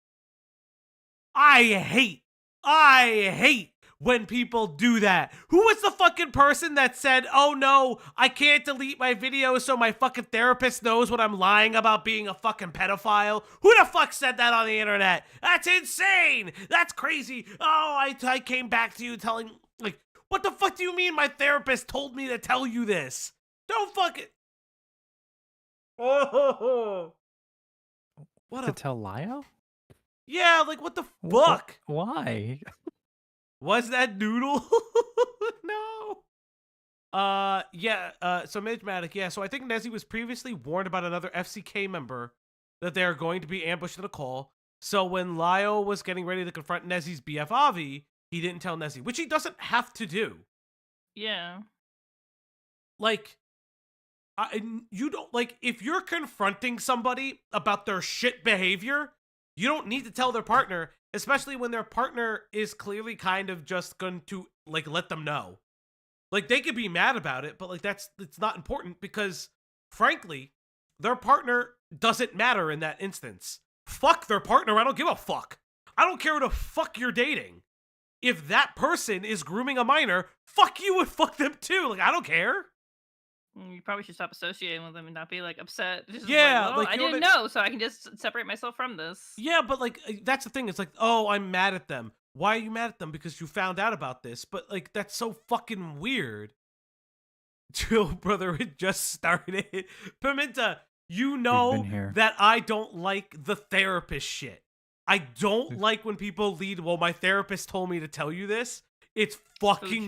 I hate when people do that. Who was the fucking person that said, oh no, I can't delete my videos so my fucking therapist knows what I'm lying about being a fucking pedophile? Who the fuck said that on the internet? That's insane! That's crazy! Oh, I came back to you telling, like, what the fuck do you mean my therapist told me to tell you this? Don't fucking... Oh, what To tell Lio? Yeah, like, what the fuck? Why? Was that Noodle? No. So Midgematic, yeah. So I think Nezzi was previously warned about another FCK member that they are going to be ambushed in a call. So when Lyle was getting ready to confront Nezzi's BF Avi, he didn't tell Nezzi, which he doesn't have to do. Yeah. Like, you don't, like, if you're confronting somebody about their shit behavior, you don't need to tell their partner, especially when their partner is clearly kind of just going to, like, let them know. Like, they could be mad about it, but, like, it's not important because, frankly, their partner doesn't matter in that instance. Fuck their partner, I don't give a fuck. I don't care who the fuck you're dating. If that person is grooming a minor, fuck you and fuck them too. Like, I don't care. You probably should stop associating with them and not be, like, upset. Just Yeah, like, well, like, I didn't know, so I can just separate myself from this. Yeah, but, like, that's the thing. It's like, oh, I'm mad at them. Why are you mad at them? Because you found out about this. But, like, that's so fucking weird. Chill, brother, it just started. Pimenta, you know that I don't like the therapist shit. I don't like when people lead, well, my therapist told me to tell you this. It's fucking,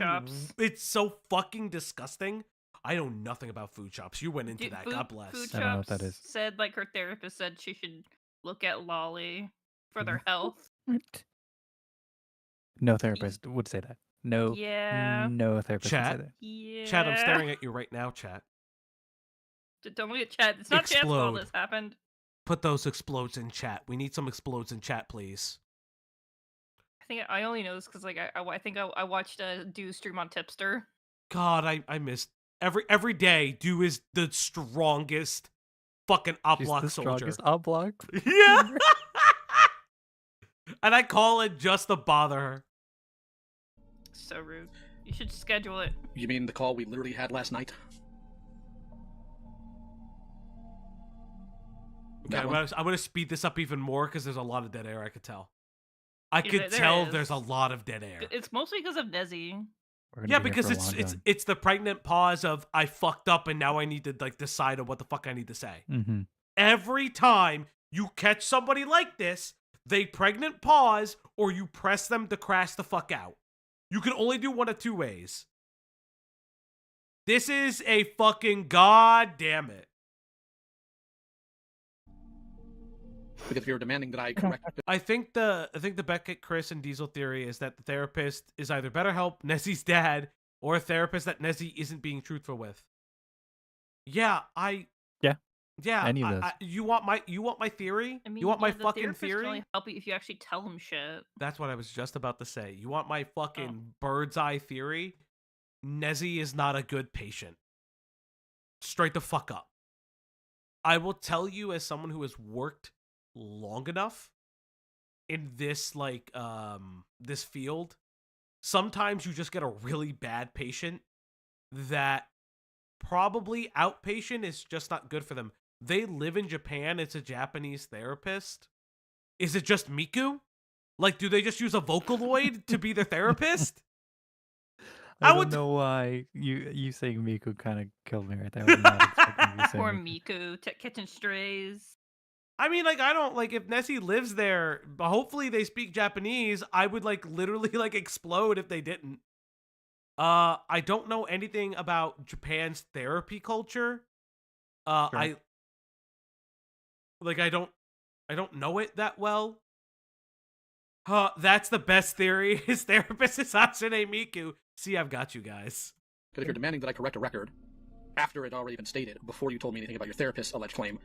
it's so fucking disgusting. I know nothing about food shops. You went into that. God bless. Food I don't know what that shops is. said, like, her therapist said she should look at Lolly for their health. No therapist would say that. No. Yeah. No therapist would say Chat. that. Yeah. Chat, I'm staring at you right now, chat. Don't look at chat. It's not chat's fault Explode. this happened. Put those explodes in chat. We need some explodes in chat, please. I think I only know this because, like, I think I watched a dude stream on Tipster. God, I missed every day. Do is the strongest fucking Oblak soldier. Strongest Oblak. Yeah. And I call it just to bother her. So rude. You should schedule it. You mean the call we literally had last night? Okay, I'm gonna speed this up even more because there's a lot of dead air. I could tell. I could tell there's a lot of dead air. It's mostly because of Nezzi. Yeah, because it's the pregnant pause of I fucked up and now I need to, like, decide on what the fuck I need to say. Mm-hmm. Every time you catch somebody like this, they pregnant pause or you press them to crash the fuck out. You can only do one of two ways. This is a fucking goddamn it. Because if you're demanding that I correct it. I think the Beckett, Chris, and Diesel theory is that the therapist is either BetterHelp, Nezzi's dad, or a therapist that Nezzi isn't being truthful with. Yeah, Yeah, any of those. You want my theory? I mean, you want my the fucking therapist theory? can only help you if you actually tell him shit. That's what I was just about to say. You want my fucking bird's eye theory? Nezzi is not a good patient. Straight the fuck up. I will tell you, as someone who has worked long enough in this, like, this field, sometimes you just get a really bad patient that probably outpatient is just not good for them. They live in Japan. It's a Japanese therapist. Is it just Miku? Like, do they just use a Vocaloid to be their therapist? I don't know why you saying Miku kind of killed me right there. I was not expecting you to say Poor Miku. Miku, catching strays. I mean, like, I don't, like, if Nessie lives there, but hopefully they speak Japanese, I would, like, literally, like, explode if they didn't. I don't know anything about Japan's therapy culture. Sure. I don't know it that well. That's the best theory. His therapist is Hatsune Miku. See, I've got you guys. Because if you're demanding that I correct a record, after it already been stated, before you told me anything about your therapist's alleged claim,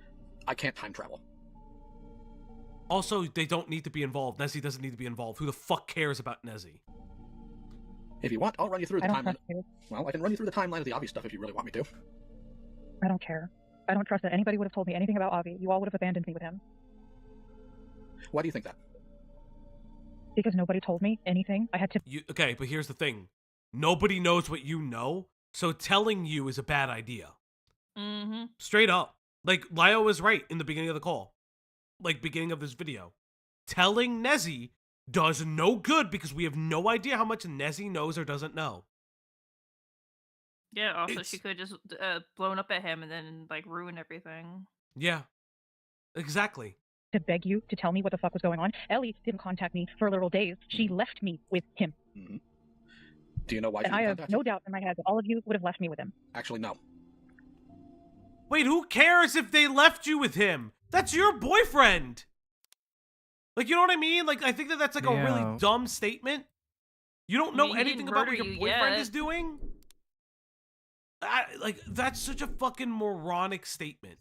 I can't time travel. Also, they don't need to be involved. Nezzi doesn't need to be involved. Who the fuck cares about Nezzi? If you want, I'll run you through the I don't timeline. trust you. Well, I can run you through the timeline of the obvious stuff if you really want me to. I don't care. I don't trust that anybody would have told me anything about Avi. You all would have abandoned me with him. Why do you think that? Because nobody told me anything. I had to... Okay, but here's the thing. Nobody knows what you know, so telling you is a bad idea. Mm-hmm. Straight up. Like, Lio was right in the beginning of the call. Like, beginning of this video. Telling Nezzi does no good because we have no idea how much Nezzi knows or doesn't know. Yeah, also she could have just blown up at him and then, like, ruin everything. Yeah. Exactly. To beg you to tell me what the fuck was going on. Ellie didn't contact me for literal days. She left me with him. Mm-hmm. Do you know why? And I have no doubt in my head that all of you would have left me with him. Actually, no. Wait, who cares if they left you with him? That's your boyfriend. Like, you know what I mean? Like, I think that that's like a really dumb statement. You don't know anything about what your boyfriend is doing? Like, that's such a fucking moronic statement.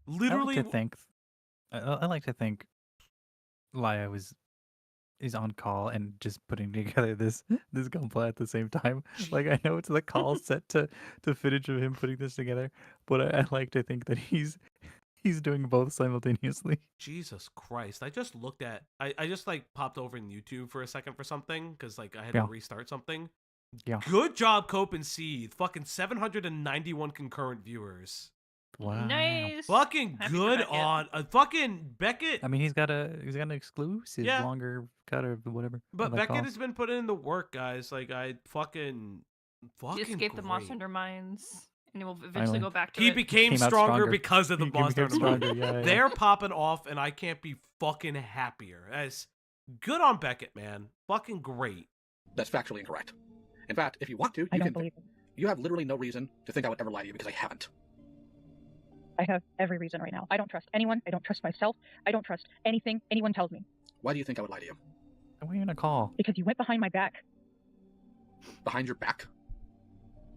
Literally. I like to think Laya is on call and just putting together this gunplay at the same time. Like, I know it's the call set to footage of him putting this together, but I like to think that he's doing both simultaneously. Jesus Christ. I just looked at I just like popped over in YouTube for a second for something because like I had to restart something. Yeah. Good job, Cope and Seed. Fucking 791 concurrent viewers. Wow. Nice. Fucking good on fucking Beckett. I mean, he's got an exclusive longer cut or whatever. But Beckett has been putting in the work, guys. Like, I fucking He escaped the monster undermines, and he will eventually Finally. go back to He it. became stronger because of the monster stronger. Yeah. They're popping off, and I can't be fucking happier. As good on Beckett, man. Fucking great. That's factually incorrect. In fact, if you want to, you have literally no reason to think I would ever lie to you because I haven't. I have every reason right now. I don't trust anyone. I don't trust myself. I don't trust anything anyone tells me. Why do you think I would lie to you? Why are you gonna call? Because you went behind my back. Behind your back?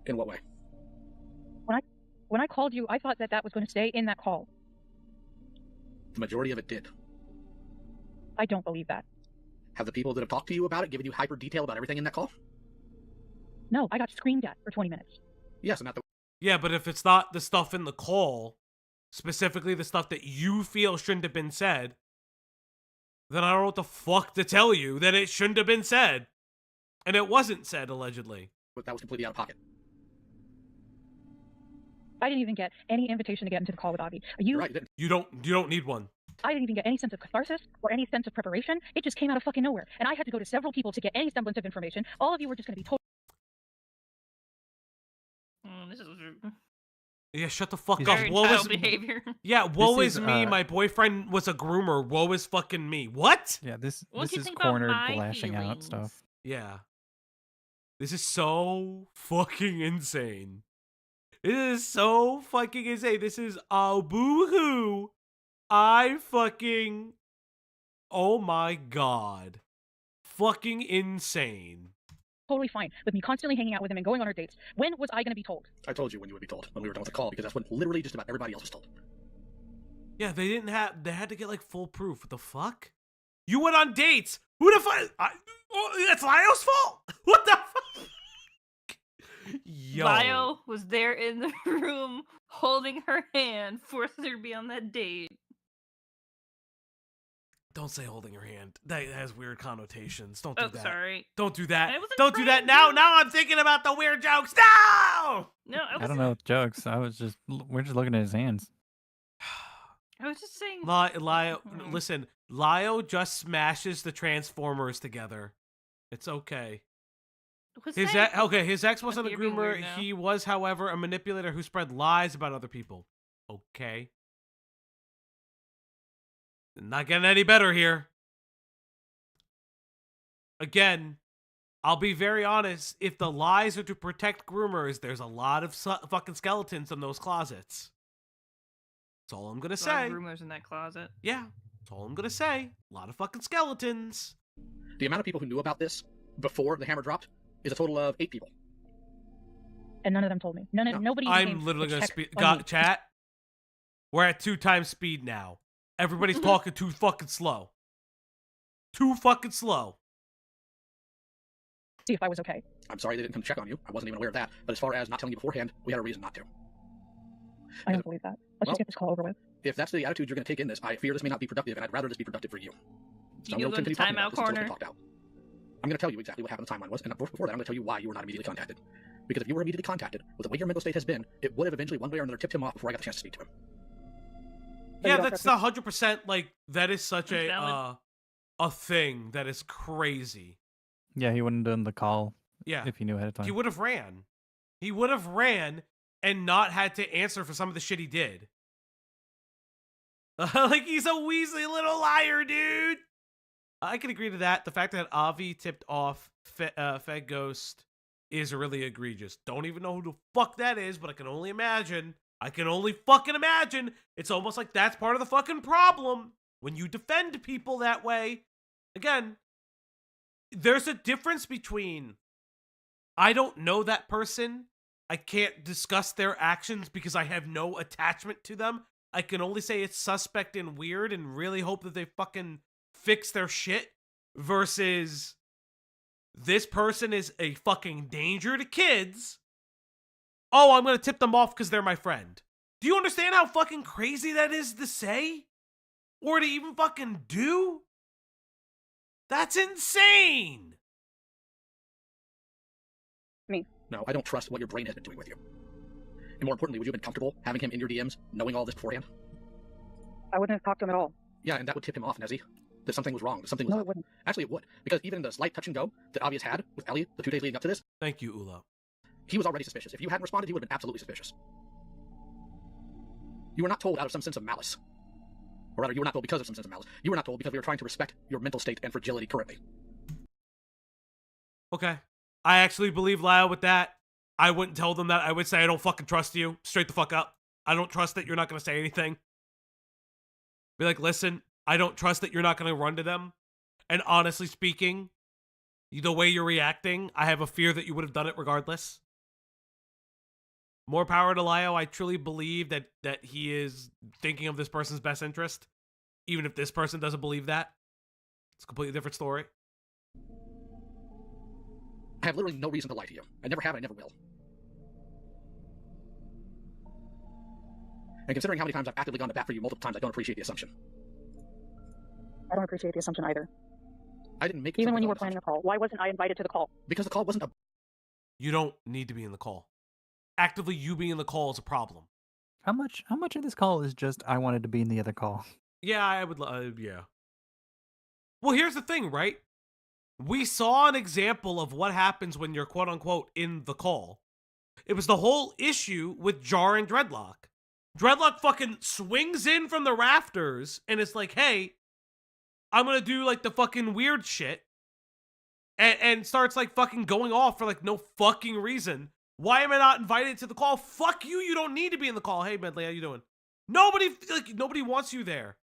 In what way? When I called you, I thought that was going to stay in that call. The majority of it did. I don't believe that. Have the people that have talked to you about it given you hyper detail about everything in that call? No, I got screamed at for 20 minutes. Yes, and not the... Yeah, but if it's not the stuff in the call, specifically the stuff that you feel shouldn't have been said, then I don't know what the fuck to tell you that it shouldn't have been said. And it wasn't said, allegedly. But that was completely out of pocket. I didn't even get any invitation to get into the call with Avi. You're right, you didn't. You don't need one. I didn't even get any sense of catharsis or any sense of preparation. It just came out of fucking nowhere. And I had to go to several people to get any semblance of information. All of you were just going to be told. This is Yeah, shut the fuck up. very child behavior. Yeah, woe This is is, me. My boyfriend was a groomer. Woe is fucking me. What? Yeah, this What is do you think about cornered my lashing out feelings? stuff. Yeah. This is so fucking insane. This is so fucking insane. This is boo-hoo. I fucking... Oh my god. Fucking insane. Totally fine with me constantly hanging out with him and going on our dates. When was I going to be told? I told you when you would be told, when we were done with the call, because that's when literally just about everybody else was told. Yeah, they had to get like full proof. What the fuck? You went on dates. Who the fuck? That's Lio's fault. What the fuck? Yo. Lio was there in the room holding her hand, forcing her to be on that date. Don't say holding her hand. That has weird connotations. Don't do that. Sorry. Don't do that. I wasn't Don't do that trying now. Now I'm thinking about the weird jokes. No! No, I don't know jokes. We're just looking at his hands. I was just saying. Lio, listen. Lio just smashes the Transformers together. It's okay. His ex wasn't a You're being groomer. weird now. He was, however, a manipulator who spread lies about other people. Okay. Not getting any better here. Again, I'll be very honest. If the lies are to protect groomers, there's a lot of fucking skeletons in those closets. That's all I'm gonna A lot say. of rumors in that closet. Yeah, that's all I'm gonna say. A lot of fucking skeletons. The amount of people who knew about this before the hammer dropped is a total of 8 people. And none of them told me. Nobody. I'm literally gonna chat. We're at 2 times speed now. Everybody's talking too fucking slow. Too fucking slow. See if I was okay. I'm sorry they didn't come check on you. I wasn't even aware of that. But as far as not telling you beforehand, we had a reason not to. I don't believe that. Let's just get this call over with. If that's the attitude you're going to take in this, I fear this may not be productive, and I'd rather this be productive for you. So You I'm go going in to the continue talking about timeout this until it's corner. been talked out. I'm going to tell you exactly what happened the timeline was, and before that, I'm going to tell you why you were not immediately contacted. Because if you were immediately contacted, with the way your mental state has been, it would have eventually one way or another tipped him off before I got the chance to speak to him. Yeah, that's 100%. Like, that is such a thing that is crazy. Yeah, he wouldn't have done the call. Yeah. If he knew ahead of time. He would have ran. He would have ran and not had to answer for some of the shit he did. Like, he's a Weasley little liar, dude. I can agree to that. The fact that Avi tipped off Fed Ghost is really egregious. Don't even know who the fuck that is, but I can only imagine. I can only fucking imagine. It's almost like that's part of the fucking problem when you defend people that way. Again, there's a difference between I don't know that person. I can't discuss their actions because I have no attachment to them. I can only say it's suspect and weird and really hope that they fucking fix their shit versus this person is a fucking danger to kids. Oh, I'm going to tip them off because they're my friend. Do you understand how fucking crazy that is to say? Or to even fucking do? That's insane! Me. No, I don't trust what your brain has been doing with you. And more importantly, would you have been comfortable having him in your DMs, knowing all this beforehand? I wouldn't have talked to him at all. Yeah, and that would tip him off, Nezzi. That something was wrong, that something was No, up. it wouldn't. Actually, it would. Because even in the slight touch and go that Obvious had with Ellie the 2 days leading up to this... Thank you, Ula. He was already suspicious. If you hadn't responded, he would have been absolutely suspicious. You were not told out of some sense of malice. Or rather, you were not told because of some sense of malice. You were not told because we were trying to respect your mental state and fragility currently. Okay. I actually believe Lyle with that. I wouldn't tell them that. I would say I don't fucking trust you. Straight the fuck up. I don't trust that you're not going to say anything. Be like, listen, I don't trust that you're not going to run to them. And honestly speaking, the way you're reacting, I have a fear that you would have done it regardless. More power to Lyle. I truly believe that he is thinking of this person's best interest. Even if this person doesn't believe that. It's a completely different story. I have literally no reason to lie to you. I never have, I never will. And considering how many times I've actively gone to bat for you multiple times, I don't appreciate the assumption. I don't appreciate the assumption either. I didn't make Even when you were planning a call, why wasn't I invited to the call? Because the call wasn't a... You don't need to be in the call. Actively you being in the call is a problem. How much of this call is just I wanted to be in the other call? Yeah, I would, yeah. Well, here's the thing, right? We saw an example of what happens when you're quote-unquote in the call. It was the whole issue with Jar and Dreadlock. Dreadlock fucking swings in from the rafters and it's like, hey, I'm gonna do like the fucking weird shit. And starts like fucking going off for like no fucking reason. Why am I not invited to the call? Fuck you, you don't need to be in the call. Hey, Medley, how you doing? Nobody wants you there.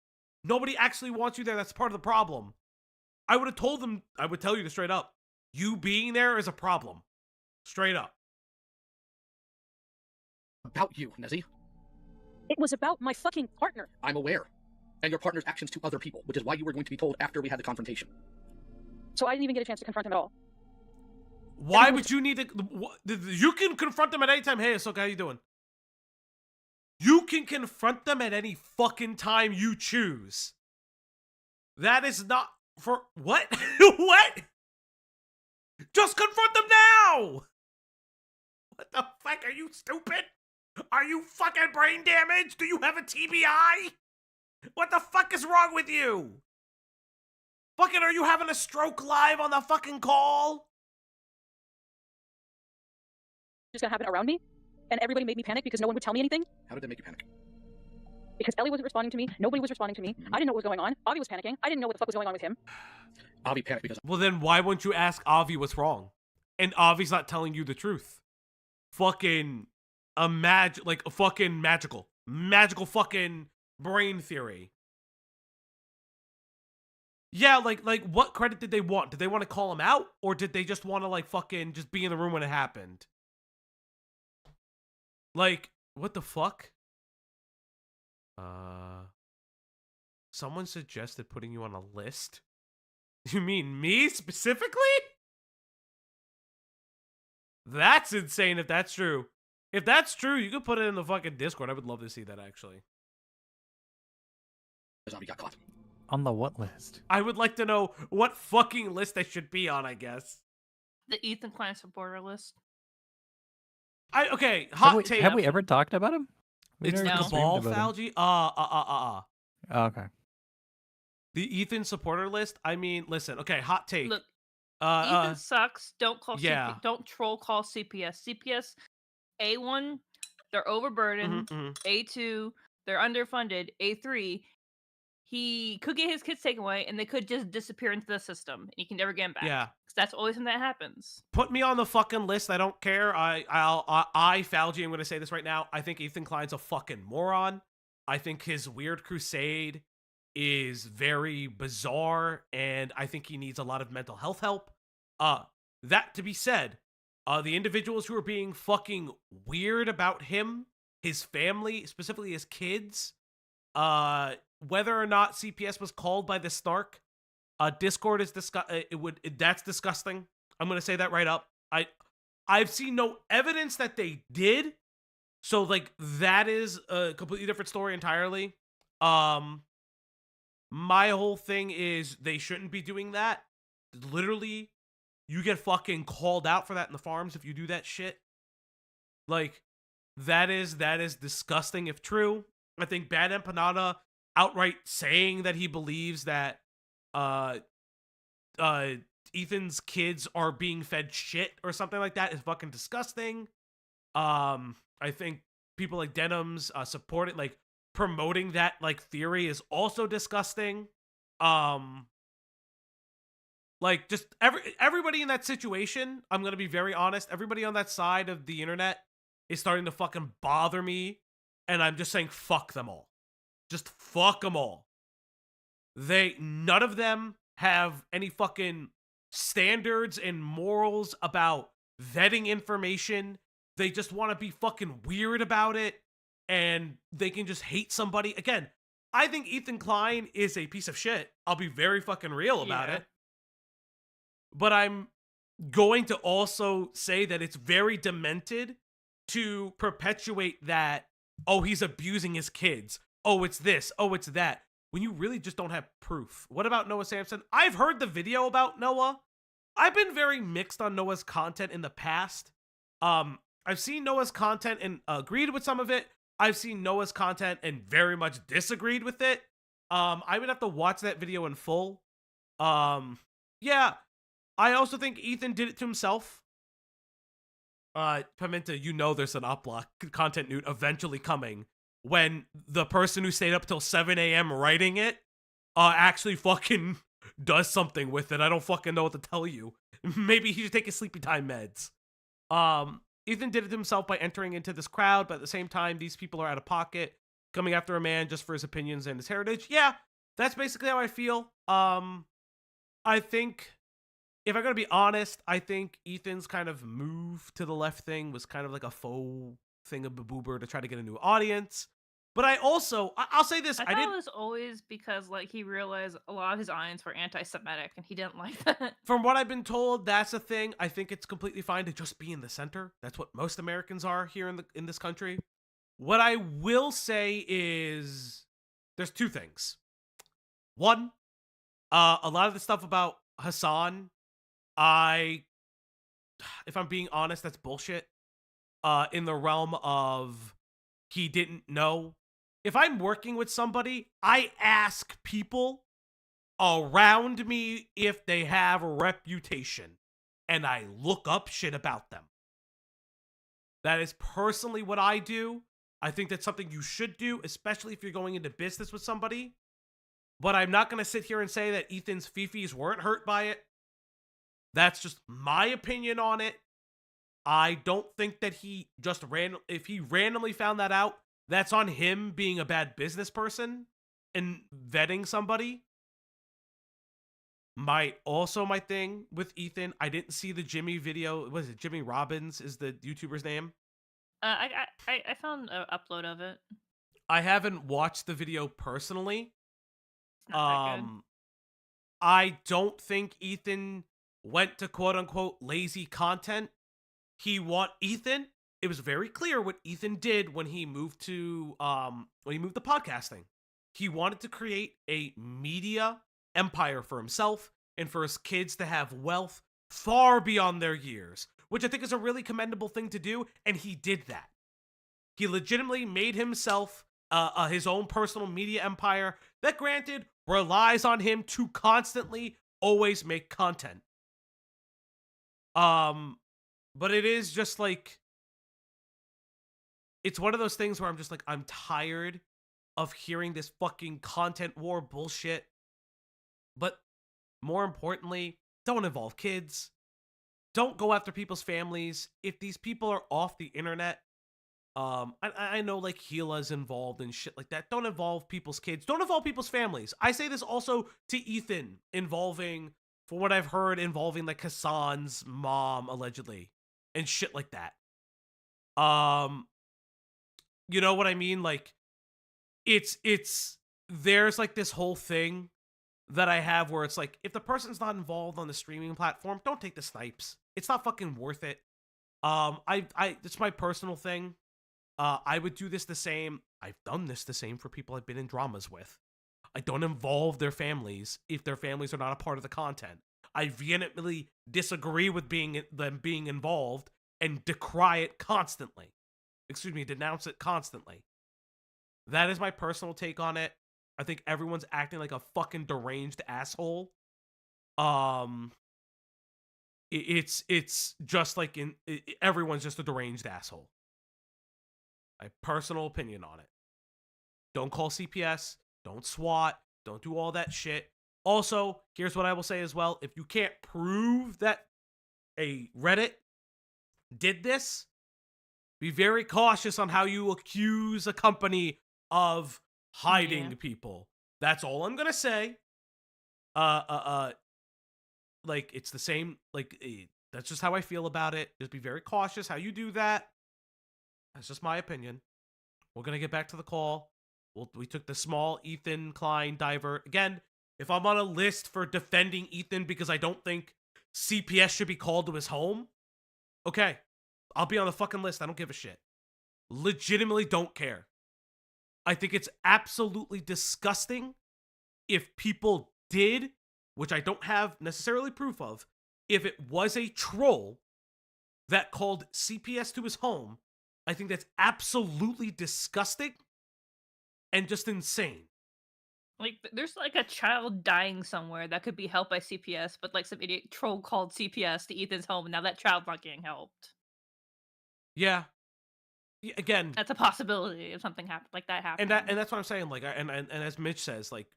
Nobody actually wants you there. That's part of the problem. I would have told them, I would tell you straight up. You being there is a problem. Straight up. About you, Nezzi. It was about my fucking partner. I'm aware. And your partner's actions to other people, which is why you were going to be told after we had the confrontation. So I didn't even get a chance to confront him at all. Why would you need to... You can confront them at any time. Hey, Ahsoka, how you doing? You can confront them at any fucking time you choose. That is not... For... What? What? Just confront them now! What the fuck? Are you stupid? Are you fucking brain damaged? Do you have a TBI? What the fuck is wrong with you? Fucking, are you having a stroke live on the fucking call? Just gonna happen around me, and everybody made me panic because no one would tell me anything. How did that make you panic? Because Ellie wasn't responding to me, nobody was responding to me. I didn't know what was going on. Avi was panicking. I didn't know what the fuck was going on with him. Avi panicked because... Well, then why wouldn't you ask Avi what's wrong? And Avi's not telling you the truth. Fucking magical fucking brain theory. Yeah, like what credit did they want? Did they want to call him out? Or did they just want to like fucking just be in the room when it happened? Like, what the fuck? Someone suggested putting you on a list? You mean me specifically? That's insane if that's true. If that's true, you could put it in the fucking Discord. I would love to see that, actually. Avi got caught. On the what list? I would like to know what fucking list they should be on, I guess. The Ethan Klein supporter list. Okay, hot take. Have we ever talked about him? It's the Cabal Falgi? Oh, okay. The Ethan supporter list? I mean, listen, okay, hot take. Look, Ethan sucks. Don't call yeah. don't troll call CPS. CPS, A1, they're overburdened. A2, they're underfunded. A3, he could get his kids taken away, and they could just disappear into the system, and he can never get them back. Yeah. 'Cause that's always when that happens. Put me on the fucking list. I don't care. Falgi, I'm going to say this right now. I think Ethan Klein's a fucking moron. I think his weird crusade is very bizarre, and I think he needs a lot of mental health help. That to be said, the individuals who are being fucking weird about him, his family, specifically his kids, whether or not CPS was called by the snark, Discord is that's disgusting. I'm gonna say that right up. I've seen no evidence that they did, so like that is a completely different story entirely. My whole thing is they shouldn't be doing that. Literally, you get fucking called out for that in the farms if you do that shit. Like, that is disgusting if true. I think Bad Empanada outright saying that he believes that Ethan's kids are being fed shit or something like that is fucking disgusting. I think people like Denims support it, like promoting that like theory is also disgusting. Like just everybody in that situation, I'm gonna be very honest, everybody on that side of the internet is starting to fucking bother me, and I'm just saying fuck them all. Just fuck them all. None of them have any fucking standards and morals about vetting information. They just want to be fucking weird about it, and they can just hate somebody. Again, I think Ethan Klein is a piece of shit. I'll be very fucking real about it. But I'm going to also say that it's very demented to perpetuate that, oh, he's abusing his kids. Oh, it's this. Oh, it's that. When you really just don't have proof. What about Noah Samson? I've heard the video about Noah. I've been very mixed on Noah's content in the past. I've seen Noah's content and agreed with some of it. I've seen Noah's content and very much disagreed with it. I would have to watch that video in full. Yeah. I also think Ethan did it to himself. Pimenta, you know there's an uplock content nude eventually coming when the person who stayed up till 7 a.m. writing it actually fucking does something with it. I don't fucking know what to tell you. Maybe he should take his sleepy time meds. Ethan did it to himself by entering into this crowd, but at the same time, these people are out of pocket, coming after a man just for his opinions and his heritage. Yeah, that's basically how I feel. I think, if I'm going to be honest, I think Ethan's kind of move to the left thing was kind of like a faux thing of Baboober to try to get a new audience. But I also, I'll say this. I thought it was always because like he realized a lot of his audience were anti-Semitic and he didn't like that. From what I've been told, that's a thing. I think it's completely fine to just be in the center. That's what most Americans are here in this country. What I will say is there's two things. One, a lot of the stuff about Hassan, if I'm being honest, that's bullshit. In the realm of he didn't know. If I'm working with somebody, I ask people around me if they have a reputation, and I look up shit about them. That is personally what I do. I think that's something you should do, especially if you're going into business with somebody. But I'm not going to sit here and say that Ethan's fifis weren't hurt by it. That's just my opinion on it. I don't think that he just if he randomly found that out, that's on him being a bad business person and vetting somebody. My thing with Ethan, I didn't see the Jimmy video. Was it Jimmy Robbins is the YouTuber's name? I found an upload of it. I haven't watched the video personally. It's not that good. I don't think Ethan went to quote unquote lazy content. Ethan, it was very clear what Ethan did when he moved to podcasting. He wanted to create a media empire for himself and for his kids to have wealth far beyond their years, which I think is a really commendable thing to do, and he did that. He legitimately made himself his own personal media empire that, granted, relies on him to constantly always make content. But it is just like, it's one of those things where I'm just like, I'm tired of hearing this fucking content war bullshit. But more importantly, don't involve kids. Don't go after people's families. If these people are off the internet, I know like Gila's involved and shit like that. Don't involve people's kids. Don't involve people's families. I say this also to Ethan, involving, for what I've heard, involving like Hassan's mom allegedly and shit like that. You know what I mean? Like, there's like this whole thing that I have where it's like, if the person's not involved on the streaming platform, don't take the snipes. It's not fucking worth it. It's my personal thing. I would do this the same. I've done this the same for people I've been in dramas with. I don't involve their families if their families are not a part of the content. I vehemently disagree with them being involved and decry it constantly. Denounce it constantly. That is my personal take on it. I think everyone's acting like a fucking deranged asshole. It's just like everyone's just a deranged asshole. My personal opinion on it. Don't call CPS. Don't SWAT. Don't do all that shit. Also, here's what I will say as well. If you can't prove that a Reddit did this, be very cautious on how you accuse a company of hiding people. That's all I'm gonna say. Like, it's the same, like, that's just how I feel about it. Just be very cautious how you do that. That's just my opinion. We're gonna get back to the call. We took the small Ethan Klein divert. Again, if I'm on a list for defending Ethan because I don't think CPS should be called to his home, okay, I'll be on the fucking list. I don't give a shit. Legitimately don't care. I think it's absolutely disgusting if people did, which I don't have necessarily proof of, if it was a troll that called CPS to his home. I think that's absolutely disgusting and just insane. Like, there's like a child dying somewhere that could be helped by CPS, but like some idiot troll called CPS to Ethan's home, and now that child's not getting helped. Yeah. Again, that's a possibility if something like that happens. And that's what I'm saying. Like, and as Mitch says, like,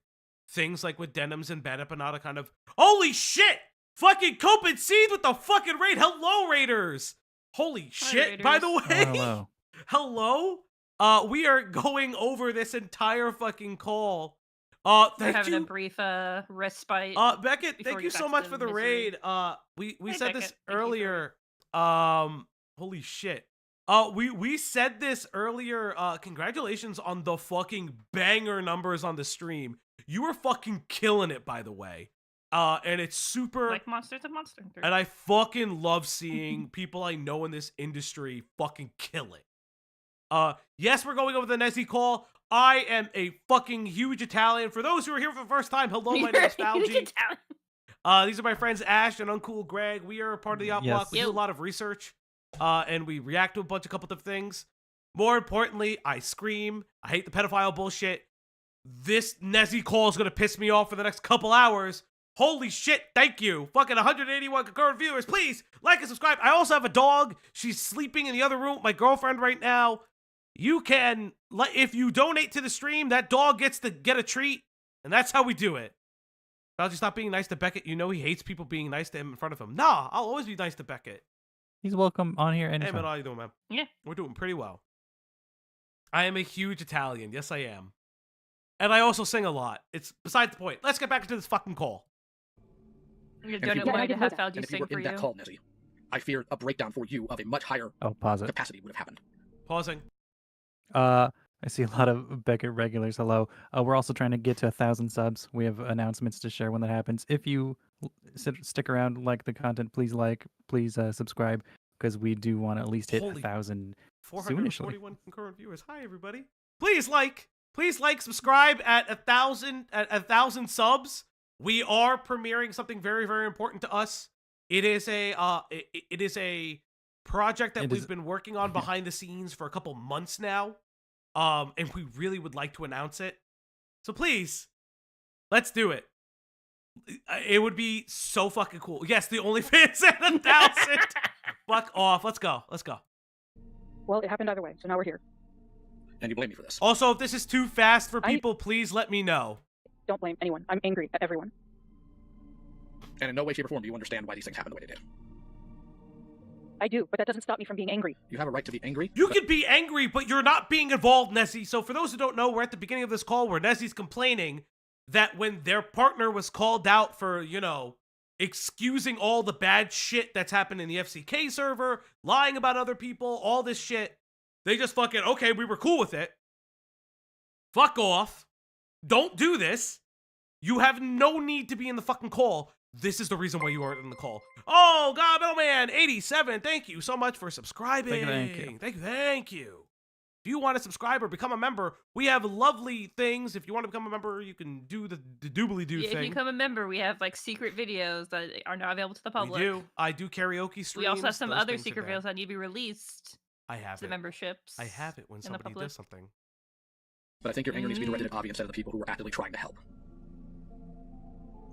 things like with Denims and Bad Empanada kind of, holy shit! Fucking Cope and Seed with the fucking raid. Hello, Raiders. Holy shit. Raiders. By the way, hello. Hello. We are going over this entire fucking call. We're Thank having you. a brief respite. Beckett, thank you so much for the misery. raid. We Hey, said Beckett. this Thank you for earlier. Holy shit. We said this earlier. Congratulations on the fucking banger numbers on the stream. You were fucking killing it, by the way. And it's super like Monster to Monster. and I fucking love seeing people I know in this industry fucking kill it. Yes, we're going over the Nezzi call. I am a fucking huge Italian. For those who are here for the first time, hello, my name is Falgi. These are my friends Ash and Uncool Greg. We are a part of the Op Block. Yes. We do a lot of research. And we react to a couple of things. More importantly, I scream. I hate the pedophile bullshit. This Nezzi call is gonna piss me off for the next couple hours. Holy shit, thank you. Fucking 181 concurrent viewers. Please like and subscribe. I also have a dog. She's sleeping in the other room with my girlfriend right now. You can, if you donate to the stream, that dog gets to get a treat. And that's how we do it. I'll just stop being nice to Beckett. You know he hates people being nice to him in front of him. Nah, I'll always be nice to Beckett. He's welcome on here Hey, anytime. man, how you doing, man? Yeah. We're doing pretty well. I am a huge Italian. Yes, I am. And I also sing a lot. It's beside the point. Let's get back into this fucking call. You're And doing if it you- wanting to have And Falgi if you sing were for in that you. call, Nezzi, I fear a breakdown for you of a much higher Oh, pause it. capacity would have happened. Pausing. I see a lot of Beckett regulars. Hello. We're also trying to get to 1,000 subs. We have announcements to share when that happens. If you stick around, like the content, please subscribe, because we do want to at least hit Holy 1,000 soonishly. 441 concurrent viewers. Hi, everybody. Please like, subscribe at 1,000 subs. We are premiering something very, very important to us. It is a project that we've been working on behind the scenes for a couple months now. And we really would like to announce it. So please, let's do it. It would be so fucking cool. Yes, the OnlyFans at 1,000. Fuck off. Let's go. Well, it happened either way, so now we're here. And you blame me for this. Also, if this is too fast for people, please let me know. Don't blame anyone. I'm angry at everyone. And in no way, shape, or form do you understand why these things happen the way they did. I do, but that doesn't stop me from being angry. You have a right to be angry. You can be angry, but you're not being involved, Nezzi. So for those who don't know, we're at the beginning of this call where Nezzi's complaining that when their partner was called out for, you know, excusing all the bad shit that's happened in the FCK server, lying about other people, all this shit, they just fucking, okay, we were cool with it. Fuck off. Don't do this. You have no need to be in the fucking call. This is the reason why you aren't in the call. Oh, God, Middleman 87, thank you so much for subscribing. Thank you. If you want to subscribe or become a member, we have lovely things. If you want to become a member, you can do the doobly-doo thing. If you become a member, we have like secret videos that are now available to the public. We do. I do karaoke streams. We also have some Those other things are secret there. videos that need to be released. I have to the memberships. I have it when somebody does something. But I think your anger needs to be directed at Avi instead of the people who were actively trying to help.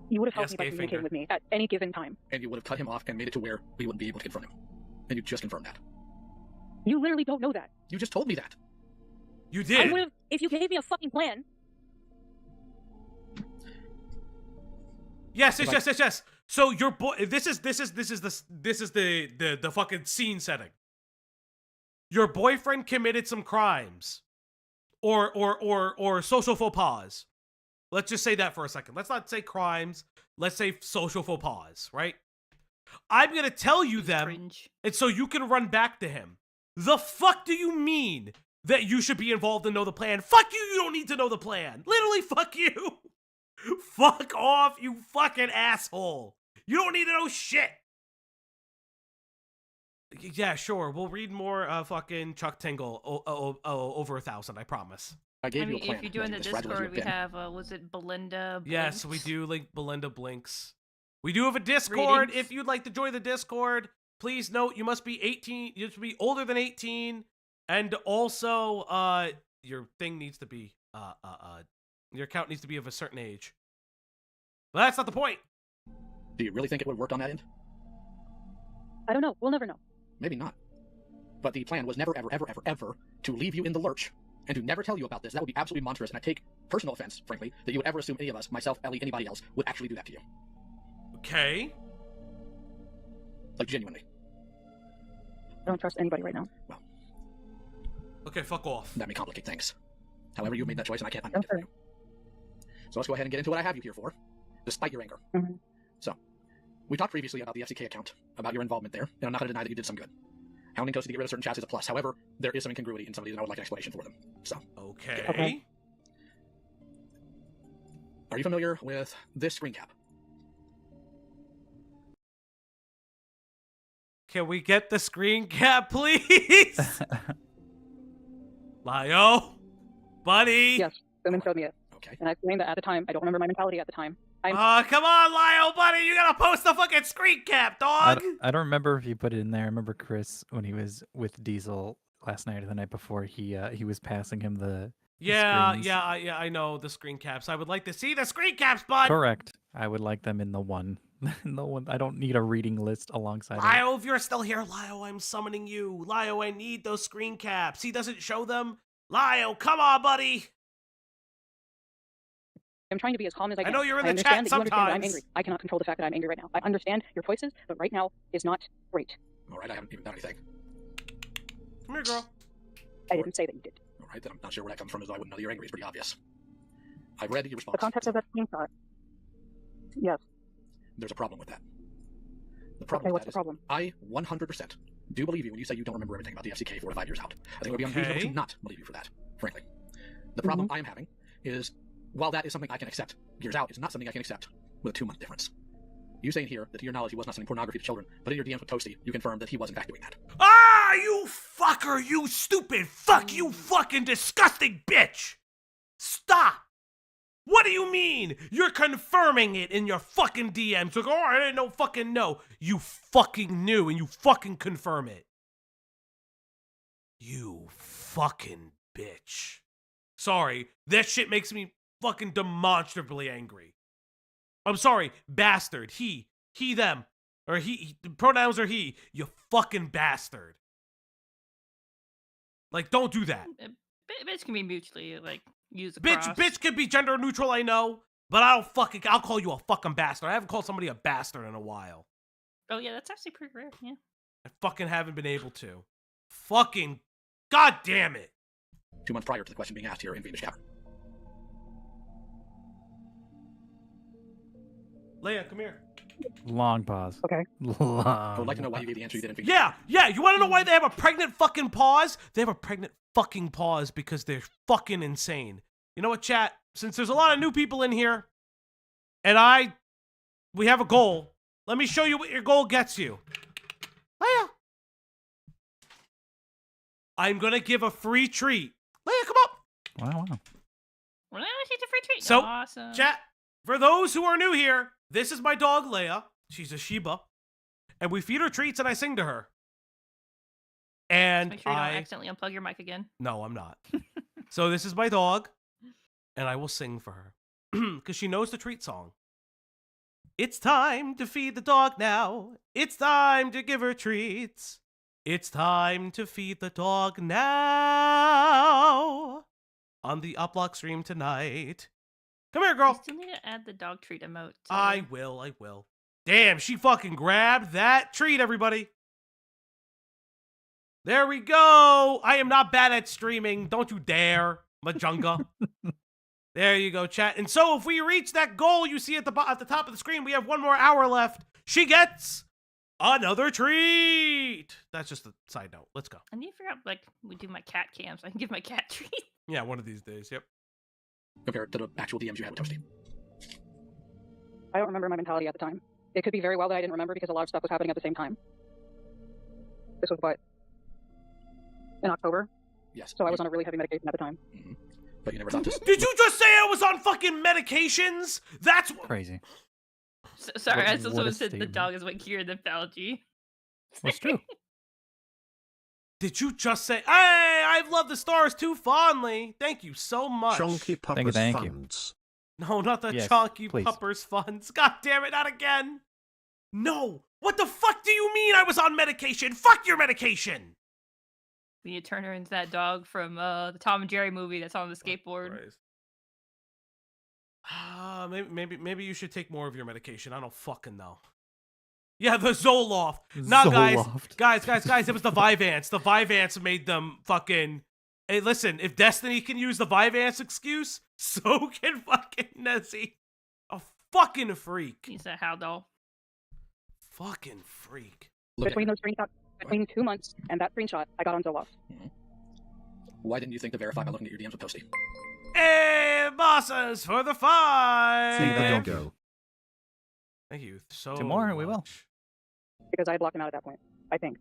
You would have helped me by communicating with me at any given time. And you would have cut him off and made it to where we wouldn't be able to confront him. And you just confirmed that. You literally don't know that. You just told me that. You did. I would have, if you gave me a fucking plan. Yes. So your boy, this is the fucking scene setting. Your boyfriend committed some crimes, or social faux pas. Let's just say that for a second. Let's not say crimes. Let's say social faux pas, right? I'm gonna tell you them, and so you can run back to him. The fuck do you mean that you should be involved and know the plan? Fuck you, you don't need to know the plan. Literally, fuck you. Fuck off, you fucking asshole. You don't need to know shit. Yeah, sure. We'll read more fucking Chuck Tingle over 1,000, I promise. I gave you a plan. If you join the Discord, we have, was it Belinda Blinks? Yes, we do link Belinda Blinks. We do have a Discord. If you'd like to join the Discord, please note you must be 18. You have to be older than 18. And also, your thing needs to be, your account needs to be of a certain age. But that's not the point. Do you really think it would have worked on that end? I don't know. We'll never know. Maybe not. But the plan was never, ever, ever, ever, ever to leave you in the lurch and to never tell you about this. That would be absolutely monstrous, and I take personal offense, frankly, that you would ever assume any of us, myself, Ellie, anybody else, would actually do that to you. Okay. Like, genuinely. I don't trust anybody right now. Well. Okay, fuck off. That may complicate things. However, you made that choice, and I can't undo it for you. So let's go ahead and get into what I have you here for, despite your anger. Mm-hmm. So, we talked previously about the FCK account, about your involvement there, and I'm not going to deny that you did some good. Hounding Toasty to get rid of certain chats is a plus. However, there is some incongruity in some of these, and I would like an explanation for them. So. Okay. Are you familiar with this screen cap? Can we get the screen cap, please? Lio? Buddy? Yes, women showed me it. Okay. And I explained that at the time. I don't remember my mentality at the time. Come on, Lio, buddy! You gotta post the fucking screen cap, dog! I don't remember if you put it in there. I remember Chris, when he was with Diesel last night or the night before, he was passing him the screens. I know the screen caps. I would like to see the screen caps, bud! Correct. I would like them in the one. In the one. I don't need a reading list alongside Lio, if you're still here, Lio, I'm summoning you. Lio, I need those screen caps. He doesn't show them. Lio, come on, buddy! I'm trying to be as calm as I can. I know you're in the understand chat that you understand that I'm sometimes. angry. I cannot control the fact that I'm angry right now. I understand your choices, but right now is not great. All right, I haven't even done anything. Come here, girl. I didn't say that you did. All right, then I'm not sure where that comes from, as though I wouldn't know that you're angry. It's pretty obvious. I've read your response. The context of that screenshot. Yes. There's a problem with that. The problem what's the problem? I 100% do believe you when you say you don't remember everything about the FCK 4 to 5 years out. I think it would be unreasonable to not believe you for that, frankly. The problem I'm having is, while that is something I can accept, years out is not something I can accept with a 2-month difference. You saying here that to your knowledge he was not sending pornography to children, but in your DMs with Toasty, you confirmed that he was in fact doing that. Ah, you fucker, you stupid fuck, you fucking disgusting bitch! Stop! What do you mean? You're confirming it in your fucking DMs. Like, oh, I didn't fucking know. You fucking knew and you fucking confirm it. You fucking bitch. Sorry, that shit makes me fucking demonstrably angry. I'm sorry, bastard. He, them. Or pronouns are he. You fucking bastard. Like, don't do that. Bitch can be mutually like used Bitch, across. bitch can be gender neutral, I know, but I'll call you a fucking bastard. I haven't called somebody a bastard in a while. Oh yeah, that's actually pretty rare. Yeah. I fucking haven't been able to. Fucking god damn it. 2 months prior to the question being asked here in Fiendish Cavern. Leia, come here. Long pause. Okay. Long. I would like to know why you gave the answer you did in Fiendish Cavern. Yeah, you want to know why they have a pregnant fucking pause? They have a pregnant fucking pause because they're fucking insane. You know what, chat? Since there's a lot of new people in here, and we have a goal, let me show you what your goal gets you. Leia. I'm gonna give a free treat. Leia, come up. Wow. Well, she's a free treat. So, awesome. chat, for those who are new here, this is my dog, Leia. She's a Shiba. And we feed her treats and I sing to her. And Make sure you don't accidentally unplug your mic again. No, I'm not. So this is my dog, and I will sing for her. Because she knows the treat song. It's time to feed the dog now. It's time to give her treats. It's time to feed the dog now. On the Uplock stream tonight. Come here, girl. You still need to add the dog treat emote. I will. Damn, she fucking grabbed that treat, everybody. There we go. I am not bad at streaming. Don't you dare, Majunga. There you go, chat. And so if we reach that goal you see at the top of the screen, we have 1 more hour left. She gets another treat. That's just a side note. Let's go. I need to figure out, like, we do my cat cams. I can give my cat treat. Yeah, one of these days. Yep. Compared to the actual DMs you had with Toasty. I don't remember my mentality at the time. It could be very well that I didn't remember because a lot of stuff was happening at the same time. This was what? In October? Yes. So I was on a really heavy medication at the time. Mm-hmm. But you never thought to... Did you just say I was on fucking medications? That's crazy. Sorry, I saw What someone a said the statement. dog is what cured the Falgi. That's true. Did you just say, hey, I've loved the stars too fondly. Thank you so much. Chonky Puppers thank you. Funds. No, not the Yes, Chonky please. Puppers funds. God damn it, not again. No. What the fuck do you mean I was on medication? Fuck your medication. When you turn her into that dog from the Tom and Jerry movie that's on the skateboard. Maybe you should take more of your medication. I don't fucking know. Yeah, the Zoloft. Nah, Zoloft. guys, it was the Vyvanse. The Vyvanse made them fucking... Hey, listen, if Destiny can use the Vyvanse excuse, so can fucking Nezzi. A fucking freak. He's a how doll. Fucking freak. Between those screenshots, between 2 months and that screenshot, I got on Zoloft. Mm-hmm. Why didn't you think to verify by looking at your DMs with Toasty? Hey, bosses for the fight. There you go. Thank you so Two more, we will. much. Because I had blocked him out at that point, I think.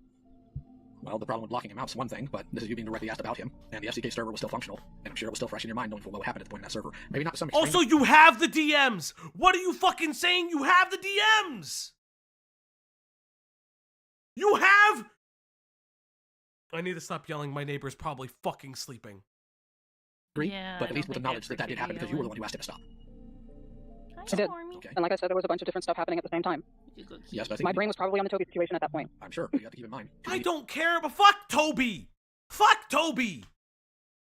Well, the problem with blocking him out is one thing, but this is you being directly asked about him, and the FCK server was still functional, and I'm sure it was still fresh in your mind knowing full well what happened at the point in that server. Maybe not to some extreme. Also, you have the DMs. What are you fucking saying? You have the DMs. You have... I need to stop yelling. My neighbor's probably fucking sleeping. Yeah, but at least with the knowledge that did happen because you were the one who asked him to stop. I did. Okay. And like I said, there was a bunch of different stuff happening at the same time. Yes, but I think My brain was probably on the Toby situation at that point. I'm sure, but you have to keep in mind. I don't care, but fuck Toby. Fuck Toby.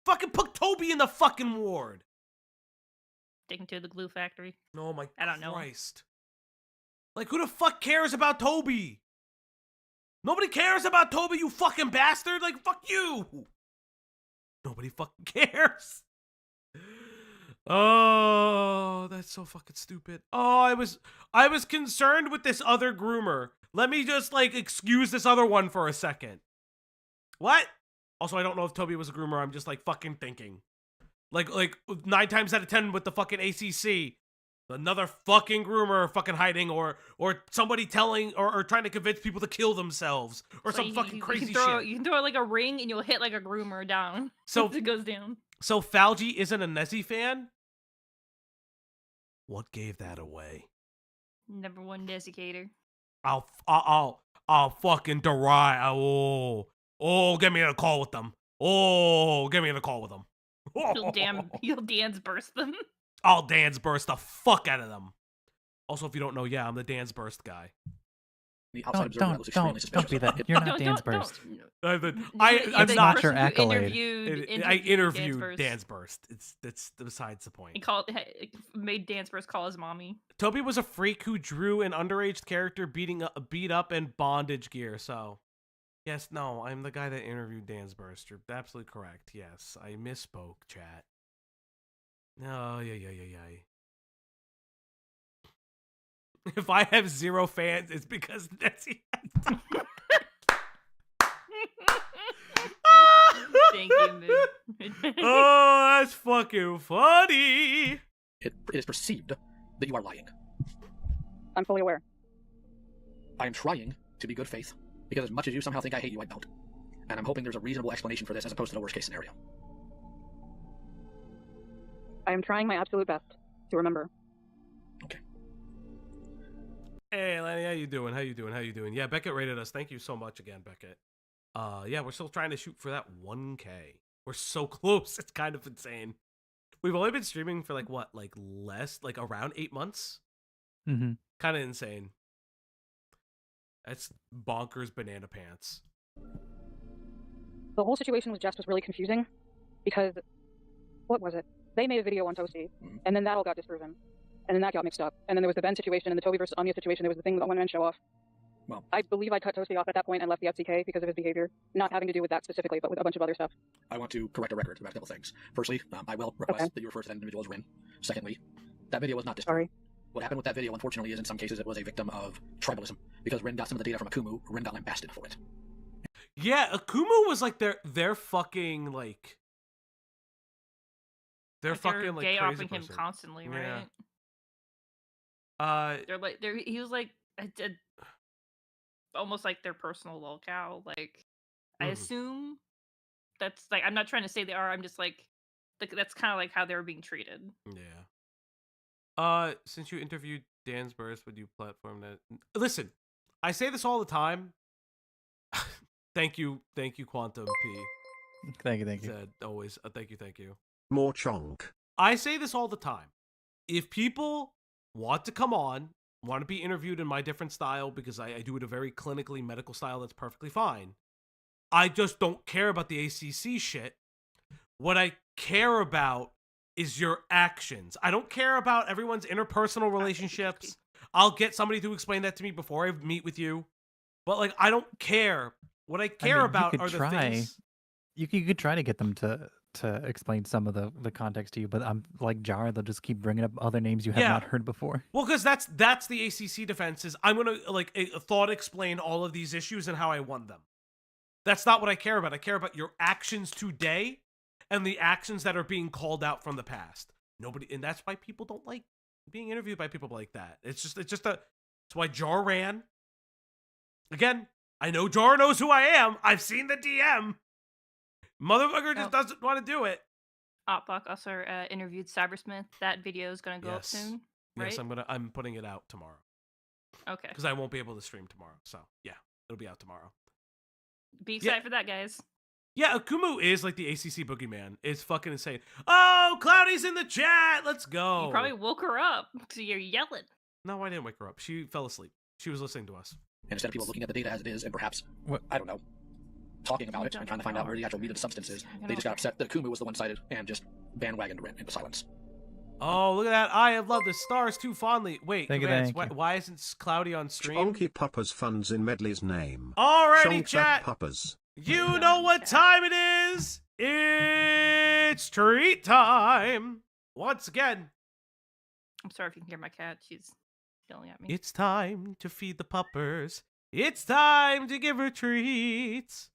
Fucking put Toby in the fucking ward. Take him to the glue factory. Oh my I don't know. Christ. Like, who the fuck cares about Toby? Nobody cares about Toby, you fucking bastard. Like, fuck you. Nobody fucking cares. Oh, that's so fucking stupid. Oh, I was concerned with this other groomer. Let me just, like, excuse this other one for a second. What? Also, I don't know if Toby was a groomer. I'm just, like, fucking thinking. Like 9 times out of 10 with the fucking ACC. Another fucking groomer fucking hiding or somebody telling or trying to convince people to kill themselves or So some fucking crazy shit. shit. You can throw like a ring and you'll hit like a groomer down. So it goes down. So Falgi isn't a Nezzi fan? What gave that away? Number one desiccator. I'll fucking deride. Oh, get me in a call with them. Oh, get me in a call with them. You'll dance burst them. I'll dance burst the fuck out of them. Also, if you don't know, yeah, I'm the dance burst guy. The outside observer that was extremely suspicious. Don't be that. You're not Dan's Burst. I'm It's not not your accolade. I interviewed Dan's Burst. That's besides the point. He made Dan's Burst call his mommy. Toby was a freak who drew an underage character beat up in bondage gear. So, yes, no, I'm the guy that interviewed Dan's Burst. You're absolutely correct. Yes, I misspoke, chat. Oh, yeah. If I have 0 fans, it's because Nezzi. Thank you, Moon. Oh, that's fucking funny. It is perceived that you are lying. I'm fully aware. I am trying to be good faith, because as much as you somehow think I hate you, I don't. And I'm hoping there's a reasonable explanation for this as opposed to the worst case scenario. I am trying my absolute best to remember. Hey, Lenny, how you doing? Yeah, Beckett rated us. Thank you so much again, Beckett. Yeah, we're still trying to shoot for that 1K. We're so close. It's kind of insane. We've only been streaming for around 8 months. Mm-hmm. Kind of insane. That's bonkers banana pants. The whole situation with Jess was really confusing because, what was it? They made a video on Toasty, and then that all got disproven. And then that got mixed up. And then there was the Ben situation and the Toby versus Anya situation. There was the thing with the one-man show-off. Well, I believe I cut Toasty off at that point and left the FCK because of his behavior. Not having to do with that specifically, but with a bunch of other stuff. I want to correct a record about a couple things. Firstly, I will request that you refer to that individual as Rin. Secondly, that video was not disproven. Sorry. What happened with that video, unfortunately, is in some cases it was a victim of tribalism. Because Rin got some of the data from Akumu, Rin got lambasted for it. Yeah, Akumu was like their fucking like... They're fucking like gay crazy offing him person. constantly, right? Yeah. He was like almost like their personal Lolcow. Like, I assume that's like, I'm not trying to say they are. I'm just like that's kind of like how they were being treated. Yeah. Since you interviewed Dan's Burst, would you platform that? Listen, I say this all the time. Thank you, Quantum P. Thank you. Said always. Thank you. More chonk. I say this all the time. If people want to come on, want to be interviewed in my different style, because I do it a very clinically medical style, that's perfectly fine. I just don't care about the ACC shit. What I care about is your actions. I don't care about everyone's interpersonal relationships. I'll get somebody to explain that to me before I meet with you. But like, I don't care. What I care about are the things. You could try to get them to explain some of the context to you, but I'm like Jar, they'll just keep bringing up other names you have not heard before. Well, because that's the ACC defense is I'm going to like thought explain all of these issues and how I won them. That's not what I care about. I care about your actions today and the actions that are being called out from the past. And that's why people don't like being interviewed by people like that. It's why Jar ran. Again, I know Jar knows who I am. I've seen the DM. Motherfucker just doesn't want to do it. Opbach also interviewed Cybersmith. That video is going to go up soon, right? Yes, I'm putting it out tomorrow. Okay. Because I won't be able to stream tomorrow. So, yeah, it'll be out tomorrow. Be excited for that, guys. Yeah, Akumu is like the ACC boogeyman. It's fucking insane. Oh, Cloudy's in the chat. Let's go. You probably woke her up, so you're yelling. No, I didn't wake her up. She fell asleep. She was listening to us. And instead of people looking at the data as it is and perhaps, I don't know, talking about it and trying to find out where the actual meat of the substance is, they just got upset that Akumu was the one-sided and just bandwagoned Rin into silence. Oh, look at that. I have loved the stars too fondly. Wait, thank you. Why isn't Cloudy on stream? Chonky Puppers funds in Medley's name. Alrighty, Chonk chat. Puppers. You know what time it is. It's treat time. Once again. I'm sorry if you can hear my cat. She's yelling at me. It's time to feed the puppers. It's time to give her treats.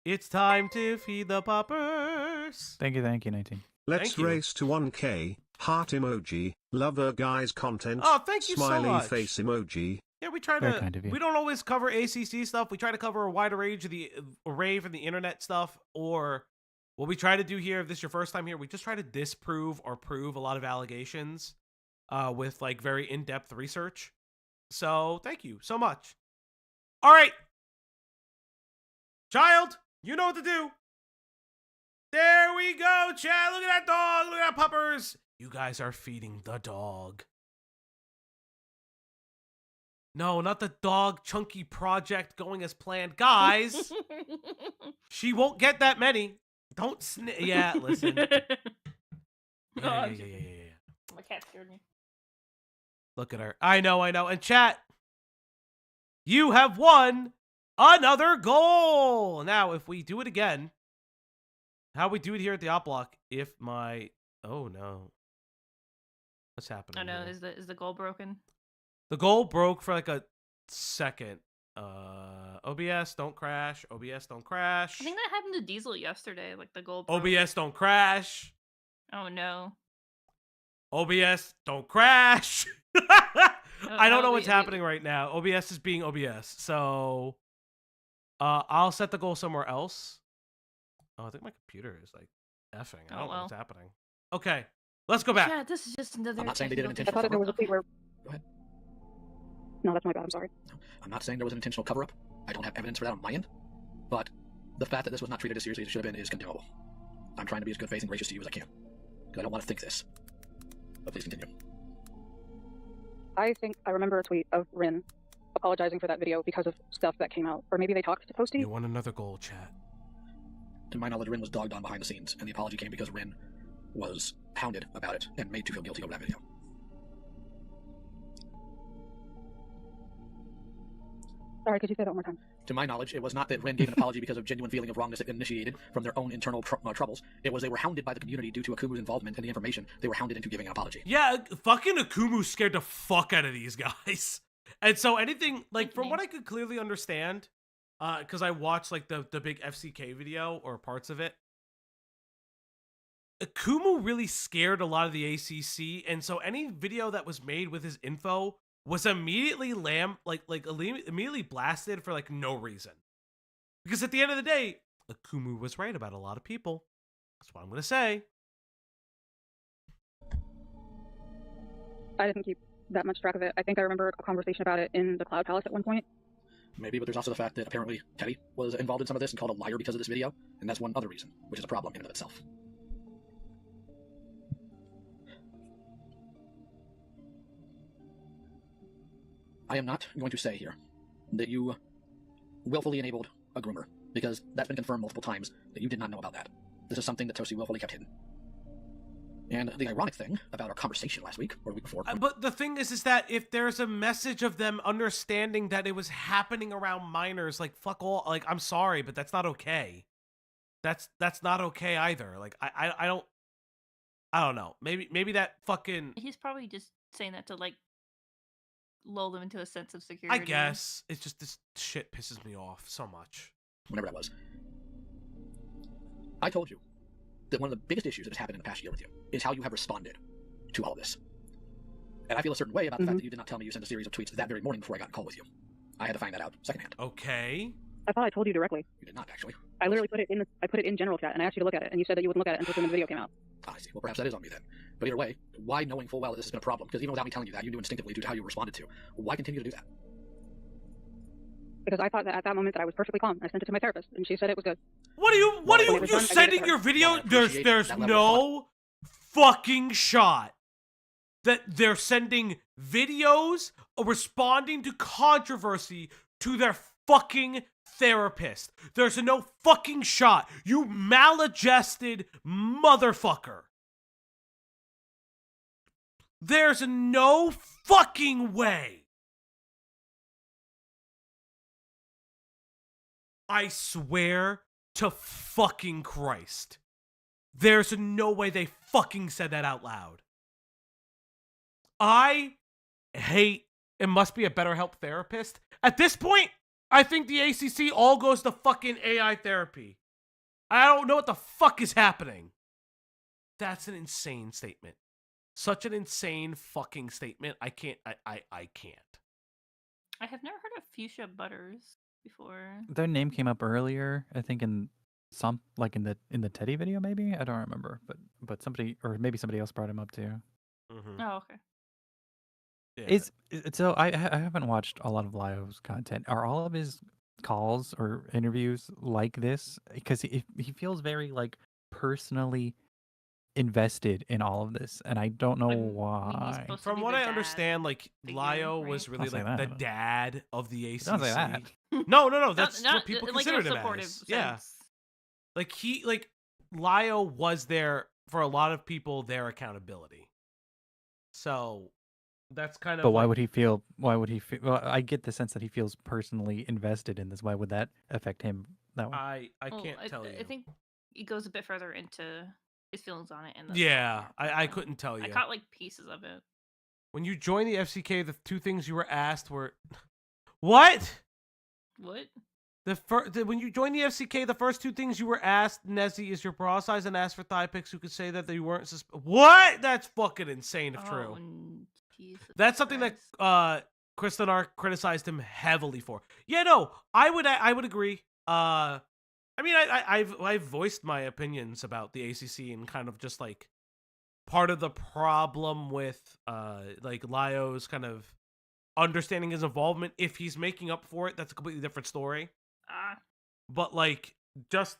It's time to feed the puppers. Thank you, 19. Let's race to 1K. Heart emoji. Lover guys content. Oh, thank you Smiley so much. face emoji. Yeah, we try Very to. kind of you. We don't always cover ACC stuff. We try to cover a wider range of the array from the internet stuff. Or what we try to do here, if this is your first time here, we just try to disprove or prove a lot of allegations with like very in-depth research. So thank you so much. All right, child, you know what to do. There we go, Chad. Look at that dog. Look at that puppers. You guys are feeding the dog. No, not the dog chunky project going as planned. Guys, she won't get that many. Don't Yeah, listen. Yeah. My cat scared me. Look at her. I know. And chat, you have won another goal. Now, if we do it again, how we do it here at the op block, if my... Oh, no. What's happening? I know. here? Is the goal broken? The goal broke for like a second. OBS, don't crash. OBS, don't crash. I think that happened to Diesel yesterday. Like the goal broke. OBS, don't crash. Oh, no. OBS, don't crash. I don't know what's happening right now. OBS is being OBS. So I'll set the goal somewhere else. Oh, I think my computer is like effing. I don't know what's happening. Okay, let's go back. Yeah, this is just another... I'm not saying they did an I intentional thought that there was a cover-up. tweet where... Go ahead. No, that's my bad. I'm sorry. I'm not saying there was an intentional cover-up. I don't have evidence for that on my end. But the fact that this was not treated as seriously as it should have been is condemnable. I'm trying to be as good faith and gracious to you as I can. Because I don't want to think this. But please continue. I think I remember a tweet of Rin apologizing for that video because of stuff that came out. Or maybe they talked to Posty. You want another goal, chat. To my knowledge, Rin was dogged on behind the scenes, and the apology came because Rin was hounded about it and made to feel guilty over that video. Sorry, could you say that one more time? To my knowledge, it was not that Rin gave an apology because of genuine feeling of wrongness it initiated from their own internal troubles. It was they were hounded by the community due to Akumu's involvement in the information. They were hounded into giving an apology. Yeah, fucking Akumu scared the fuck out of these guys. And so anything, like, from what I could clearly understand, because I watched, like, the big FCK video, or parts of it, Akumu really scared a lot of the ACC, and so any video that was made with his info was immediately immediately blasted for, like, no reason. Because at the end of the day, Akumu was right about a lot of people. That's what I'm going to say. I didn't keep that much track of it. I think I remember a conversation about it in the Cloud Palace at one point. Maybe, but there's also the fact that apparently Teddy was involved in some of this and called a liar because of this video, and that's one other reason, which is a problem in and of itself. I am not going to say here that you willfully enabled a groomer, because that's been confirmed multiple times that you did not know about that. This is something that Tosi willfully kept hidden. And the ironic thing about our conversation last week, or the week before... But the thing is that if there's a message of them understanding that it was happening around minors, like, fuck all, like, I'm sorry, but that's not okay. That's not okay either. Like, I don't know. Maybe that fucking... He's probably just saying that to, like, lull them into a sense of security. I guess. It's just this shit pisses me off so much. Whenever that was. I told you that one of the biggest issues that has happened in the past year with you is how you have responded to all of this. And I feel a certain way about the fact that you did not tell me you sent a series of tweets that very morning before I got in call with you. I had to find that out secondhand. Okay. I thought I told you directly. You did not, actually. I literally put it in general chat, and I asked you to look at it, and you said that you wouldn't look at it until the video came out. I see. Well, perhaps that is on me then. But either way, why, knowing full well that this has been a problem, because even without me telling you that, you knew instinctively due to how you responded to, why continue to do that? Because I thought that at that moment that I was perfectly calm. I sent it to my therapist, and she said it was good. What are you sending your video? There's no fucking shot that they're sending videos responding to controversy to their fucking therapist. There's no fucking shot. You maladjusted motherfucker. There's no fucking way. I swear to fucking Christ. There's no way they fucking said that out loud. I hate, it must be a BetterHelp therapist. At this point, I think the ACC all goes to fucking AI therapy. I don't know what the fuck is happening. That's an insane statement. Such an insane fucking statement. I can't. I can't. I have never heard of Fuchsia Butters before. Their name came up earlier, I think in some, like in the Teddy video, maybe? I don't remember, but somebody, or maybe somebody else brought him up too. Mm-hmm. Oh, okay. Yeah. So I haven't watched a lot of Lio's content. Are all of his calls or interviews like this? Because he feels very like personally invested in all of this, and I don't know Like, he's why. supposed to From be what the I dad understand, like figure, Lio right? was really Don't say like the that. dad of the ACC. Don't say that. No, that's Not what people like in a considered him supportive as. Yeah, sense. like Lio was there for a lot of people, their accountability. So that's kind of. But why like, would he feel? Why would he feel? Well, I get the sense that he feels personally invested in this. Why would that affect him that way? I Well, can't tell you. I think it goes a bit further into his feelings on it. Yeah, I couldn't tell you. I caught like pieces of it. When you joined the FCK, the two things you were asked were, what? What? When you joined the FCK, the first two things you were asked, Nezzi, is your bra size and asked for thigh pics. Who could say that they weren't What? That's fucking insane if true. Jesus That's something that Kristen Ark criticized him heavily for. Yeah, no, I would agree. I mean, I've voiced my opinions about the ACC and kind of just like part of the problem with like Lio's kind of understanding his involvement. If he's making up for it, that's a completely different story. But like just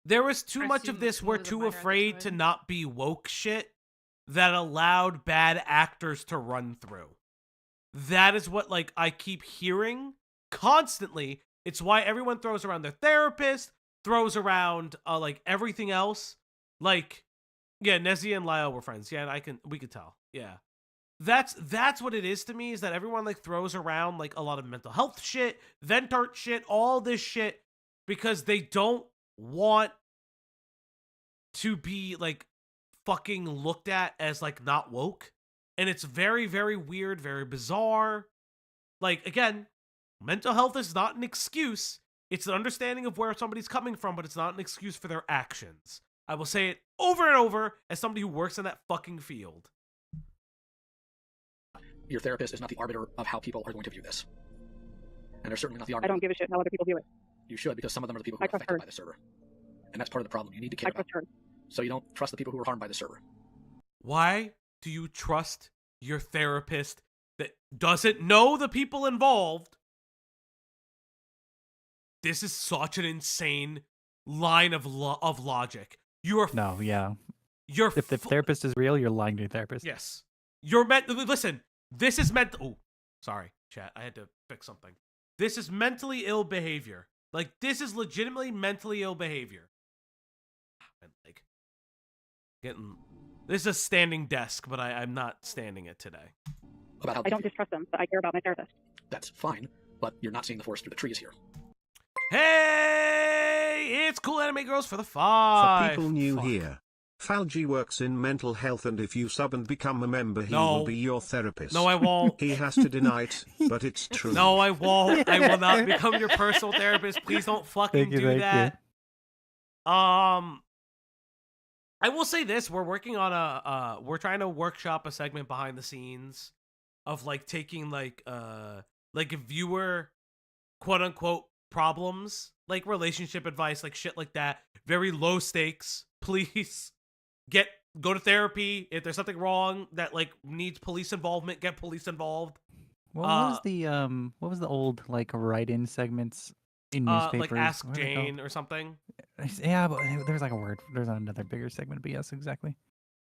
there was too much of this we're too afraid to not be woke shit that allowed bad actors to run through. That is what like I keep hearing constantly. It's why everyone throws around their therapist, throws around like everything else. Like, yeah, Nezzi and Lio were friends. Yeah, we could tell. Yeah. That's what it is to me, is that everyone like throws around like a lot of mental health shit, vent art shit, all this shit, because they don't want to be like fucking looked at as like not woke. And it's very, very weird, very bizarre. Like, again, mental health is not an excuse. It's an understanding of where somebody's coming from, but it's not an excuse for their actions. I will say it over and over as somebody who works in that fucking field. Your therapist is not the arbiter of how people are going to view this. And they're certainly not the arbiter. I don't give a shit how other people view it. You should, because some of them are the people who I are trust affected her. by the server. And that's part of the problem. You need to care I about. trust her. So you don't trust the people who are harmed by the server. Why do you trust your therapist that doesn't know the people involved? This is such an insane line of logic. You're No, yeah. You're if the therapist is real, you're lying to your therapist. Yes. You're meant. Listen, this is meant. Oh, sorry, chat. I had to fix something. This is mentally ill behavior. Like, this is legitimately mentally ill behavior. Like, this is a standing desk, but I'm not standing it today. I don't distrust them, but I care about my therapist. That's fine, but you're not seeing the forest through the trees here. Hey, it's Cool Anime Girls for the 5. For people new here, Falgi works in mental health, and if you sub and become a member, he No. will be your therapist. No, I won't. He has to deny it, but it's true. No, I won't. I will not become your personal therapist. Please don't fucking do that. I will say this: we're working on we're trying to workshop a segment behind the scenes of like taking like viewer quote unquote problems, like relationship advice, like shit like that. Very low stakes. Please go to therapy. If there's something wrong that like needs police involvement, get police involved. What was the old like write-in segments in newspapers? Like Ask Jane or something. Yeah, but there's like a word. There's another bigger segment, but yes, exactly.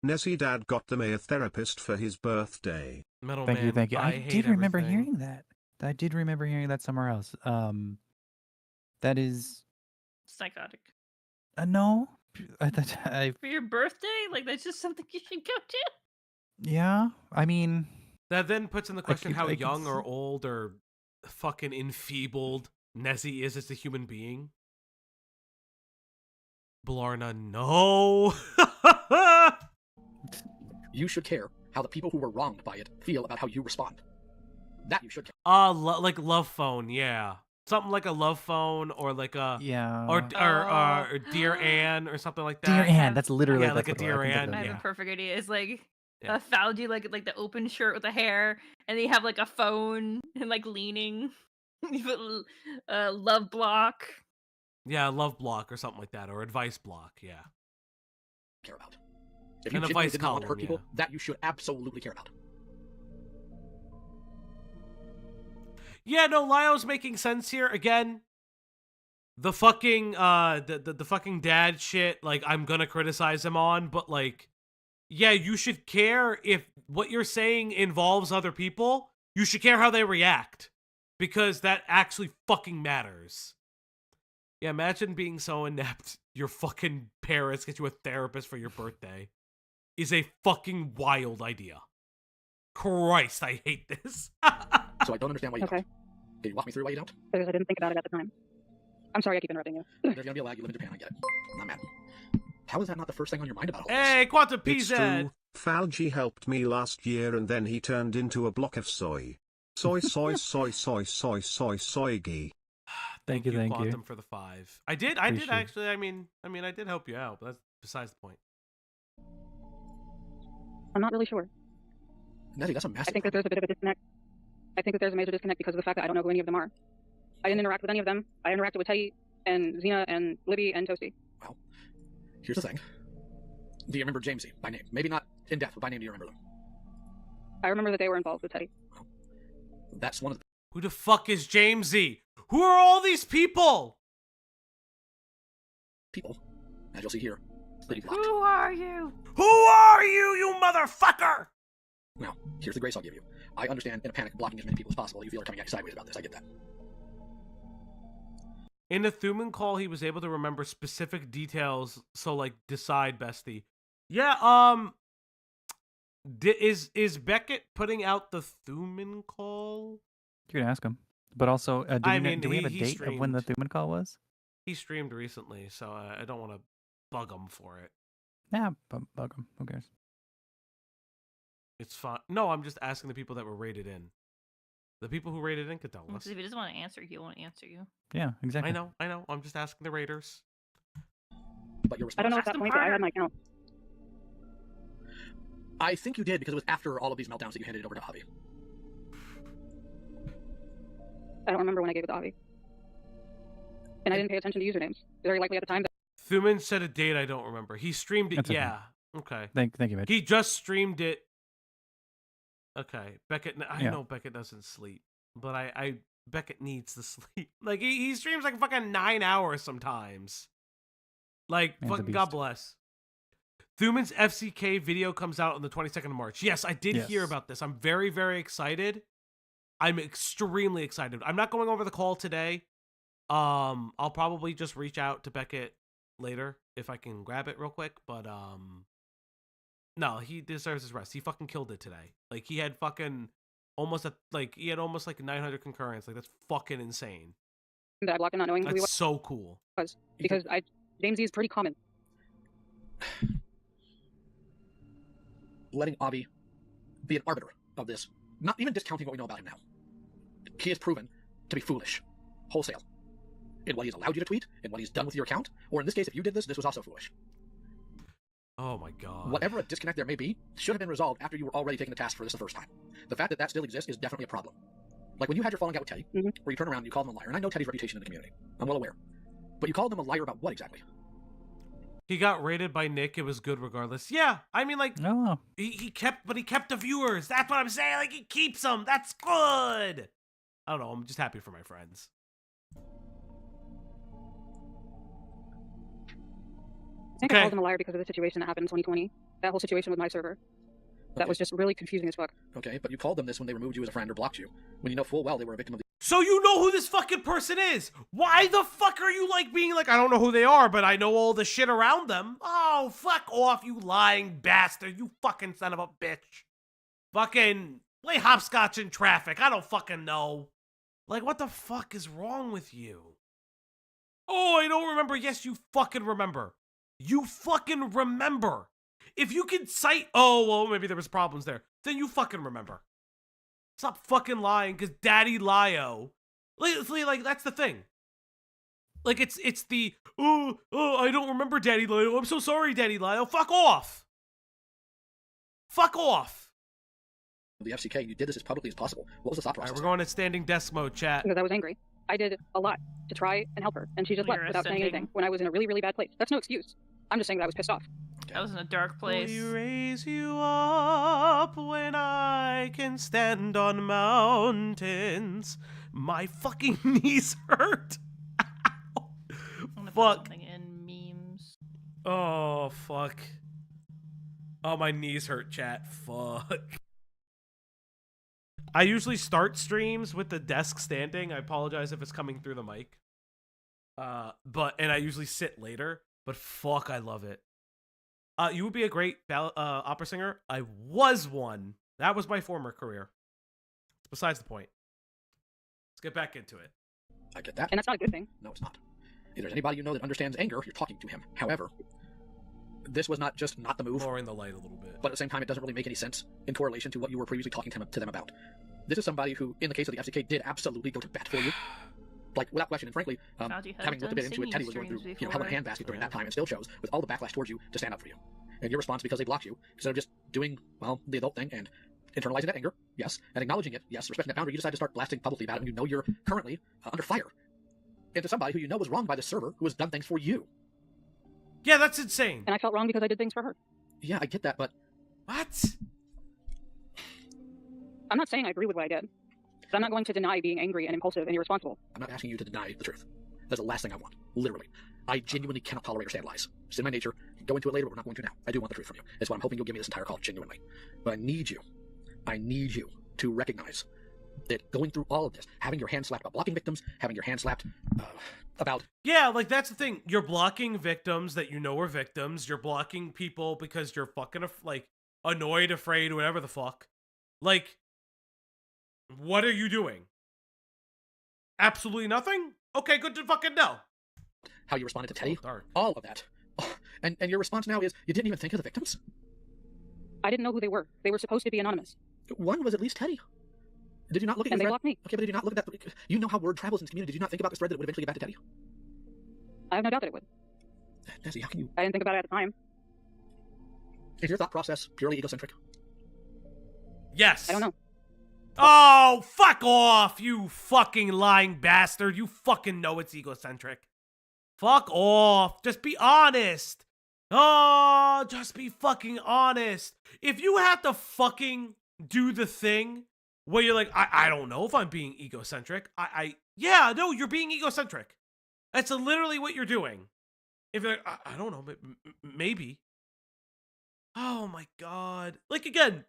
Nezzi dad got them a therapist for his birthday. Thank you. I did remember hearing that. I did remember hearing that somewhere else. That is psychotic. No. For your birthday? Like, that's just something you should go to? Yeah, I mean... That then puts in the question how young or old or fucking enfeebled Nezzi is as a human being. Blarna, no! You should care how the people who were wronged by it feel about how you respond. That you should care. Like Love Phone, yeah. Something like a Love Phone, or like a or Dear Ann, or something like that. Dear Ann, that's literally like a Dear Ann. I have a perfect idea. It's like a Falgi, like the open shirt with the hair, and they have like a phone and like leaning. You put love block. Yeah, love block or something like that, or advice block. Yeah. Care about. If you genuinely did not want to hurt people, that you should absolutely care about. Yeah, no, Lio's making sense here. Again, the fucking the fucking dad shit, like, I'm gonna criticize him on, but like, yeah, you should care if what you're saying involves other people. You should care how they react, because that actually fucking matters. Yeah, imagine being so inept your fucking parents get you a therapist for your birthday is a fucking wild idea. Christ, I hate this. So I don't understand why you don't. Can you walk me through why you don't? Because I didn't think about it at the time. I'm sorry I keep interrupting you. There's gonna be a lag. You live in Japan. I get it. I'm not mad. How is that not the first thing on your mind about all this? Hey, Quantum It's PZ! true. Falgi helped me last year and then he turned into a block of soy. Soy, soy, soy, soy, soy, soy, soy-gy. Thank you, Quantum, for the 5. I did actually, I mean, I did help you out, but that's besides the point. I'm not really sure. Nezzi, that's a massive I think that there's a bit of a disconnect. I think that there's a major disconnect because of the fact that I don't know who any of them are. I didn't interact with any of them. I interacted with Teddy and Xena and Libby and Toasty. Well, here's the thing. Do you remember Jamesy by name? Maybe not in depth, but by name do you remember them? I remember that they were involved with Teddy. Well, that's one of the Who the fuck is Jamesy? Who are all these people? people, as you'll see here, that he blocked. Who are you? Who are you, you motherfucker? Now, here's the grace I'll give you. I understand in a panic blocking as many people as possible. You feel are coming at you sideways about this. I get that. In the Thuman call, he was able to remember specific details, so, like, decide, bestie. Yeah, is Beckett putting out the Thuman call? You can ask him. But also, do we have a he date of when the Thuman call was? He streamed recently, so I don't want to bug him for it. Yeah, bug him. Who cares? It's fine. No, I'm just asking the people that were rated in. The people who rated in could tell us. If he doesn't want to answer, he won't answer you. Yeah, exactly. I know. I'm just asking the raiders. But your I don't response. know at that point that I had my account. I think you did because it was after all of these meltdowns that you handed it over to Avi. I don't remember when I gave it to Avi. And I didn't pay attention to usernames. Very likely at the time that Thuman said a date I don't remember. He streamed it. That's okay. Yeah. Okay. Thank you, Mitch. He just streamed it. Okay. Beckett. I Yeah. know Beckett doesn't sleep, but I Beckett needs to sleep. Like he streams like fucking 9 hours sometimes. Like Man's a fucking God beast. bless. Thuman's FCK video comes out on the 22nd of March. Yes, I did hear Yes. about this. I'm very, very excited. I'm extremely excited. I'm not going over the call today. I'll probably just reach out to Beckett later if I can grab it real quick. But no, he deserves his rest. He fucking killed it today. Like he had fucking almost 900 concurrents. Like that's fucking insane. I blocked him not knowing who he That's was. so cool. Because Jamesy is pretty common. Letting Avi be an arbiter of this, not even discounting what we know about him now. He has proven to be foolish, wholesale, in what he's allowed you to tweet, in what he's done with your account, or in this case, if you did this, this was also foolish. Oh my god. Whatever a disconnect there may be, should have been resolved after you were already taking the task for this the first time. The fact that that still exists is definitely a problem. Like when you had your falling out with Teddy, where you turn around and you called him a liar, and I know Teddy's reputation in the community. I'm well aware. But you called him a liar about what exactly? He got rated by Nick. It was good regardless. Yeah, I mean, like, Oh, he kept the viewers. That's what I'm saying. Like, he keeps them. That's good. I don't know. I'm just happy for my friends. I think I called him a liar because of the situation that happened in 2020. That whole situation with my server. That was just really confusing as fuck. Okay, but you called them this when they removed you as a friend or blocked you, when you know full well they were a victim of the... So you know who this fucking person is. Why the fuck are you, like, being like, I don't know who they are, but I know all the shit around them? Oh, fuck off, you lying bastard. You fucking son of a bitch. Fucking play hopscotch in traffic. I don't fucking know. Like, what the fuck is wrong with you? Oh, I don't remember. Yes, you fucking remember. You fucking remember. If you can cite, oh, well, maybe there was problems there. Then you fucking remember. Stop fucking lying, because Daddy Lio. Like, that's the thing. Like, it's the, oh, I don't remember Daddy Lio. I'm so sorry, Daddy Lio. Fuck off. Fuck off. The FCK, you did this as publicly as possible. What was the thought process? All right, we're going to standing desk mode, chat. Because I was angry. I did a lot to try and help her, and she just left without saying anything when I was in a really, really bad place. That's no excuse. I'm just saying that I was pissed off. I was in a dark place. We raise you up when I can stand on mountains. My fucking knees hurt. fuck. Something in memes. Oh, fuck. Oh, my knees hurt, chat. Fuck. I usually start streams with the desk standing. I apologize if it's coming through the mic. And I usually sit later, but fuck, I love it. You would be a great opera singer. I was one. That was my former career. Besides the point. Let's get back into it. I get that. And that's not a good thing. No, it's not. If there's anybody you know that understands anger, you're talking to him. However, this was not just not the move. Lowering the light a little bit. But at the same time, it doesn't really make any sense in correlation to what you were previously talking to them about. This is somebody who, in the case of the FCK, did absolutely go to bat for you. Like, without question, and frankly, having looked a bit into it, Teddy was going through, hell in a handbasket during that time, and still chose, with all the backlash towards you, to stand up for you. And your response, because they blocked you, instead of just doing, well, the adult thing, and internalizing that anger, yes, and acknowledging it, yes, respecting that boundary, you decide to start blasting publicly about it when you know you're currently under fire. Into somebody who you know was wronged by the server, who has done things for you. Yeah, that's insane. And I felt wrong because I did things for her. Yeah, I get that, but... What? I'm not saying I agree with what I did. But I'm not going to deny being angry and impulsive and irresponsible. I'm not asking you to deny the truth. That's the last thing I want. Literally. I genuinely cannot tolerate or stand lies. It's in my nature. Go into it later, but we're not going to now. I do want the truth from you. That's why I'm hoping you'll give me this entire call, genuinely. But I need you to recognize that going through all of this, having your hand slapped about blocking victims, having your hand slapped about... Yeah, like, that's the thing. You're blocking victims that you know are victims. You're blocking people because you're fucking, like, annoyed, afraid, whatever the fuck. Like, what are you doing? Absolutely nothing? Okay, good to fucking know. How you responded to Teddy, dark. All of that. And your response now is, you didn't even think of the victims? I didn't know who they were. They were supposed to be anonymous. One was at least Teddy. Did you not look at and your they blocked me. Okay, but did you not look at that? You know how word travels in this community. Did you not think about the thread that would eventually get back to Teddy? I have no doubt that it would. Nezzie, how can you... I didn't think about it at the time. Is your thought process purely egocentric? Yes. I don't know. Oh, fuck off, you fucking lying bastard. You fucking know it's egocentric. Fuck off. Just be honest. Oh, just be fucking honest. If you have to fucking do the thing where you're like, I don't know if I'm being egocentric. Yeah, no, you're being egocentric. That's literally what you're doing. If you're like, I don't know, maybe. Oh my God. Like, again,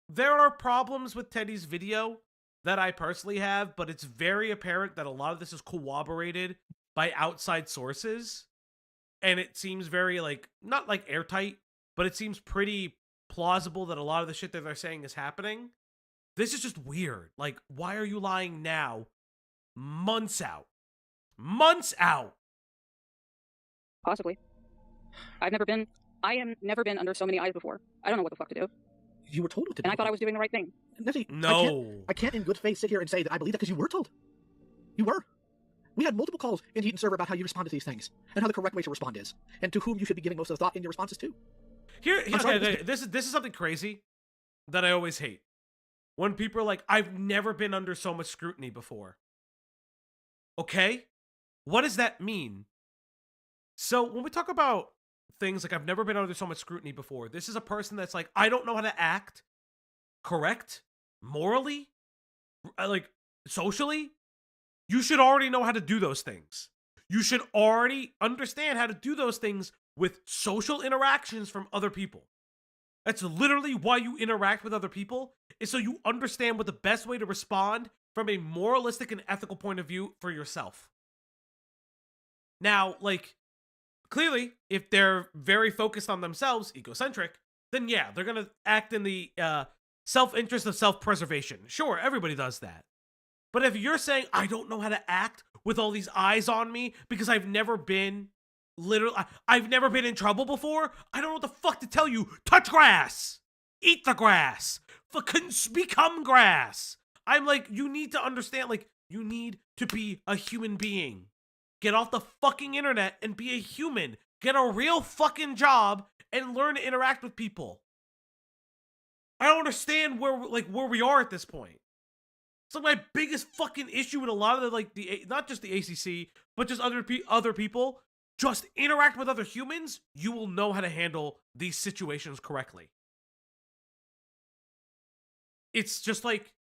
there are problems with Teddy's video that I personally have, but it's very apparent that a lot of this is corroborated by outside sources. And it seems very, like, not like airtight, but it seems pretty plausible that a lot of the shit that they're saying is happening. This is just weird. Like, why are you lying now? Months out. Months out. Possibly. I have never been under so many eyes before. I don't know what the fuck to do. You were told what to do. And I thought I was doing the right thing. Nezzie, no. I can't in good faith sit here and say that I believe that because you were told. You were. We had multiple calls in Heat and Server about how you respond to these things, and how the correct way to respond is, and to whom you should be giving most of the thought in your responses to. This is something crazy that I always hate. When people are like, I've never been under so much scrutiny before. Okay? What does that mean? So when we talk about things like I've never been under so much scrutiny before, this is a person that's like, I don't know how to act correct, morally, like socially. You should already know how to do those things. You should already understand how to do those things with social interactions from other people. That's literally why you interact with other people, is so you understand what the best way to respond from a moralistic and ethical point of view for yourself. Now, like, clearly, if they're very focused on themselves, egocentric, then yeah, they're going to act in the self-interest of self-preservation. Sure, everybody does that. But if you're saying, I don't know how to act with all these eyes on me because I've never been in trouble before, I don't know what the fuck to tell you. Touch grass. Eat the grass. Become grass. I'm like, you need to understand, like, you need to be a human being. Get off the fucking internet and be a human. Get a real fucking job and learn to interact with people. I don't understand where we are at this point. It's like my biggest fucking issue with a lot of the, like, not just the ACC, but just other people. Just interact with other humans. You will know how to handle these situations correctly. It's just like,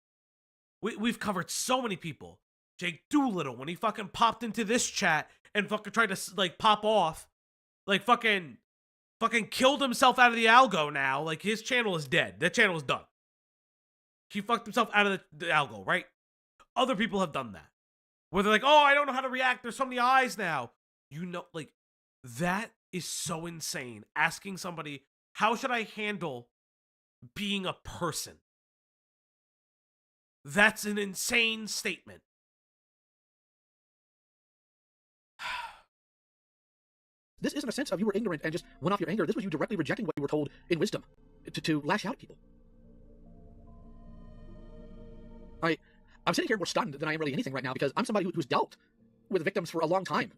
we've covered so many people. Jake Doolittle, when he fucking popped into this chat and fucking tried to like pop off, like fucking killed himself out of the algo now. Like his channel is dead. That channel is done. He fucked himself out of the algo, right? Other people have done that. Where they're like, oh, I don't know how to react. There's so many eyes now. You know, like, that is so insane. Asking somebody, how should I handle being a person? That's an insane statement. This isn't a sense of you were ignorant and just went off your anger. This was you directly rejecting what you were told in wisdom to lash out at people. I'm sitting here more stunned than I am really anything right now because I'm somebody who's dealt with victims for a long time.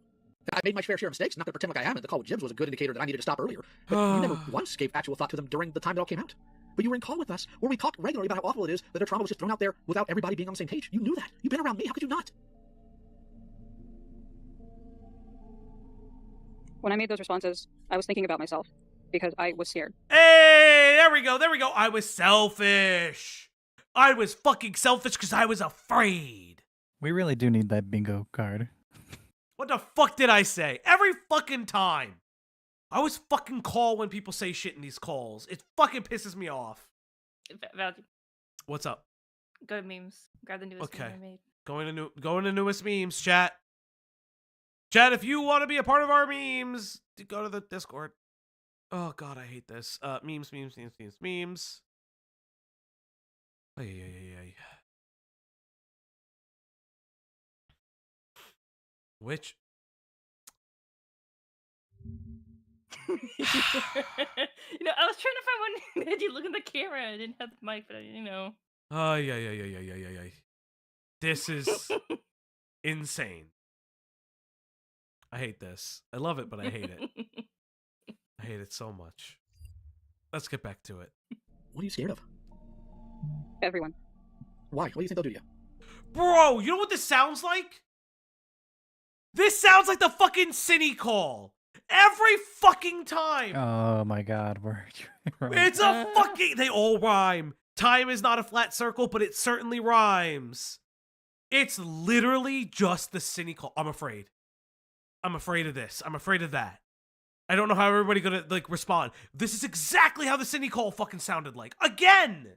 I made my fair share of mistakes, not to pretend like I haven't. The call with Jibs was a good indicator that I needed to stop earlier. But you never once gave actual thought to them during the time it all came out. But you were in call with us, where we talked regularly about how awful it is that their trauma was just thrown out there without everybody being on the same page. You knew that. You've been around me. How could you not? When I made those responses, I was thinking about myself because I was scared. Hey, there we go. There we go. I was selfish. I was fucking selfish because I was afraid. We really do need that bingo card. What the fuck did I say? Every fucking time. I always fucking call when people say shit in these calls. It fucking pisses me off. What's up? Go to memes. Grab the newest meme I made. Going to newest memes, chat. Chat, if you want to be a part of our memes, go to the Discord. Oh god, I hate this. Memes. Ay. Which? I was trying to find one. Neddy, look at the camera. I didn't have the mic, but Oh, yeah. This is insane. I hate this. I love it, but I hate it. I hate it so much. Let's get back to it. What are you scared of? Everyone. Why? What do you think they'll do to you? Bro, you know what this sounds like? This sounds like the fucking Cine call. Every fucking time. Oh my god, we're It's a fucking... They all rhyme. Time is not a flat circle, but it certainly rhymes. It's literally just the Cine call. I'm afraid. I'm afraid of this. I'm afraid of that. I don't know how everybody's gonna, like, respond. This is exactly how the Cine call fucking sounded like. Again!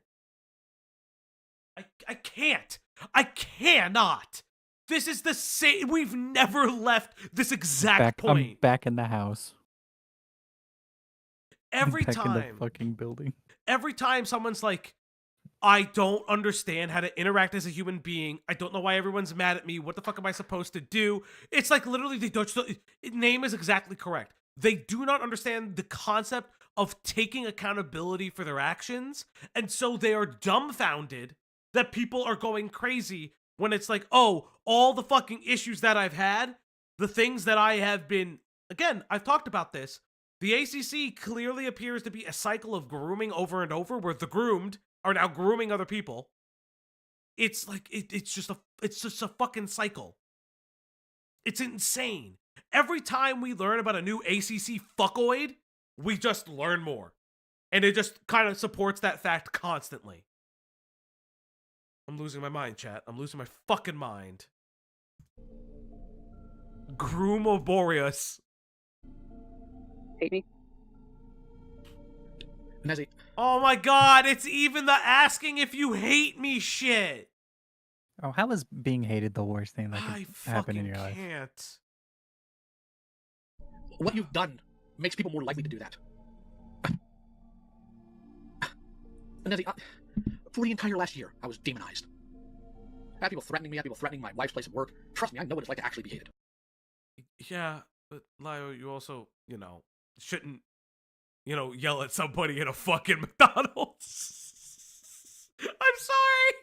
I can't. I cannot. This is the same. We've never left this exact point. I'm back in the house. Every back time. in the fucking building. Every time someone's like, I don't understand how to interact as a human being. I don't know why everyone's mad at me. What the fuck am I supposed to do? It's like literally they don't. Name is exactly correct. They do not understand the concept of taking accountability for their actions, and so they are dumbfounded that people are going crazy when it's like, oh, all the fucking issues that I've had, the things that I have been, again, I've talked about this. The ACC clearly appears to be a cycle of grooming over and over, where the groomed are now grooming other people. It's like, it's just a fucking cycle. It's insane. Every time we learn about a new ACC fuckoid, we just learn more. And it just kind of supports that fact constantly. I'm losing my mind, chat. I'm losing my fucking mind. Groomoborius. Hate me? Nezzi. Oh my god, it's even the asking if you hate me shit. Oh, how is being hated the worst thing that could happen in your life? I can't. What you've done makes people more likely to do that. Nezzi, for the entire last year, I was demonized. I had people threatening me, I had people threatening my wife's place of work. Trust me, I know what it's like to actually be hated. Yeah, but Lio, you also, shouldn't, yell at somebody in a fucking McDonald's. I'm sorry.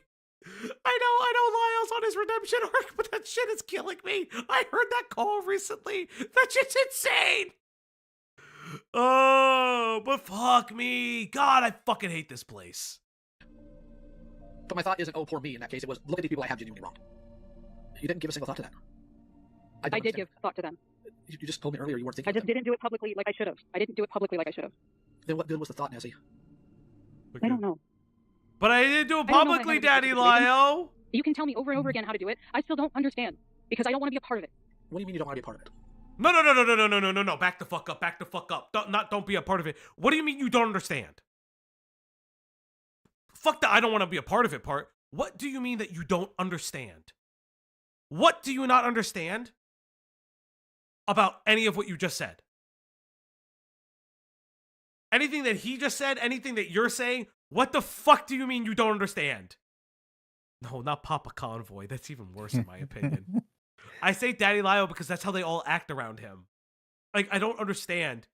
I know Lyle's on his redemption arc, but that shit is killing me. I heard that call recently. That shit's insane. Oh, but fuck me. God, I fucking hate this place. But my thought isn't, oh, poor me in that case. It was, look at these people I have genuinely wronged. You didn't give a single thought to that. I did give thought to them. You just told me earlier you weren't thinking I just didn't do it publicly like I should have. Then what good was the thought, Nezzi? I don't know. But I didn't do it publicly, Daddy Lio. You can tell me over and over again how to do it. I still don't understand because I don't want to be a part of it. What do you mean you don't want to be a part of it? No. Back the fuck up. Don't be a part of it. What do you mean you don't understand? Fuck the I don't want to be a part of it part. What do you mean that you don't understand? What do you not understand about any of what you just said? Anything that he just said, anything that you're saying, what the fuck do you mean you don't understand? No, not Papa Convoy. That's even worse in my opinion. I say Daddy Lio because that's how they all act around him. Like, I don't understand.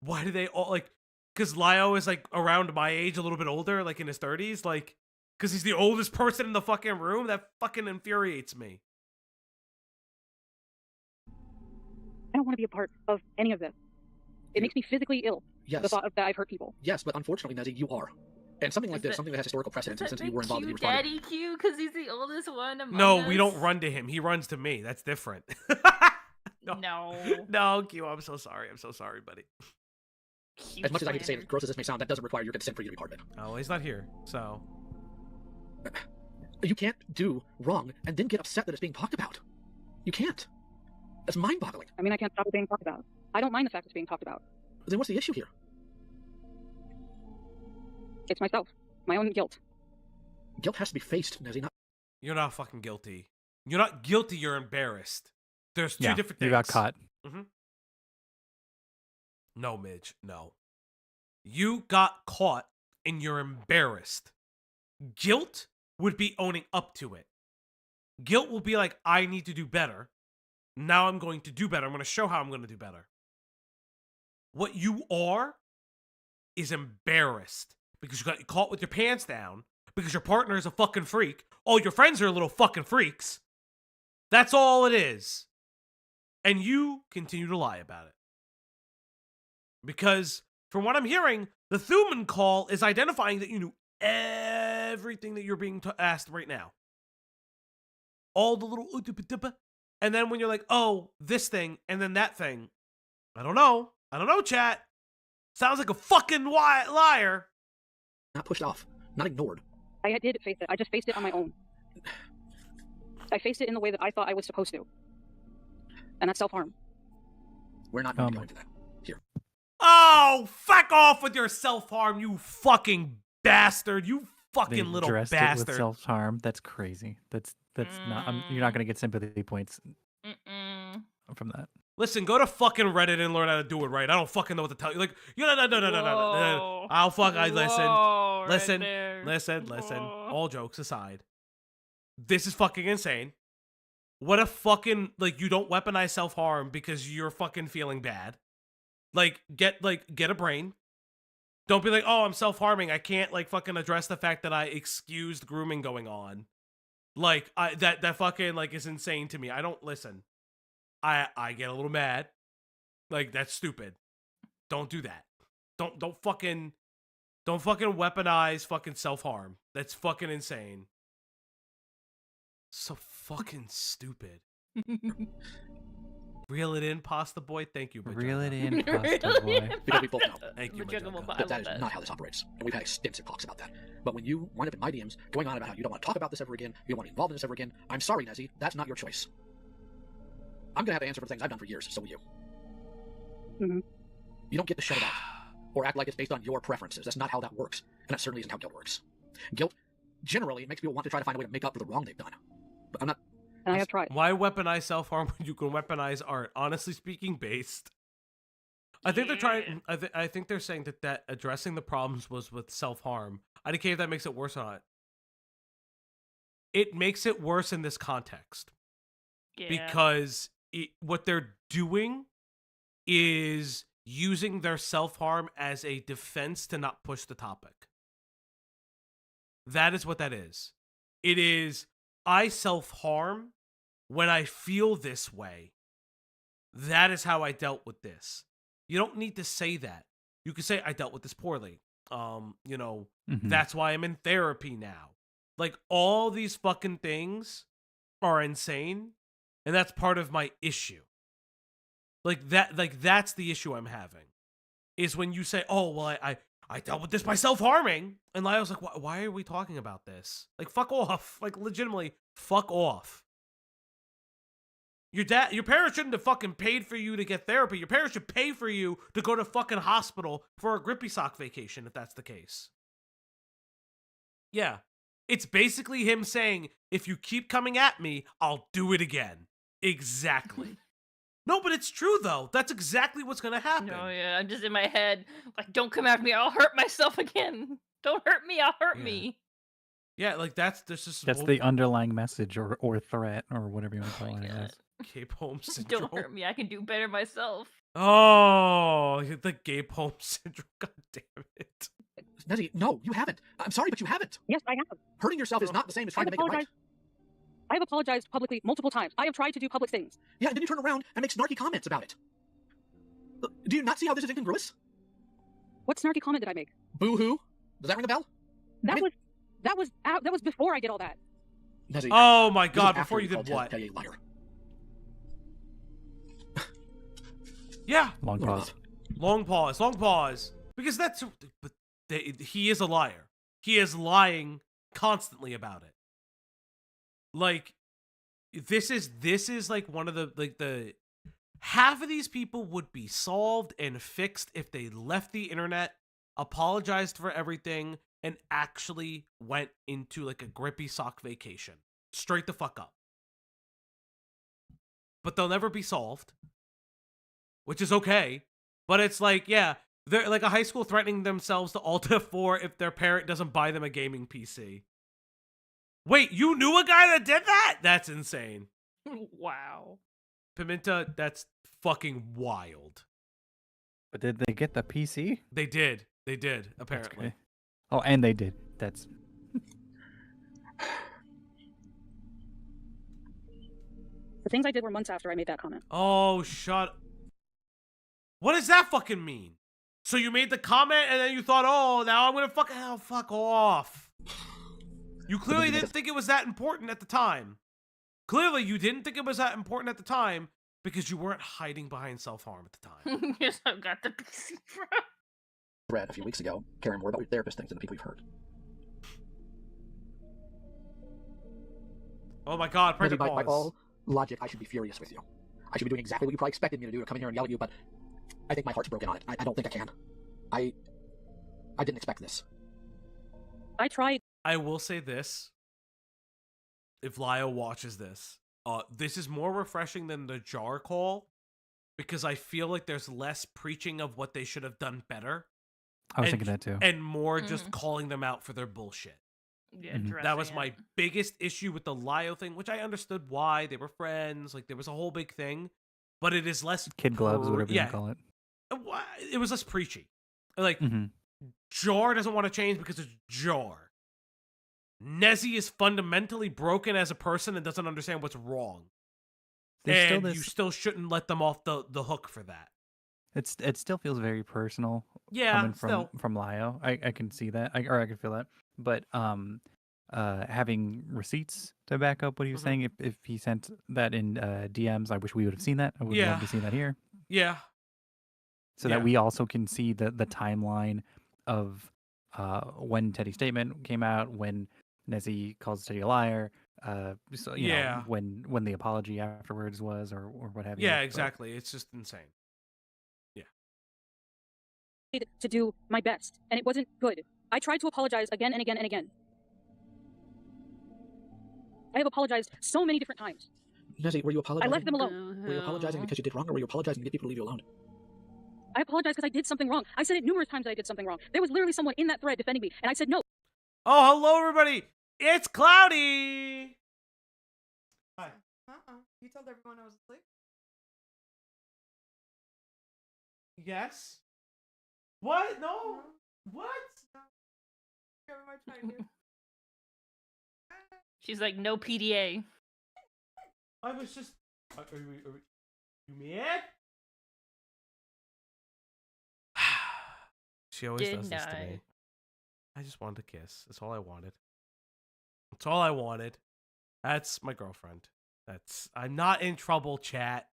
Why do they all, like, because Lio is, like, around my age, a little bit older, like, in his 30s, like, because he's the oldest person in the fucking room? That fucking infuriates me. I don't want to be a part of any of this. It makes me physically ill. Yes. The thought of that I've hurt people. Yes, but unfortunately, Nezzi, you are. And something like this, something that has historical precedence, and since you were involved, you responded. Daddy Q, because he's the oldest one among No, us. we don't run to him. He runs to me. That's different. No, Q, I'm so sorry. I'm so sorry, buddy. As much as I hate to say it, as gross as this may sound, that doesn't require your consent for you to be part of it. Oh, he's not here, so... You can't do wrong and then get upset that it's being talked about. You can't. That's mind-boggling. I mean, I can't stop it being talked about. I don't mind the fact it's being talked about. Then what's the issue here? It's myself. My own guilt. Guilt has to be faced, Nezzi, not... You're not fucking guilty. You're not guilty, you're embarrassed. There's two different things. You got caught. Mm-hmm. No, Midge, no. You got caught and you're embarrassed. Guilt would be owning up to it. Guilt will be like, I need to do better. Now I'm going to do better. I'm going to show how I'm going to do better. What you are is embarrassed because you got caught with your pants down because your partner is a fucking freak. All your friends are little fucking freaks. That's all it is. And you continue to lie about it. Because, from what I'm hearing, the Thuman call is identifying that you knew everything that you're being asked right now. All the little and then when you're like, oh, this thing, and then that thing. I don't know, chat. Sounds like a fucking liar. Not pushed off, not ignored. I did face it. I just faced it on my own. I faced it in the way that I thought I was supposed to. And that's self-harm. We're not going to go into that. Here. Oh, fuck off with your self-harm, you fucking bastard. You fucking little dressed bastard. It with self-harm. That's crazy. That's not. You're not going to get sympathy points from that. Listen, go to fucking Reddit and learn how to do it right. I don't fucking know what to tell you. Like, no. I'll fuck. Listen. All jokes aside, this is fucking insane. What if fucking, like, you don't weaponize self-harm because you're fucking feeling bad? Like, get a brain. Don't be like, oh, I'm self-harming. I can't, like, fucking address the fact that I excused grooming going on. Like, that fucking, like, is insane to me. I don't listen. I get a little mad. Like, that's stupid. Don't do that. Don't fucking weaponize fucking self-harm. That's fucking insane. So fucking stupid. Reel it in, Pasta Boy. Thank you, Bajunga. Reel it in, Pasta Boy. Because we both know. Thank you, that is not how this operates. And we've had extensive talks about that. But when you wind up in my DMs going on about how you don't want to talk about this ever again, you don't want to be involved in this ever again, I'm sorry, Nezzi, that's not your choice. I'm going to have to answer for things I've done for years, so will you. Mm-hmm. You don't get to shut it out. Or act like it's based on your preferences. That's not how that works. And that certainly isn't how guilt works. Guilt, generally, makes people want to try to find a way to make up for the wrong they've done. But I'm not... And I have tried. Why weaponize self-harm when you can weaponize art? Honestly speaking, based. I think they're trying... I think they're saying that addressing the problems was with self-harm. I don't care if that makes it worse or not. It makes it worse in this context. Yeah. Because what they're doing is using their self-harm as a defense to not push the topic. That is what that is. It is, I self-harm when I feel this way. That is how I dealt with this. You don't need to say that. You can say, I dealt with this poorly. That's why I'm in therapy now. Like, all these fucking things are insane, and that's part of my issue. That's the issue I'm having. Is when you say, oh, well, I dealt with this by self-harming. And Lyle's like, why are we talking about this? Like, fuck off. Like, legitimately, fuck off. Your parents shouldn't have fucking paid for you to get therapy. Your parents should pay for you to go to fucking hospital for a grippy sock vacation, if that's the case. Yeah. It's basically him saying, if you keep coming at me, I'll do it again. Exactly. No, but it's true, though. That's exactly what's going to happen. No, yeah, I'm just in my head. Like, don't come after me. I'll hurt myself again. Don't hurt me. I'll hurt me. Yeah, like that's just... That's the underlying message or threat or whatever you want to call it. As. Cape Home Syndrome. Don't hurt me. I can do better myself. Oh, the Cape Home Syndrome. God damn it. Nezzi, no, you haven't. I'm sorry, but you haven't. Yes, I have. Hurting yourself is not the same as trying to make it right. I have apologized publicly multiple times. I have tried to do public things. Yeah, and then you turn around and make snarky comments about it. Do you not see how this is incongruous? What snarky comment did I make? Boo-hoo. Does that ring a bell? That was before I did all that. Nezzi, oh my god, before you did what? Teddy a liar. Yeah. Long pause. Long pause. Because that's... But he is a liar. He is lying constantly about it. Like, this is like one of the half of these people would be solved and fixed if they left the internet, apologized for everything, and actually went into like a grippy sock vacation. Straight the fuck up. But they'll never be solved, which is okay. But it's like, yeah, they're like a high school threatening themselves to Alt F4 if their parent doesn't buy them a gaming PC. Wait, you knew a guy that did that? That's insane. Wow. Pimenta, that's fucking wild. But did they get the PC? They did, apparently. Oh, and they did. That's... The things I did were months after I made that comment. Oh, what does that fucking mean? So you made the comment and then you thought, oh, now I'm gonna fuck off. You clearly didn't think it was that important at the time. Clearly you didn't think it was that important at the time because you weren't hiding behind self-harm at the time. Yes, I've got the PC, bro. Read a few weeks ago, caring more about what your therapist thinks than the people you've hurt. Oh my god, press by all logic, I should be furious with you. I should be doing exactly what you probably expected me to do, to come in here and yell at you, but I think my heart's broken on it. I don't think I can. I didn't expect this. I tried. I will say this. If Lio watches this, this is more refreshing than the jar call because I feel like there's less preaching of what they should have done better. I was thinking that too. And more just calling them out for their bullshit. Yeah, that was my biggest issue with the Lio thing, which I understood why. They were friends. Like, there was a whole big thing. But it is less... Kid gloves, whatever you call it. It was less preachy. Like, Jar doesn't want to change because it's Jar. Nezzi is fundamentally broken as a person and doesn't understand what's wrong. And you still shouldn't let them off the hook for that. It still feels very personal. Yeah, coming from Lio. I can see that. I can feel that. But having receipts to back up what he was saying, if he sent that in DMs, I wish we would have seen that. I would love to see that here. Yeah. So that we also can see the timeline of when Teddy's statement came out, when Nezzi calls Teddy a liar, so you know, when the apology afterwards was, or what have you. Yeah, exactly. But it's just insane. Yeah. To do my best, and it wasn't good. I tried to apologize again and again and again. I have apologized so many different times. Nezzi, were you apologizing? I left them alone. Were you apologizing because you did wrong, or were you apologizing to get people to leave you alone? I apologize because I did something wrong. I said it numerous times that I did something wrong. There was literally someone in that thread defending me, and I said no. Oh, hello, everybody. It's Cloudy. Hi. You told everyone I was asleep? Yes. What? No. What? She's like, no PDA. I was just... Are you mad? She always does this to me. I just wanted a kiss. That's all I wanted. That's all I wanted. That's my girlfriend. I'm not in trouble, chat.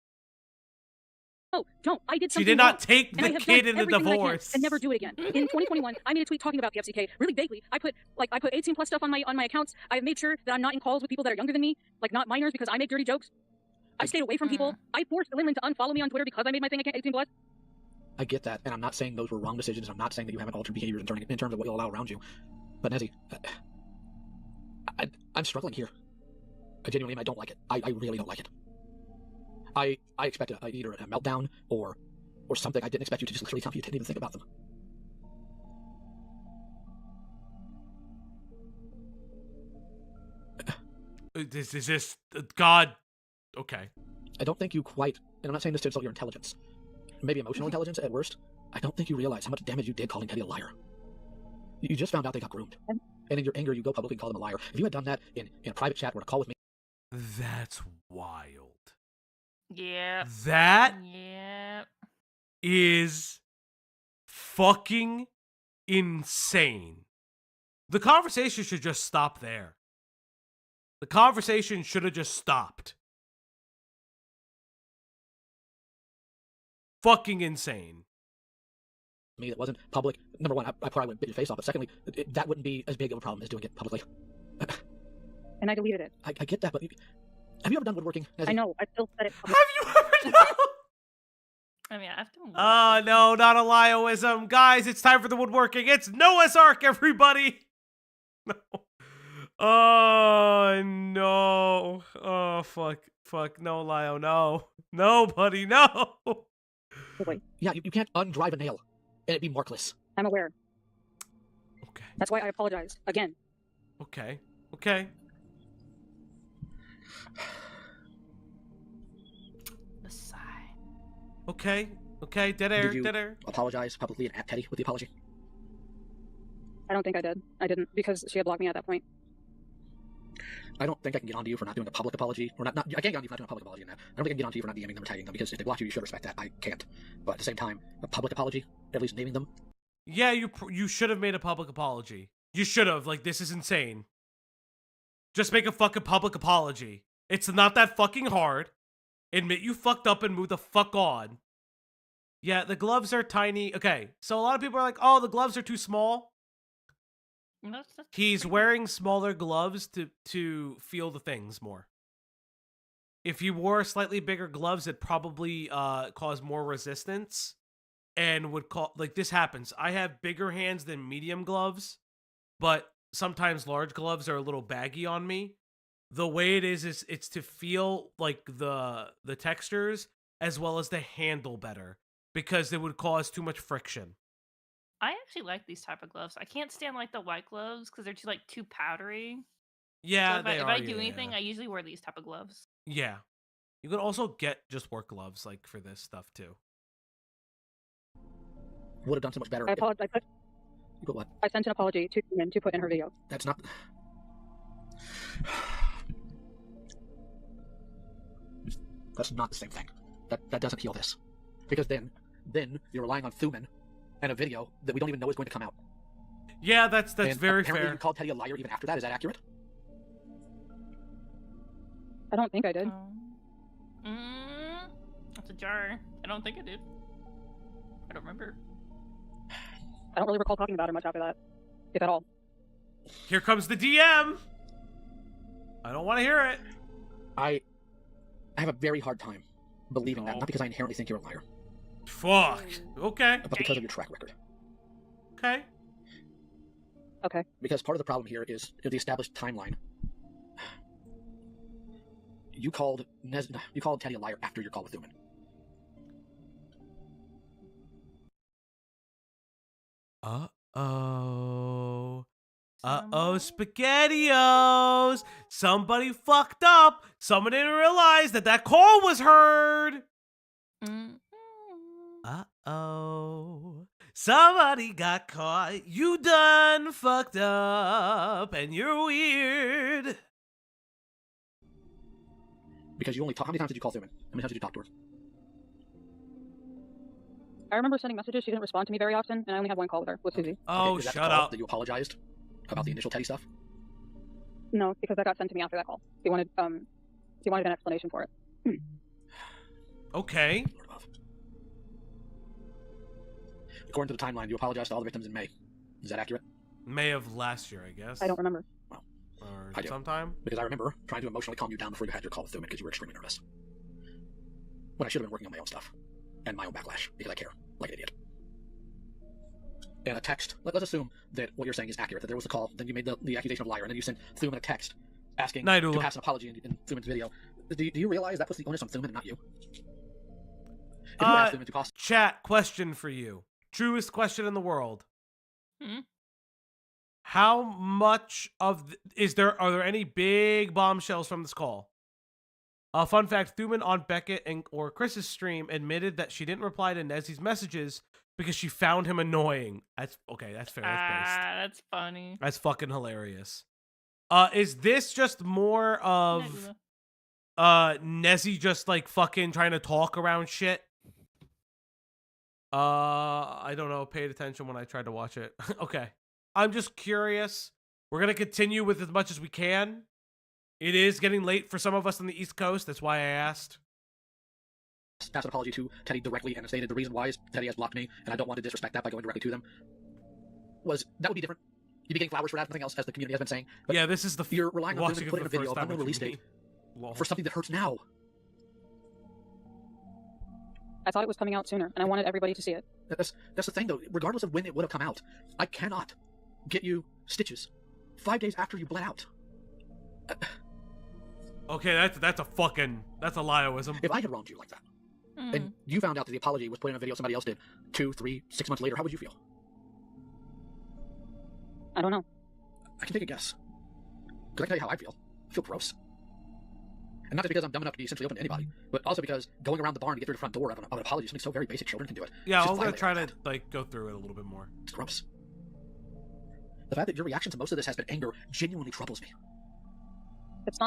Oh, don't. I did something She did not wrong, take the kid in the divorce. And never do it again. In 2021, I made a tweet talking about the FCK really vaguely. I put 18 plus stuff on my accounts. I made sure that I'm not in calls with people that are younger than me, like not minors, because I make dirty jokes. I stayed away from people. I forced Linlin to unfollow me on Twitter because I made my thing at 18 plus. I get that, and I'm not saying those were wrong decisions. I'm not saying that you haven't altered behaviors in terms of what you'll allow around you. But Nezzi, I'm struggling here. I genuinely I don't like it. I really don't like it. I expected either a meltdown or something. I didn't expect you to just literally tell me you didn't even think about them. Is this God? Okay. I don't think you quite, and I'm not saying this to insult your intelligence, maybe emotional intelligence at worst. I don't think you realize how much damage you did calling Teddy a liar. You just found out they got groomed. And in your anger, you go publicly and call them a liar. If you had done that in a private chat or a call with me... That's wild. Yeah. That yeah. is fucking insane. The conversation should just stop there. The conversation should have just stopped. Fucking insane. Me that wasn't public. Number one, I probably would bit your face off, but secondly, that wouldn't be as big of a problem as doing it publicly. And I deleted it. I get that, but have you ever done woodworking? I know. I still said it. Have you ever done? I mean, I've done. Oh no, not a Lioism, guys! It's time for the woodworking. It's Noah's Ark, everybody. No. Oh no. Oh fuck. No, Lio, no. No, buddy, no. Wait. Yeah, you can't undrive a nail and it be markless. I'm aware. Okay. That's why I apologize again. Okay. The sigh. Okay. Dead air. Did you apologize publicly and at Teddy with the apology? I don't think I did. I didn't, because she had blocked me at that point. I don't think I can get onto you for not doing a public apology. Or not I can't get onto you for not doing a public apology in that. I don't think I can get onto you for not DMing them or tagging them, because if they blocked you, you should respect that. I can't. But at the same time, a public apology, at least naming them. Yeah, you should have made a public apology. You should have. Like, this is insane. Just make a fucking public apology. It's not that fucking hard. Admit you fucked up and move the fuck on. Yeah, the gloves are tiny. Okay, so a lot of people are like, oh, the gloves are too small. No, He's wearing smaller gloves to feel the things more. If you wore slightly bigger gloves, it'd probably cause more resistance and would like, this happens. I have bigger hands than medium gloves, but sometimes large gloves are a little baggy on me. The way it is it's to feel like the textures as well as the handle better, because it would cause too much friction. I actually like these type of gloves. I can't stand like the white gloves because they're too powdery. Yeah, so if I do anything, I usually wear these type of gloves. Yeah. You could also get just work gloves like for this stuff too. Would have done so much better. I apologize. You put what? I sent an apology to Min to put in her video. That's not... That's not the same thing. That doesn't heal this. Because then you're relying on Thuman and a video that we don't even know is going to come out. Yeah, that's and very apparently fair. You called Teddy a liar even after that. Is that accurate? I don't think I did. That's a jar. I don't think I did. I don't remember. I don't really recall talking about her much after that, if at all. Here comes the DM. I don't want to hear it. I have a very hard time believing that, not because I inherently think you're a liar. Fuck. Okay. But because of your track record. Okay. Okay. Because part of the problem here is the established timeline. You called Teddy a liar after your call with Thuman. Uh-oh. Uh-oh, SpaghettiOs! Somebody fucked up! Someone didn't realize that call was heard! Uh-oh. Somebody got caught. You done fucked up, and you're weird. Because you only talk. How many times did you call Thuman? How many times did you talk to her? I remember sending messages. She didn't respond to me very often, and I only had one call with her, with Susie. Oh, okay, shut up. That you apologized about the initial Teddy stuff? No, because that got sent to me after that call. He wanted an explanation for it. Okay. According to the timeline, you apologized to all the victims in May. Is that accurate? May of last year, I guess. I don't remember. Well, or I do. sometime? Because I remember trying to emotionally calm you down before you had your call with Thuman because you were extremely nervous. when I should have been working on my own stuff and my own backlash because I care like an idiot. And a text, let's assume that what you're saying is accurate, that there was a call, then you made the accusation of liar, and then you sent Thuman a text asking to pass an apology in Thuman's video. Do you realize that puts the onus on Thuman and not you? If you asked Thuman to cost chat, question for you. Truest question in the world. Hmm? How much of are there any big bombshells from this call? Fun fact, Thuman on Beckett or Chris's stream admitted that she didn't reply to Nezzie's messages because she found him annoying. That's okay, that's fair. That's funny. That's fucking hilarious. Is this just more of Nezzie just like fucking trying to talk around shit? I don't know. Paid attention when I tried to watch it. Okay. I'm just curious. We're gonna continue with as much as we can. It is getting late for some of us on the East Coast. That's why I asked. Pass an apology to Teddy directly and stated the reason why is Teddy has blocked me and I don't want to disrespect that by going directly to them. That would be different. You'd be getting flowers for that, nothing else, as the community has been saying. But yeah, this is the you're relying on them putting a video of unknown release date for something that hurts now. I thought it was coming out sooner, and I wanted everybody to see it. That's the thing, though. Regardless of when it would have come out, I cannot get you stitches 5 days after you bled out. Okay, that's a Lioism. If I had wronged you like that, and you found out that the apology was put in a video somebody else did 2, 3, 6 months later, how would you feel? I don't know. I can take a guess. Because I can tell you how I feel. I feel gross. And not just because I'm dumb enough to be essentially open to anybody, but also because going around the barn to get through the front door of an apology is something so very basic, children can do it. Yeah, I'm going to try to like go through it a little bit more. It's gross. The fact that your reaction to most of this has been anger genuinely troubles me.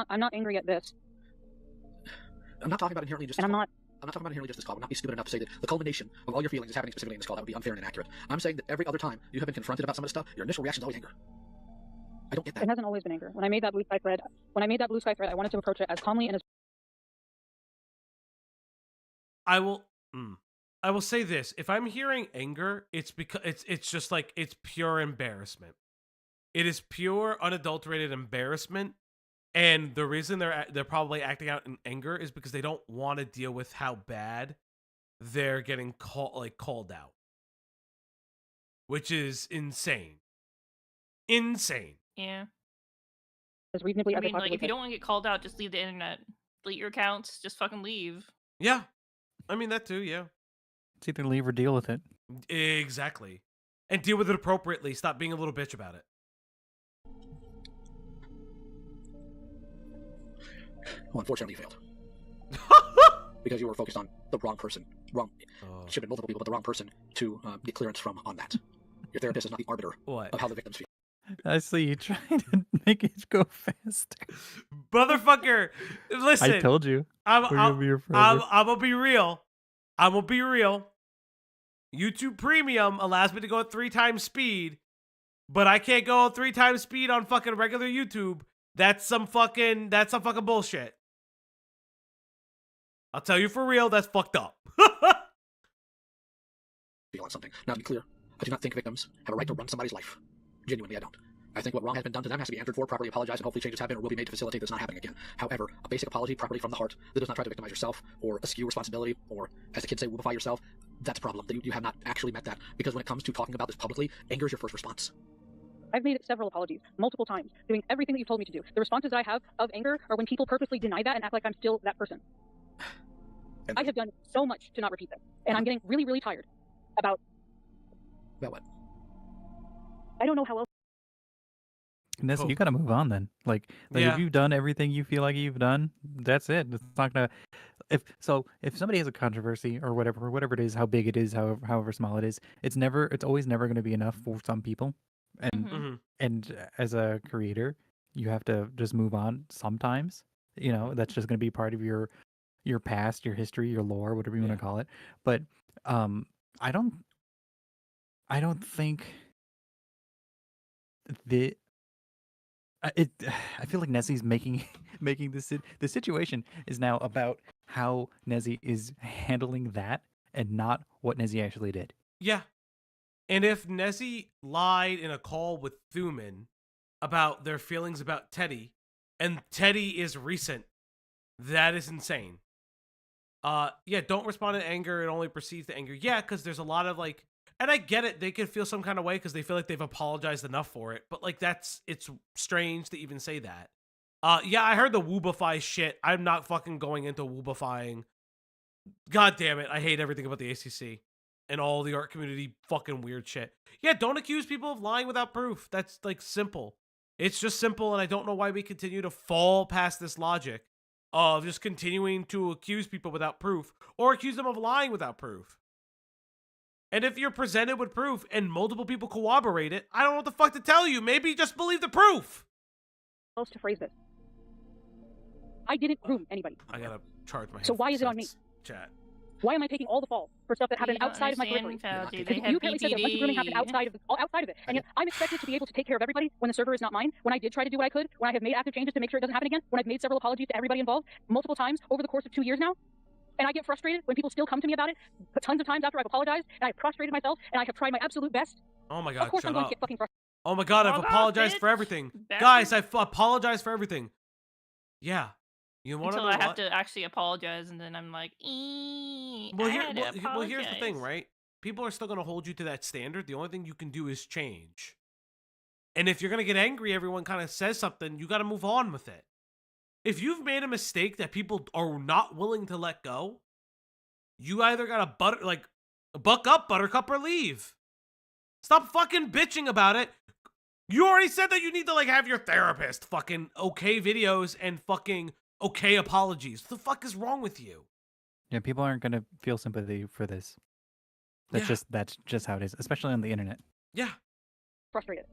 I'm not angry at this. I'm not talking about inherently just this call. I'm not talking about inherently just this call. I'm not be stupid enough to say that the culmination of all your feelings is happening specifically in this call. That would be unfair and inaccurate. I'm saying that every other time you have been confronted about some of this stuff, your initial reaction is always anger. I don't get that. It hasn't always been anger. When I made that blue sky thread, I wanted to approach it as calmly and as... I will say this. If I'm hearing anger, it's because it's just like it's pure embarrassment. It is pure unadulterated embarrassment. And the reason they're probably acting out in anger is because they don't want to deal with how bad they're getting called out, which is insane. Insane. Yeah. As reasonably I mean, like, if you don't want to get called out, just leave the internet. Delete your accounts. Just fucking leave. Yeah. I mean, that too, yeah. It's either leave or deal with it. Exactly. And deal with it appropriately. Stop being a little bitch about it. Well, unfortunately, you failed. Because you were focused on the wrong person. Should have been multiple people, but the wrong person to get clearance from on that. Your therapist is not the arbiter of how the victims feel. I see you trying to make it go faster. Motherfucker, listen. I told you. I'm gonna be real. I'm gonna be real. YouTube Premium allows me to go at 3 times speed, but I can't go at 3 times speed on fucking regular YouTube. That's some fucking bullshit. I'll tell you for real, that's fucked up. Feel on something. Now, to be clear, I do not think victims have a right to run somebody's life. Genuinely, I don't. I think what wrong has been done to them has to be answered for, properly apologized, and hopefully changes have been or will be made to facilitate this not happening again. However, a basic apology properly from the heart that does not try to victimize yourself or askew responsibility or, as the kids say, woofify yourself, that's a problem. That you have not actually met that. Because when it comes to talking about this publicly, anger is your first response. I've made several apologies, multiple times, doing everything that you've told me to do. The responses that I have of anger are when people purposely deny that and act like I'm still that person. I have done so much to not repeat this, and I'm getting really, really tired about... About what? I don't know how else... Nezzi, you gotta move on then. Like if you've done everything you feel like you've done, that's it. It's not gonna... If somebody has a controversy or whatever it is, how big it is, however small it is, it's always never gonna be enough for some people. And and as a creator, you have to just move on sometimes. You know, that's just going to be part of your past, your history, your lore, whatever you want to call it. But I don't think I feel like Nezzie's making the situation is now about how Nezzie is handling that and not what Nezzie actually did. Yeah. And if Nezzie lied in a call with Thuman about their feelings about Teddy, and Teddy is recent, that is insane. Yeah, don't respond in anger. It only precedes the anger. Yeah, because there's a lot of like, and I get it. They could feel some kind of way because they feel like they've apologized enough for it. But like, it's strange to even say that. Yeah, I heard the woobify shit. I'm not fucking going into woobifying. God damn it. I hate everything about the ACC and all the art community fucking weird shit. Yeah, don't accuse people of lying without proof. That's like simple. It's just simple, and I don't know why we continue to fall past this logic of just continuing to accuse people without proof or accuse them of lying without proof. And if you're presented with proof and multiple people corroborate it, I don't know what the fuck to tell you. Maybe just believe the proof. Else to phrase this. I didn't groom anybody. I gotta charge my So why is it on me? Chat. Why am I taking all the fall for stuff that happened outside of my periphery? Because you apparently said that a bunch of grooming happened outside of it. And yet I'm expected to be able to take care of everybody when the server is not mine, when I did try to do what I could, when I have made active changes to make sure it doesn't happen again, when I've made several apologies to everybody involved multiple times over the course of 2 years now. And I get frustrated when people still come to me about it tons of times after I've apologized and I've prostrated myself and I have tried my absolute best. Oh my god, of course shut I'm going up. to get fucking frustrated. Oh my god, I've apologized for everything. Guys, I've apologized for everything. Yeah. You want Until I have to actually apologize, and then I'm like, here's the thing, right? People are still going to hold you to that standard. The only thing you can do is change. And if you're going to get angry, everyone kind of says something, you got to move on with it. If you've made a mistake that people are not willing to let go, you either got to buck up, buttercup, or leave. Stop fucking bitching about it. You already said that you need to have your therapist fucking okay videos and fucking okay apologies. What the fuck is wrong with you? Yeah, people aren't gonna feel sympathy for this. That's just how it is, especially on the internet. Yeah. Frustrated.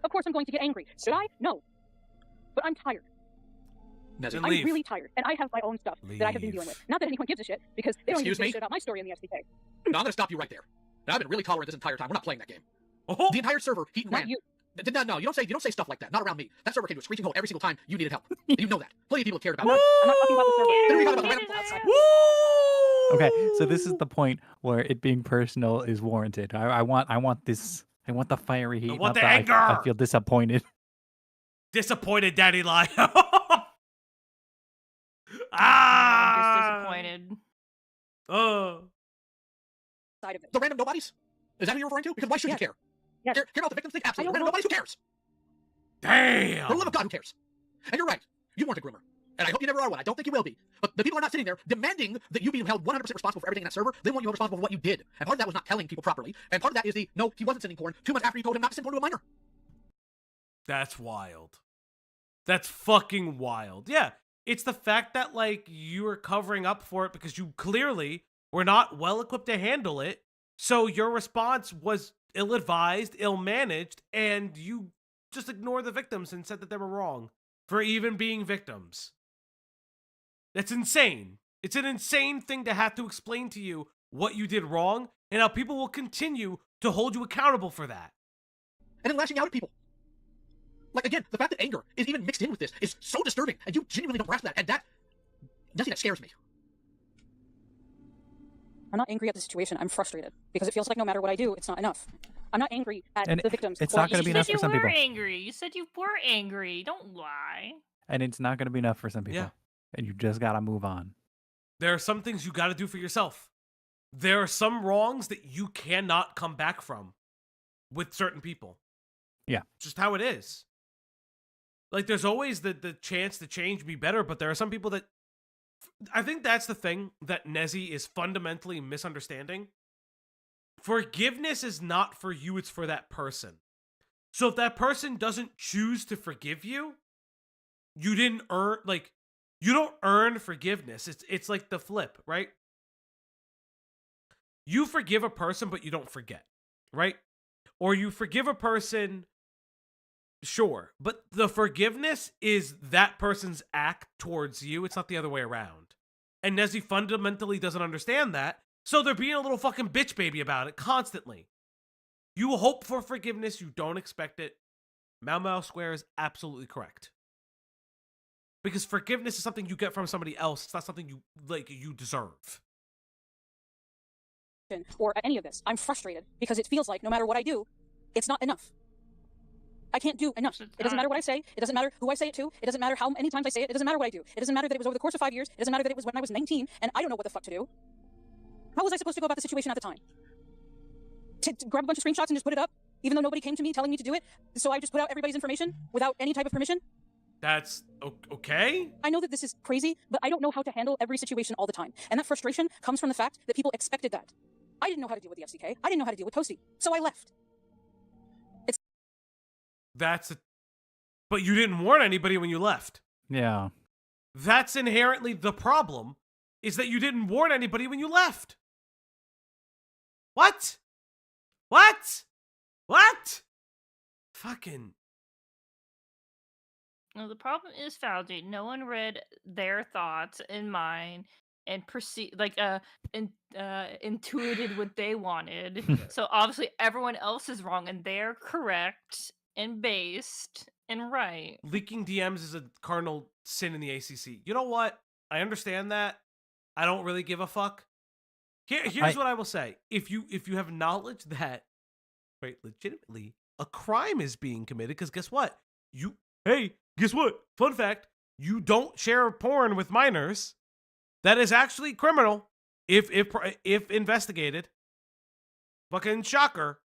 Of course I'm going to get angry. Should I? No. But I'm tired. I'm really tired, and I have my own stuff that I have been dealing with. Not that anyone gives a shit, because they don't even give a shit about my story in the SDK. No, I'm gonna stop you right there. Now, I've been really tolerant this entire time. We're not playing that game. Oh. The entire server, heat and Not ran. you. No, you don't say stuff like that. Not around me. That server came to a screeching halt every single time you needed help. You know that. Plenty of people have cared about it. I'm not talking about the server. Then we talk about the random outside. Okay, so this is the point where it being personal is warranted. I want this. I want the fiery heat. I want not the anger. I feel disappointed. Disappointed, Daddy Lyle. I'm just disappointed. Side of it. The random nobodies? Is that who you're referring to? Because why should you care? Yes. Care about the victims thing? Absolutely. Random nobodies? Who cares? Damn. For the love of God, who cares? And you're right. You weren't a groomer. And I hope you never are one. I don't think you will be. But the people are not sitting there demanding that you be held 100% responsible for everything in that server. They want you held responsible for what you did. And part of that was not telling people properly. And part of that is no, he wasn't sending porn 2 months after you told him not to send porn to a minor. That's wild. That's fucking wild. Yeah. It's the fact that, you were covering up for it because you clearly were not well equipped to handle it. So your response was ill-advised, ill-managed, and you just ignored the victims and said that they were wrong for even being victims. That's insane. It's an insane thing to have to explain to you what you did wrong and how people will continue to hold you accountable for that. And then lashing out at people. Again, the fact that anger is even mixed in with this is so disturbing, and you genuinely don't grasp that, and that scares me. I'm not angry at the situation. I'm frustrated because it feels like no matter what I do, it's not enough. I'm not angry at the victims. It's not going to be enough for some people. You said you were angry. Don't lie. And it's not going to be enough for some people. Yeah. And you just got to move on. There are some things you got to do for yourself. There are some wrongs that you cannot come back from with certain people. Yeah. Just how it is. There's always the chance to change, be better, but there are some people that... I think that's the thing that Nezzi is fundamentally misunderstanding. Forgiveness is not for you, it's for that person. So if that person doesn't choose to forgive you, you didn't earn... you don't earn forgiveness. It's like the flip, right? You forgive a person, but you don't forget, right? Or you forgive a person... Sure, but the forgiveness is that person's act towards you. It's not the other way around. And Nezzi fundamentally doesn't understand that, so they're being a little fucking bitch baby about it constantly. You hope for forgiveness, you don't expect it. Mau Square is absolutely correct. Because forgiveness is something you get from somebody else. It's not something you deserve. Or any of this. I'm frustrated because it feels like no matter what I do, it's not enough. I can't do enough. It doesn't matter what I say. It doesn't matter who I say it to. It doesn't matter how many times I say it. It doesn't matter what I do. It doesn't matter that it was over the course of 5 years. It doesn't matter that it was when I was 19 and I don't know what the fuck to do. How was I supposed to go about the situation at the time? To grab a bunch of screenshots and just put it up, even though nobody came to me telling me to do it? So I just put out everybody's information without any type of permission? That's okay. I know that this is crazy, but I don't know how to handle every situation all the time. And that frustration comes from the fact that people expected that. I didn't know how to deal with the FCK. I didn't know how to deal with Toasty. So I left. But you didn't warn anybody when you left. Yeah. That's inherently the problem, is that you didn't warn anybody when you left. What? Fucking. No, the problem is, Fauci, no one read their thoughts and mine and intuited what they wanted. So obviously everyone else is wrong and they're correct and based and right. Leaking DMs is a cardinal sin in the ACC. You know what? I understand that. I don't really give a fuck. Here's what I will say. If you have knowledge that, right, legitimately a crime is being committed, because guess what? Guess what? Fun fact, you don't share porn with minors. That is actually criminal if investigated. Fucking shocker.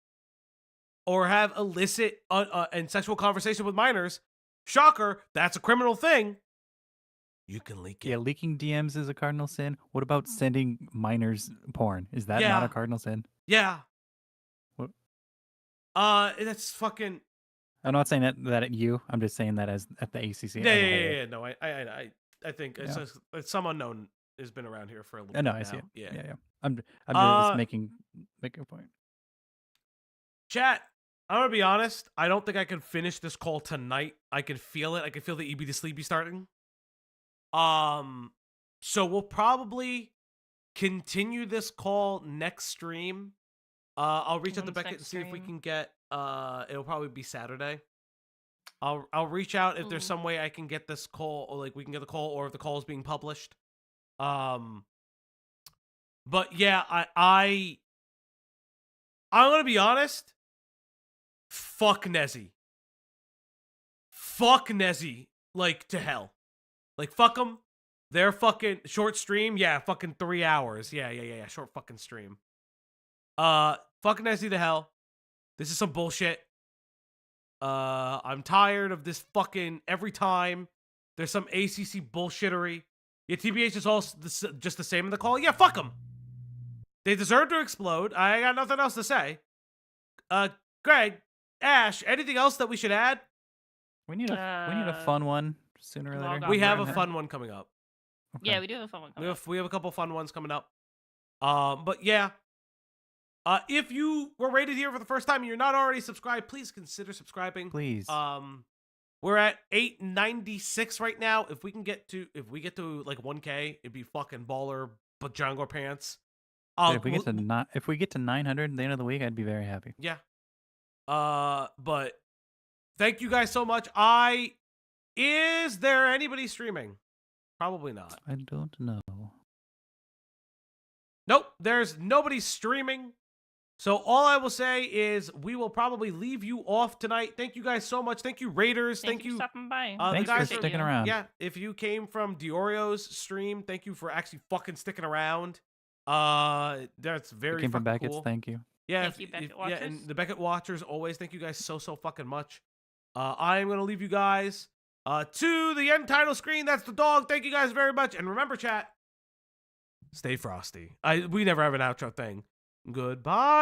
Or have illicit and sexual conversation with minors. Shocker, that's a criminal thing. You can leak it. Yeah, leaking DMs is a cardinal sin. What about sending minors porn? Is that not a cardinal sin? Yeah. What? That's fucking. I'm not saying that at you. I'm just saying that as at the ACC. Yeah. No, I think it's some unknown has been around here for a little bit. No, now. I see it. Yeah. I'm just making a point. Chat, I'm gonna be honest. I don't think I can finish this call tonight. I can feel it. I can feel the EB to sleepy starting. So we'll probably continue this call next stream. I'll reach out to Beckett and see if we can get. It'll probably be Saturday. I'll reach out if there's some way I can get this call, or like we can get the call, or if the call is being published. But yeah, I'm gonna be honest. Fuck Nezzi. Fuck Nezzi. Like, to hell. Like, fuck them. They're fucking short stream. Yeah, fucking 3 hours. Yeah. Short fucking stream. Fuck Nezzi to hell. This is some bullshit. I'm tired of this fucking every time there's some ACC bullshittery. Yeah, TBH is all just the same in the call. Yeah, fuck them. They deserve to explode. I got nothing else to say. Greg, Ash, anything else that we should add? We need a fun one sooner or later. We have a fun one coming up. Okay. Yeah, we do have a fun one coming up. We have a couple fun ones coming up. But yeah. If you were rated here for the first time and you're not already subscribed, please consider subscribing. Please. We're at 896 right now. If we get to like 1K, it'd be fucking baller bajangler pants. If we get to 900 at the end of the week, I'd be very happy. Yeah. But thank you guys so much. Is there anybody streaming? Probably not. I don't know. Nope, there's nobody streaming. So all I will say is we will probably leave you off tonight. Thank you guys so much. Thank you, Raiders. Thank you for stopping by. Thanks for sticking around. Yeah, if you came from Diorio's stream, thank you for actually fucking sticking around. That's very came from fucking Beckett's. cool. Thank you. Yeah, thank you, Beckett Watchers. Yeah, and the Beckett Watchers always. Thank you guys so fucking much. I am gonna leave you guys to the end title screen. That's the dog. Thank you guys very much, and remember, chat. Stay frosty. We never have an outro thing. Goodbye.